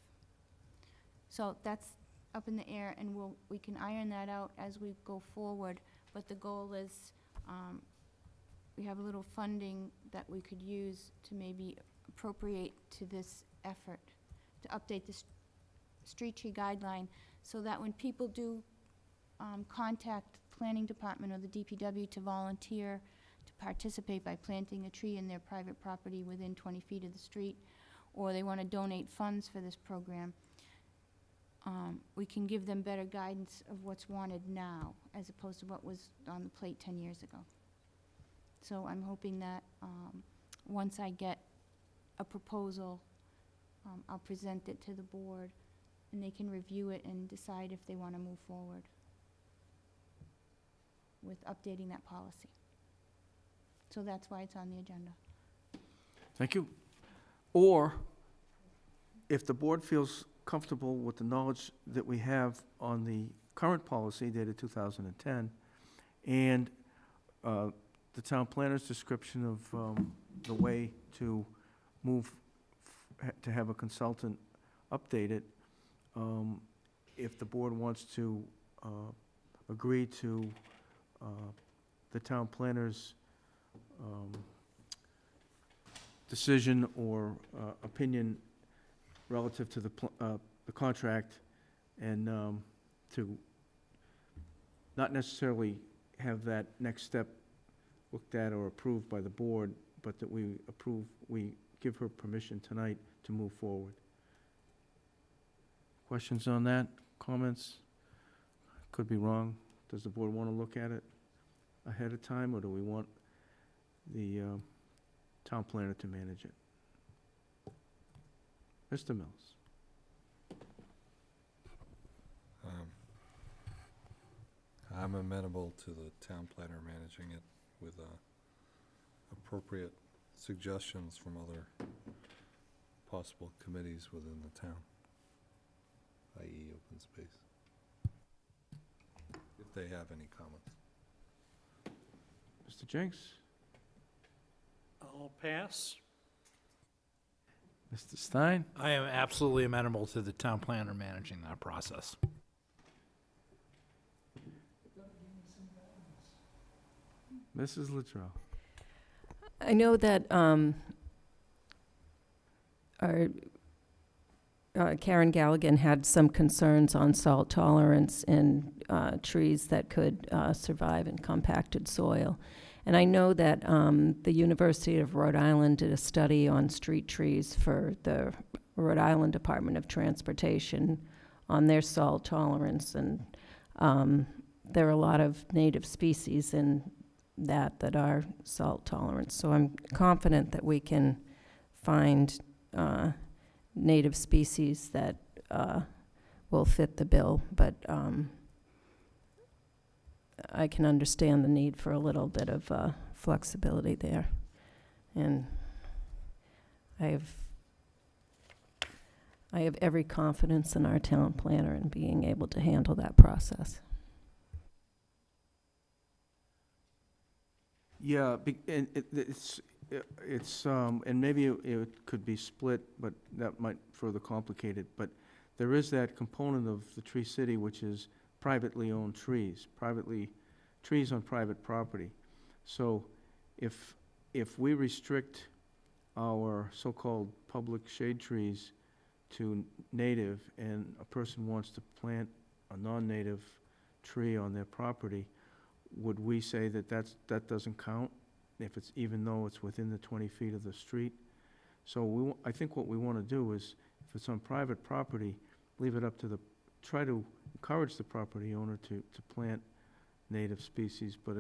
So that's up in the air, and we can iron that out as we go forward. but the goal is, we have a little funding that we could use to maybe appropriate to this effort, to update the street tree guideline, so that when people do contact the planning department or the DPW to volunteer to participate by planting a tree in their private property within 20 feet of the street, or they want to donate funds for this program, we can give them better guidance of what's wanted now, as opposed to what was on the plate 10 years ago. So I'm hoping that once I get a proposal, I'll present it to the board, and they can review it and decide if they want to move forward with updating that policy. So that's why it's on the agenda. Thank you. Or, if the board feels comfortable with the knowledge that we have on the current policy dated 2010, and the town planner's description of the way to move, to have a consultant update it, if the board wants to agree to the town planner's decision or opinion relative to the contract, and to not necessarily have that next step looked at or approved by the board, but that we give her permission tonight to move forward. Questions on that? Comments? Could be wrong. Does the board want to look at it ahead of time, or do we want the town planner to manage it? Mr. Mills? I'm amenable to the town planner managing it with appropriate suggestions from other possible committees within the town, i.e. open space, if they have any comments. Mr. Jenks? I'll pass. Mr. Stein? I am absolutely amenable to the town planner managing that process. Mrs. Luttrell? I know that our Karen Galligan had some concerns on salt tolerance in trees that could survive in compacted soil. And I know that the University of Rhode Island did a study on street trees for the Rhode Island Department of Transportation on their salt tolerance. And there are a lot of native species in that are salt tolerant. So I'm confident that we can find native species that will fit the bill, but I can understand the need for a little bit of flexibility there. And I have every confidence in our town planner in being able to handle that process. Yeah, and and maybe it could be split, but that might further complicate it. But there is that component of the Tree City, which is privately owned trees, trees on private property. So if we restrict our so-called public shade trees to native, and a person wants to plant a non-native tree on their property, would we say that that doesn't count, even though it's within the 20 feet of the street? So I think what we want to do is, if it's on private property, leave it up to try to encourage the property owner to plant native species. But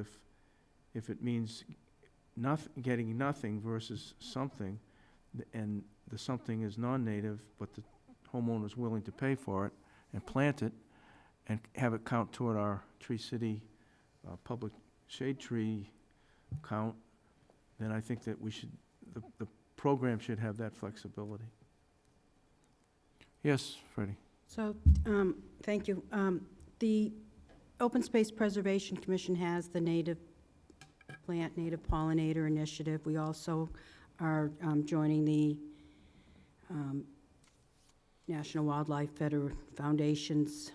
if it means getting nothing versus something, and the something is non-native, but the homeowner's willing to pay for it and plant it and have it count toward our Tree City public shade tree count, then I think that the program should have that flexibility. Yes, Freddie? So, thank you. The Open Space Preservation Commission has the native plant, native pollinator initiative. We also are joining the National Wildlife Foundation's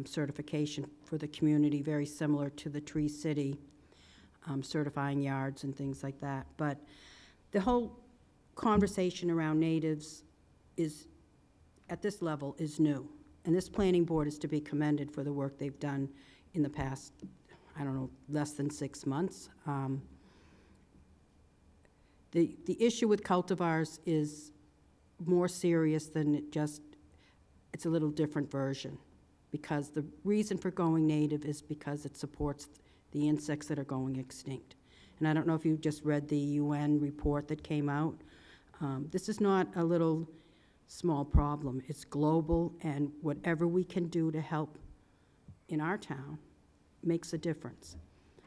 certification for the community, very similar to the Tree City certifying yards and things like that. But the whole conversation around natives is, at this level, is new. And this planning board is to be commended for the work they've done in the past, I don't know, less than 6 months. The issue with cultivars is more serious than it's a little different version. Because the reason for going native is because it supports the insects that are going extinct. And I don't know if you just read the UN report that came out. This is not a little small problem. It's global, and whatever we can do to help in our town makes a difference.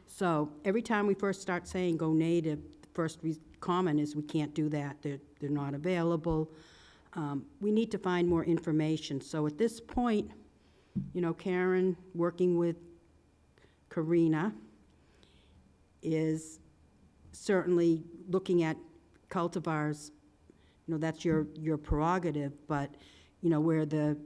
So every time we first start saying go native, the first comment is we can't do that. They're not available. We need to find more information. So at this point, Karen, working with Karina, is certainly looking at cultivars. That's your prerogative, but, where the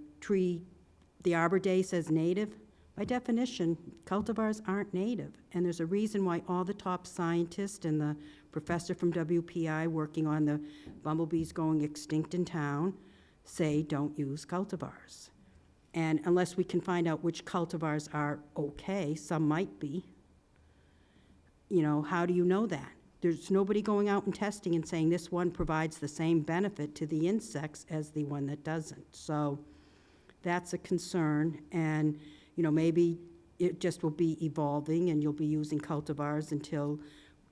Arbor Day says native, by definition, cultivars aren't native. And there's a reason why all the top scientists and the professor from WPI working on the bumblebees going extinct in town say don't use cultivars. And unless we can find out which cultivars are okay, some might be, how do you know that? There's nobody going out and testing and saying this one provides the same benefit to the insects as the one that doesn't. So that's a concern, and maybe it just will be evolving and you'll be using cultivars until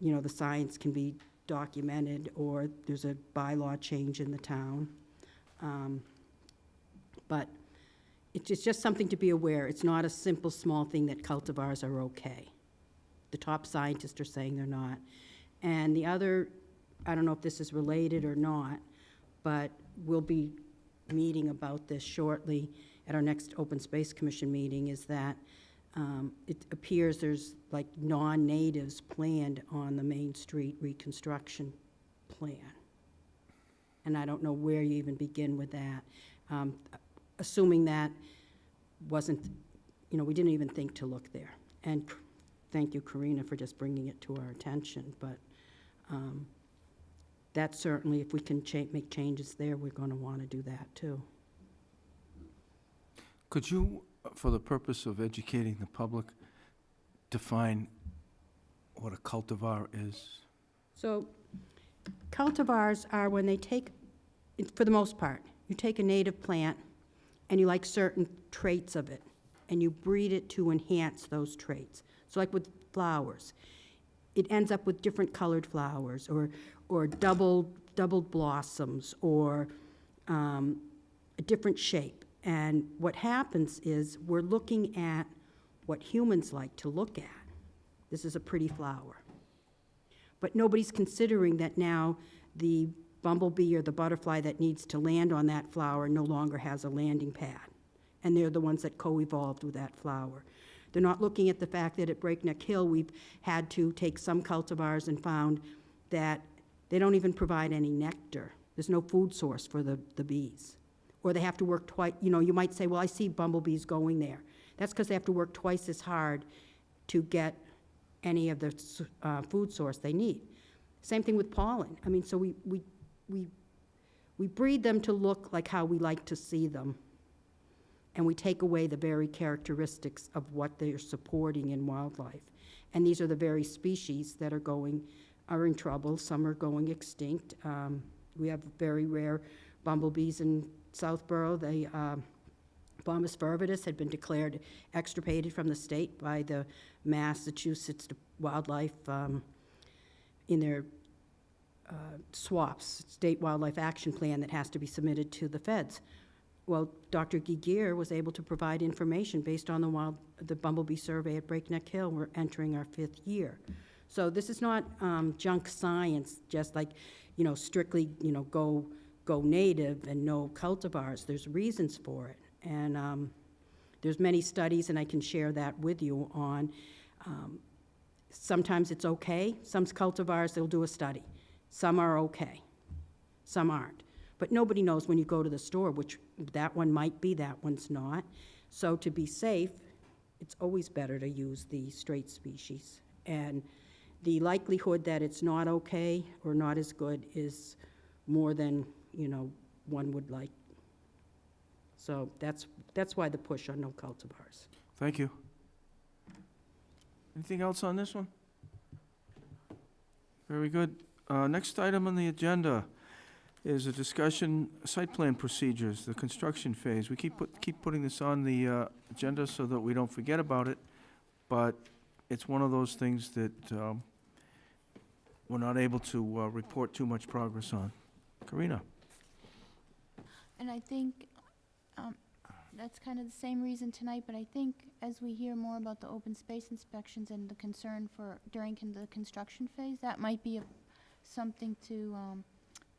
the science can be documented or there's a bylaw change in the town. But it's just something to be aware. It's not a simple, small thing that cultivars are okay. The top scientists are saying they're not. And the other, I don't know if this is related or not, but we'll be meeting about this shortly at our next Open Space Commission meeting, is that it appears there's like non-natives planned on the Main Street reconstruction plan. And I don't know where you even begin with that. Assuming that wasn't, we didn't even think to look there. And thank you, Karina, for just bringing it to our attention. But that certainly, if we can make changes there, we're going to want to do that too. Could you, for the purpose of educating the public, define what a cultivar is? So cultivars are when they take, for the most part, you take a native plant and you like certain traits of it, and you breed it to enhance those traits. So like with flowers, it ends up with different colored flowers, or doubled blossoms, or a different shape. And what happens is we're looking at what humans like to look at. This is a pretty flower. But nobody's considering that now the bumblebee or the butterfly that needs to land on that flower no longer has a landing pad. And they're the ones that co-evolved with that flower. They're not looking at the fact that at Breakneck Hill we've had to take some cultivars and found that they don't even provide any nectar. There's no food source for the bees. Or they have to work twice. You might say, well, I see bumblebees going there. That's because they have to work twice as hard to get any of the food source they need. Same thing with pollen. I mean, so we breed them to look like how we like to see them, and we take away the very characteristics of what they're supporting in wildlife. And these are the very species that are in trouble. Some are going extinct. We have very rare bumblebees in Southborough. The Bombus fervidus had been declared extirpated from the state by the Massachusetts Wildlife in their SWAPs, State Wildlife Action Plan, that has to be submitted to the feds. Well, Dr. Gigier was able to provide information based on the bumblebee survey at Breakneck Hill. We're entering our 5th year. So this is not junk science, just like, strictly, go native and no cultivars. There's reasons for it. And there's many studies, and I can share that with you on, sometimes it's okay. Some cultivars, they'll do a study. Some are okay. Some aren't. But nobody knows when you go to the store which that one might be, that one's not. So to be safe, it's always better to use the straight species. And the likelihood that it's not okay or not as good is more than, one would like. So that's why the push on no cultivars. Thank you. Anything else on this one? Very good. Next item on the agenda is a discussion, site plan procedures, the construction phase. We keep putting this on the agenda so that we don't forget about it, but it's one of those things that we're not able to report too much progress on. Karina? And I think that's kind of the same reason tonight, but I think as we hear more about the open space inspections and the concern for during the construction phase, that might be something to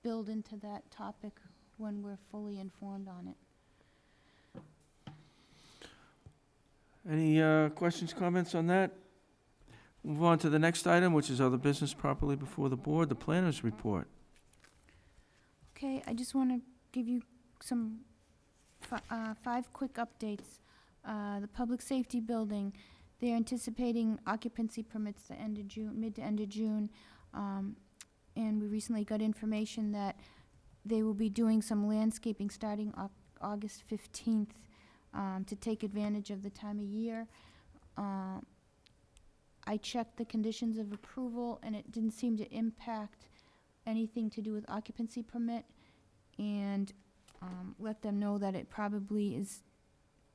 build into that topic when we're fully informed on it. Any questions, comments on that? Move on to the next item, which is other business properly before the board, the planner's report. Okay, I just want to give you some 5 quick updates. The public safety building, they're anticipating occupancy permits the end of June, mid to end of June. And we recently got information that they will be doing some landscaping starting August 15th to take advantage of the time of year. I checked the conditions of approval, and it didn't seem to impact anything to do with occupancy permit, and let them know that it probably is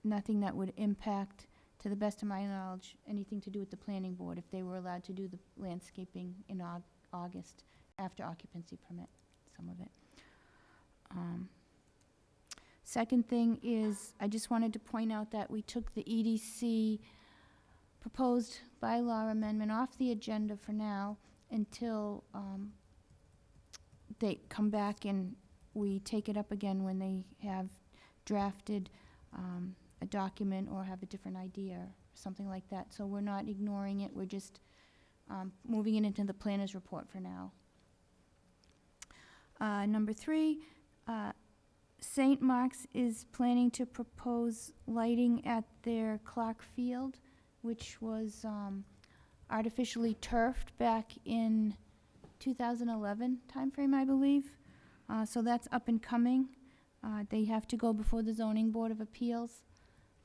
nothing that would impact, to the best of my knowledge, anything to do with the planning board if they were allowed to do the landscaping in August after occupancy permit, some of it. Second thing is, I just wanted to point out that we took the EDC proposed bylaw amendment off the agenda for now until they come back and we take it up again when they have drafted a document or have a different idea, or something like that. So we're not ignoring it, we're just moving it into the planner's report for now. Number 3, St. Mark's is planning to propose lighting at their Clark Field, which was artificially turfed back in 2011 timeframe, I believe. So that's up and coming. They have to go before the Zoning Board of Appeals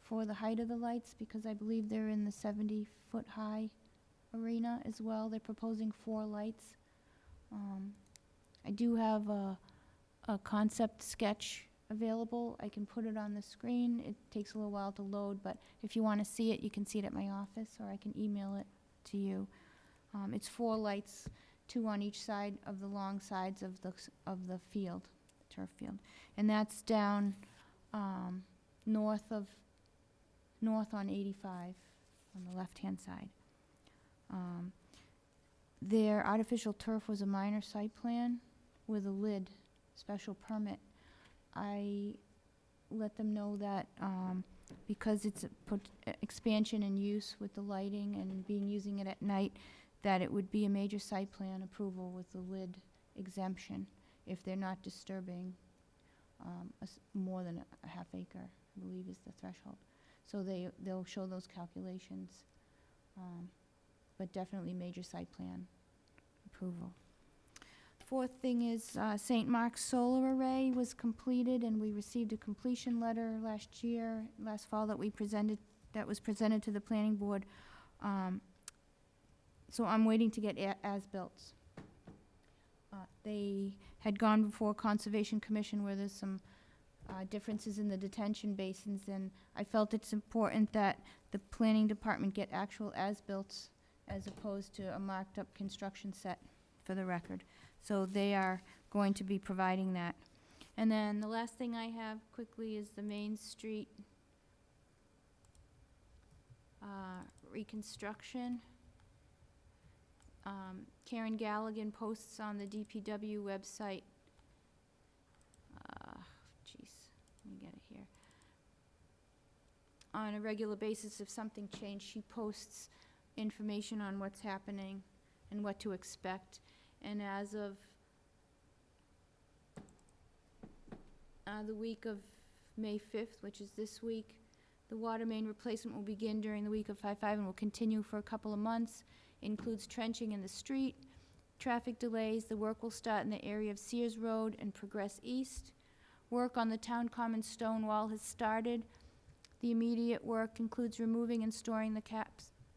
for the height of the lights, because I believe they're in the 70-foot high arena as well. They're proposing 4 lights. I do have a concept sketch available. I can put it on the screen. It takes a little while to load, but if you want to see it, you can see it at my office, or I can email it to you. It's 4 lights, 2 on each side of the long sides of the field, turf field, and that's down north on 85 on the left-hand side. Their artificial turf was a minor site plan with a lid, special permit. I let them know that because it's expansion and use with the lighting and using it at night, that it would be a major site plan approval with the lid exemption if they're not disturbing more than a half acre, I believe is the threshold. So they'll show those calculations, but definitely major site plan approval. 4th thing is St. Mark's Solar Array was completed, and we received a completion letter last fall that was presented to the planning board. So I'm waiting to get as-built. They had gone before Conservation Commission where there's some differences in the detention basins, and I felt it's important that the planning department get actual as-built as opposed to a marked-up construction set for the record. So they are going to be providing that. And then the last thing I have quickly is the Main Street reconstruction. Karen Galligan posts on the DPW website. Let me get it here. On a regular basis, if something changed, she posts information on what's happening and what to expect. And as of the week of May 5th, which is this week, The water main replacement will begin during the week of 5/5 and will continue for a couple of months. Includes trenching in the street, traffic delays. The work will start in the area of Sears Road and progress east. Work on the town common stone wall has started. The immediate work includes removing and storing the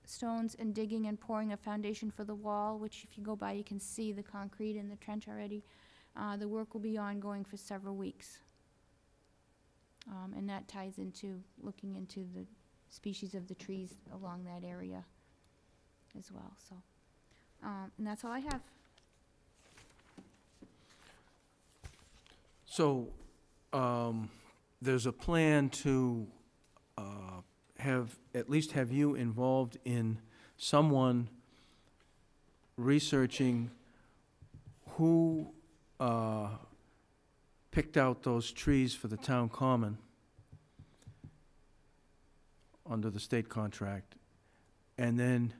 stones and digging and pouring a foundation for the wall, which if you go by, you can see the concrete in the trench already. The work will be ongoing for several weeks. And that ties into looking into the species of the trees along that area as well, so. And that's all I have. So, there's a plan to at least have you involved in someone researching who picked out those trees for the town common under the state contract, and then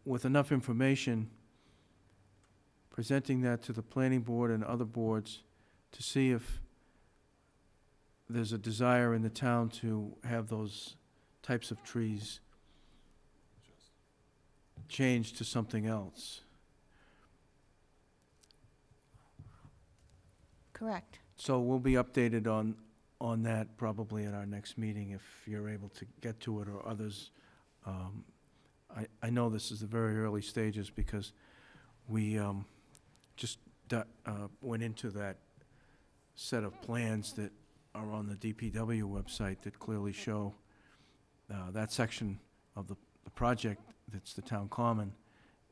with enough information, presenting that to the planning board and other boards to see if there's a desire in the town to have those types of trees changed to something else. Correct. So we'll be updated on that probably at our next meeting if you're able to get to it, or others. I know this is the very early stages because we just went into that set of plans that are on the DPW website that clearly show that section of the project that's the town common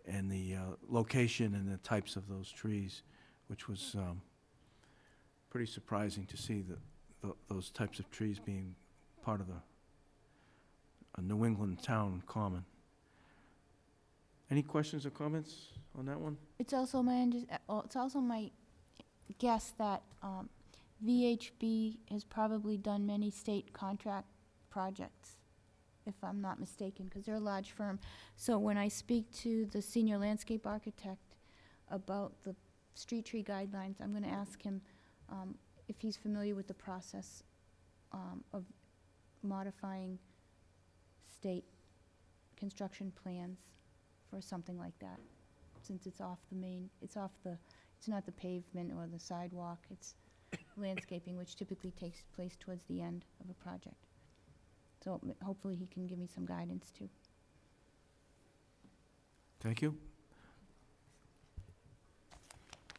and the location and the types of those trees, which was pretty surprising to see those types of trees being part of a New England town common. Any questions or comments on that one? It's also my guess that VHB has probably done many state contract projects, if I'm not mistaken, because they're a large firm. So when I speak to the senior landscape architect about the street tree guidelines, I'm going to ask him if he's familiar with the process of modifying state construction plans for something like that, since it's off the main, it's not the pavement or the sidewalk, it's landscaping, which typically takes place towards the end of a project. So hopefully he can give me some guidance too. Thank you.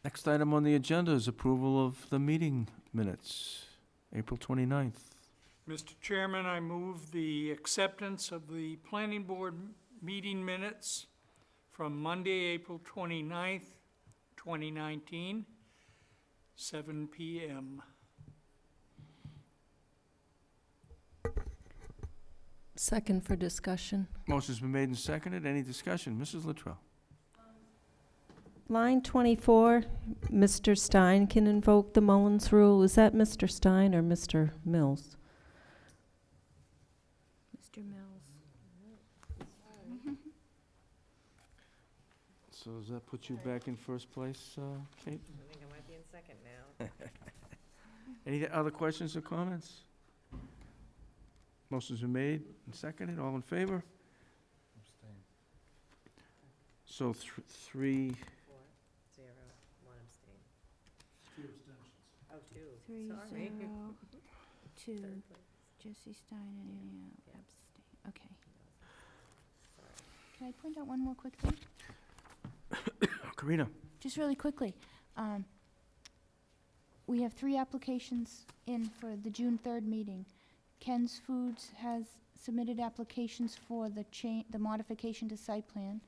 Next item on the agenda is approval of the meeting minutes, April 29th. Mr. Chairman, I move the acceptance of the planning board meeting minutes from Monday, April 29th, 2019, 7 p.m. Second for discussion. Motion's been made and seconded. Any discussion? Mrs. Luttrell. Line 24, Mr. Stein can invoke the Mullins rule. Is that Mr. Stein or Mr. Mills? Mr. Mills. So does that put you back in first place, Kate? I think I might be in second now. Any other questions or comments? Motion's been made and seconded. All in favor? So 3, 4, 0, 1 abstain. 2 abstentions. Oh, 2. 3, Sorry. 0, 2. Third place. Jesse Stein and Yeah. abstain. Okay. Can I point out one more quick thing? Karina. Just really quickly. We have 3 applications in for the June 3rd meeting. Ken's Foods has submitted applications for the modification to site plan.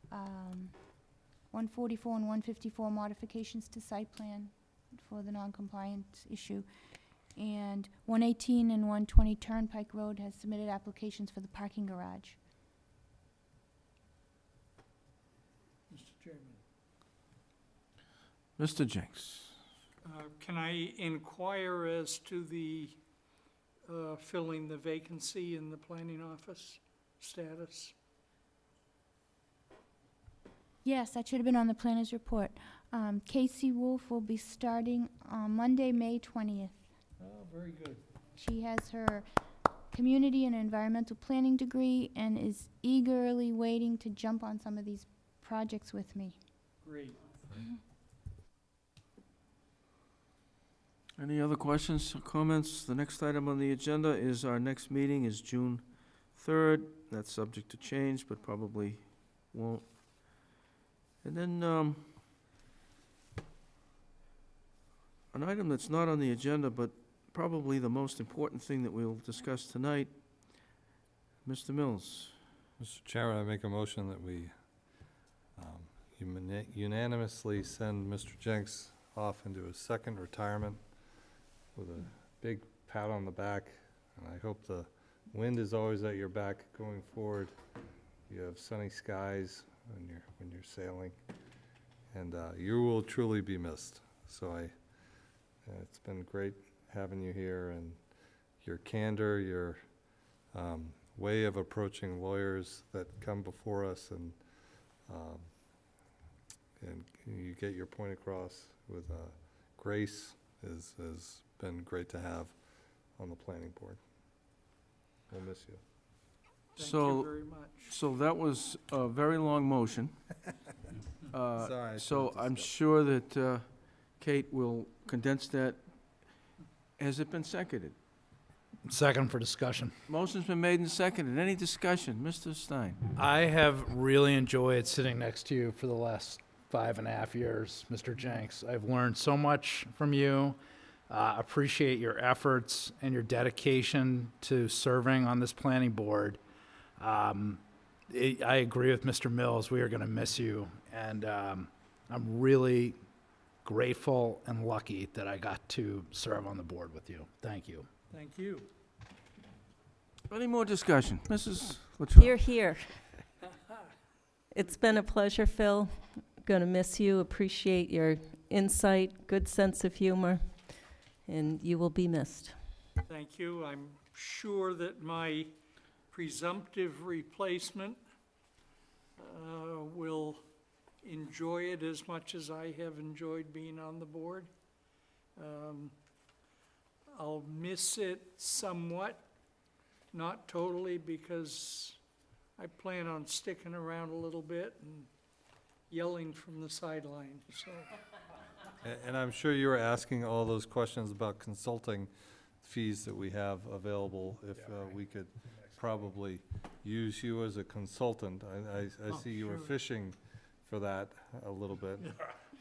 144 and 154 modifications to site plan for the non-compliance issue. And 118 and 120 Turnpike Road has submitted applications for the parking garage. Mr. Chairman. Mr. Jenks. Can I inquire as to the filling the vacancy in the planning office status? Yes, that should have been on the planner's report. Casey Wolf will be starting on Monday, May 20th. Oh, very good. She has her community and environmental planning degree and is eagerly waiting to jump on some of these projects with me. Great. Any other questions or comments? The next item on the agenda is our next meeting is June 3rd. That's subject to change, but probably won't. And then, an item that's not on the agenda, but probably the most important thing that we'll discuss tonight, Mr. Mills. Mr. Chairman, I make a motion that we unanimously send Mr. Jenks off into his second retirement with a big pat on the back, and I hope the wind is always at your back going forward. You have sunny skies when you're sailing, and you will truly be missed. So it's been great having you here, and your candor, your way of approaching lawyers that come before us, and you get your point across with grace has been great to have on the planning board. We'll miss you. Thank So- you very much. So that was a very long motion. Sorry, I So should've I'm discussed. sure that Kate will condense that. Has it been seconded? Second for discussion. Motion's been made and seconded. Any discussion? Mr. Stein? I have really enjoyed sitting next to you for the last 5.5 years, Mr. Jenks. I've learned so much from you. Appreciate your efforts and your dedication to serving on this planning board. I agree with Mr. Mills. We are going to miss you, and I'm really grateful and lucky that I got to serve on the board with you. Thank you. Thank you. Any more discussion? Mrs. Latrell? Here, here. It's been a pleasure, Phil. Going to miss you. Appreciate your insight, good sense of humor, and you will be missed. Thank you. I'm sure that my presumptive replacement will enjoy it as much as I have enjoyed being on the board. I'll miss it somewhat, not totally, because I plan on sticking around a little bit and yelling from the sideline, so. And I'm sure you were asking all those questions about consulting fees that we have available, if we could probably use you as a consultant. I Oh, see you were sure. fishing for that a little bit.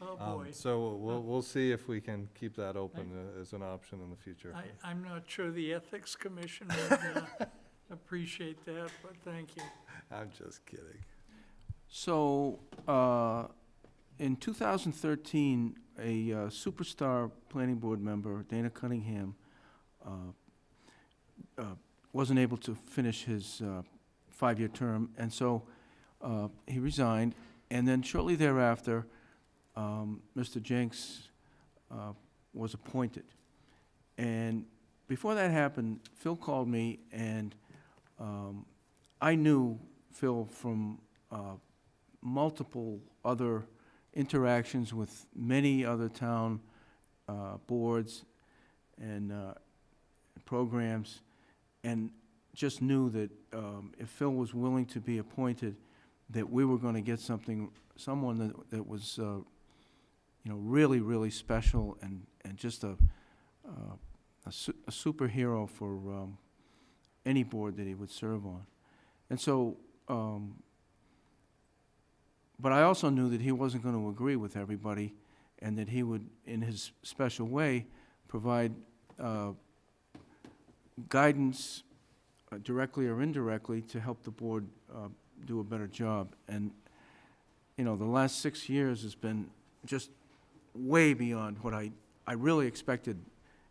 Oh, boy. So we'll see if we can keep that open as an option in the future. I'm not sure the Ethics Commission would appreciate that, but thank you. I'm just kidding. So, in 2013, a superstar planning board member, Dana Cunningham, wasn't able to finish his 5-year term, and so he resigned. And then shortly thereafter, Mr. Jenks was appointed. And before that happened, Phil called me, and I knew Phil from multiple other interactions with many other town boards and programs, and just knew that if Phil was willing to be appointed, that we were going to get someone that was, really, really special and just a superhero for any board that he would serve on. And so, but I also knew that he wasn't going to agree with everybody, and that he would, in his special way, provide guidance, directly or indirectly, to help the board do a better job. And, the last 6 years has been just way beyond what I really expected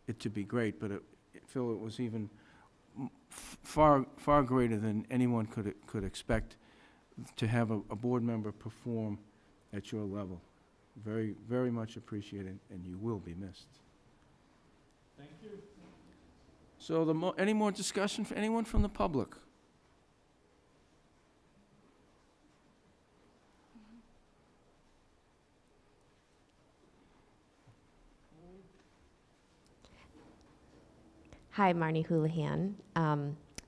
it to be great, but Phil, it was even far greater than anyone could expect to have a board member perform at your level. Very, very much appreciated, and you will be missed. Thank you. So any more discussion for anyone from the public? Hi, Marnie Houlihan,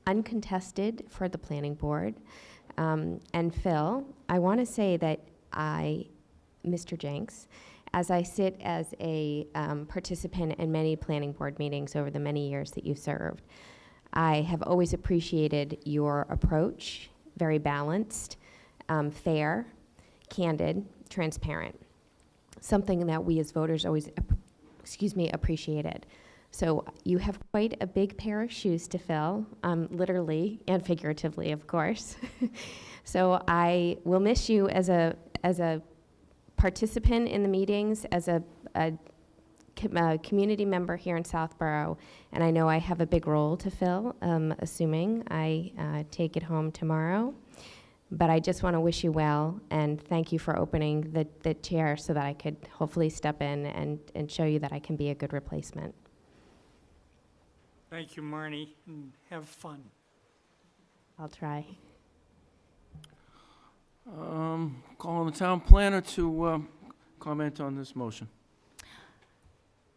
uncontested for the planning board. And Phil, I want to say that Mr. Jenks, as I sit as a participant in many planning board meetings over the many years that you've served, I have always appreciated your approach, very balanced, fair, candid, transparent, something that we as voters always, appreciated. So you have quite a big pair of shoes to fill, literally and figuratively, of course. So I will miss you as a participant in the meetings, as a community member here in Southborough, and I know I have a big role to fill, assuming I take it home tomorrow. But I just want to wish you well, and thank you for opening the chair so that I could hopefully step in and show you that I can be a good replacement. Thank you, Marnie, and have fun. I'll try. Calling the town planner to comment on this motion.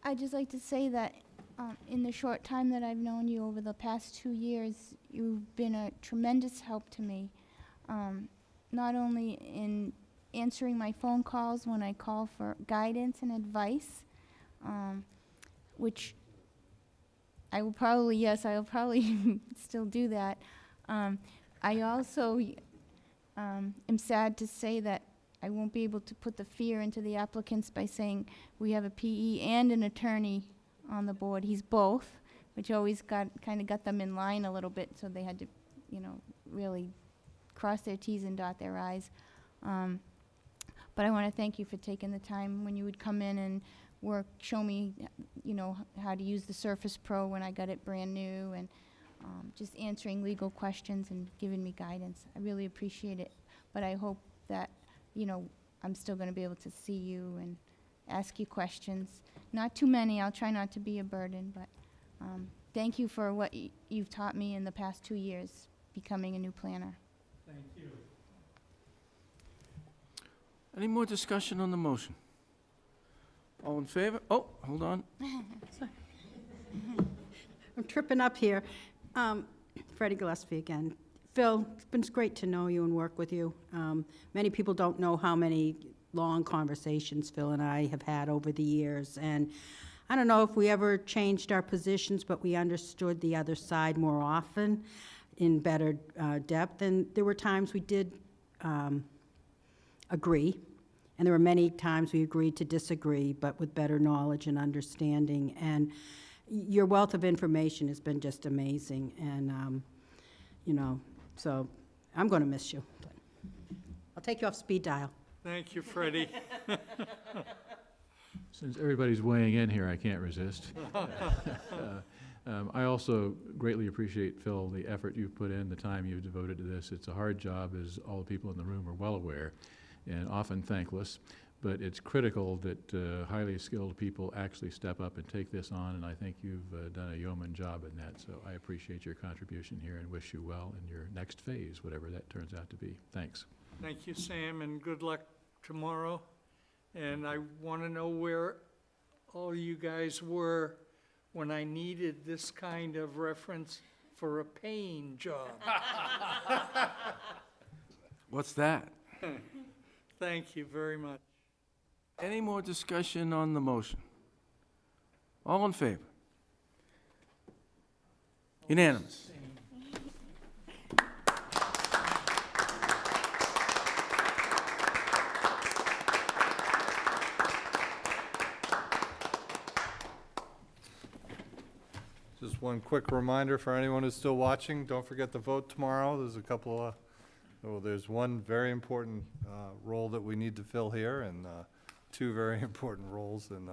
I'd just like to say that in the short time that I've known you over the past 2 years, you've been a tremendous help to me. Not only in answering my phone calls when I call for guidance and advice, which I will probably, I'll probably still do that. I also am sad to say that I won't be able to put the fear into the applicants by saying we have a PE and an attorney on the board. He's both, which always kind of got them in line a little bit, so they had to, really cross their T's and dot their I's. But I want to thank you for taking the time when you would come in and show me, how to use the Surface Pro when I got it brand new, and just answering legal questions and giving me guidance. I really appreciate it. But I hope that, I'm still going to be able to see you and ask you questions. Not too many. I'll try not to be a burden, but thank you for what you've taught me in the past 2 years, becoming a new planner. Thank you. Any more discussion on the motion? All in favor? Oh, hold on. I'm tripping up here. Freddie Gillespie again. Phil, it's been great to know you and work with you. Many people don't know how many long conversations Phil and I have had over the years. And I don't know if we ever changed our positions, but we understood the other side more often in better depth. And there were times we did agree. And there were many times we agreed to disagree, but with better knowledge and understanding. And your wealth of information has been just amazing. And, so I'm going to miss you. But I'll take you off speed dial. Thank you, Freddie. Since everybody's weighing in here, I can't resist. I also greatly appreciate, Phil, the effort you've put in, the time you've devoted to this. It's a hard job, as all the people in the room are well aware, and often thankless, but it's critical that highly skilled people actually step up and take this on, and I think you've done a yeoman job in that, so I appreciate your contribution here and wish you well in your next phase, whatever that turns out to be. Thanks. Thank you, Sam, and good luck tomorrow. And I want to know where all you guys were when I needed this kind of reference for a paying job. What's that? Thank you very much. Any more discussion on the motion? All in favor? Unanimous. Just one quick reminder for anyone who's still watching, don't forget to vote tomorrow. There's a couple of, there's one very important role that we need to fill here, and two very important roles, and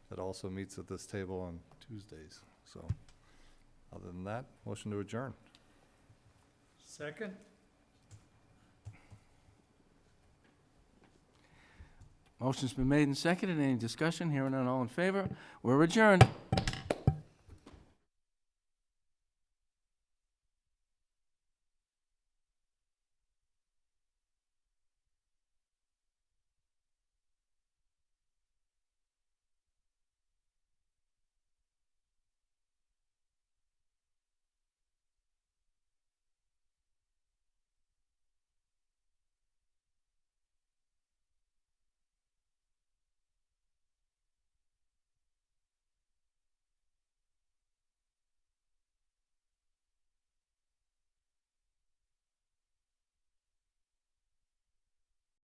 that also meets at this table on Tuesdays. So, other than that, motion to adjourn. Second? Motion's been made and seconded. Any discussion? Hearing none, all in favor? We're adjourned.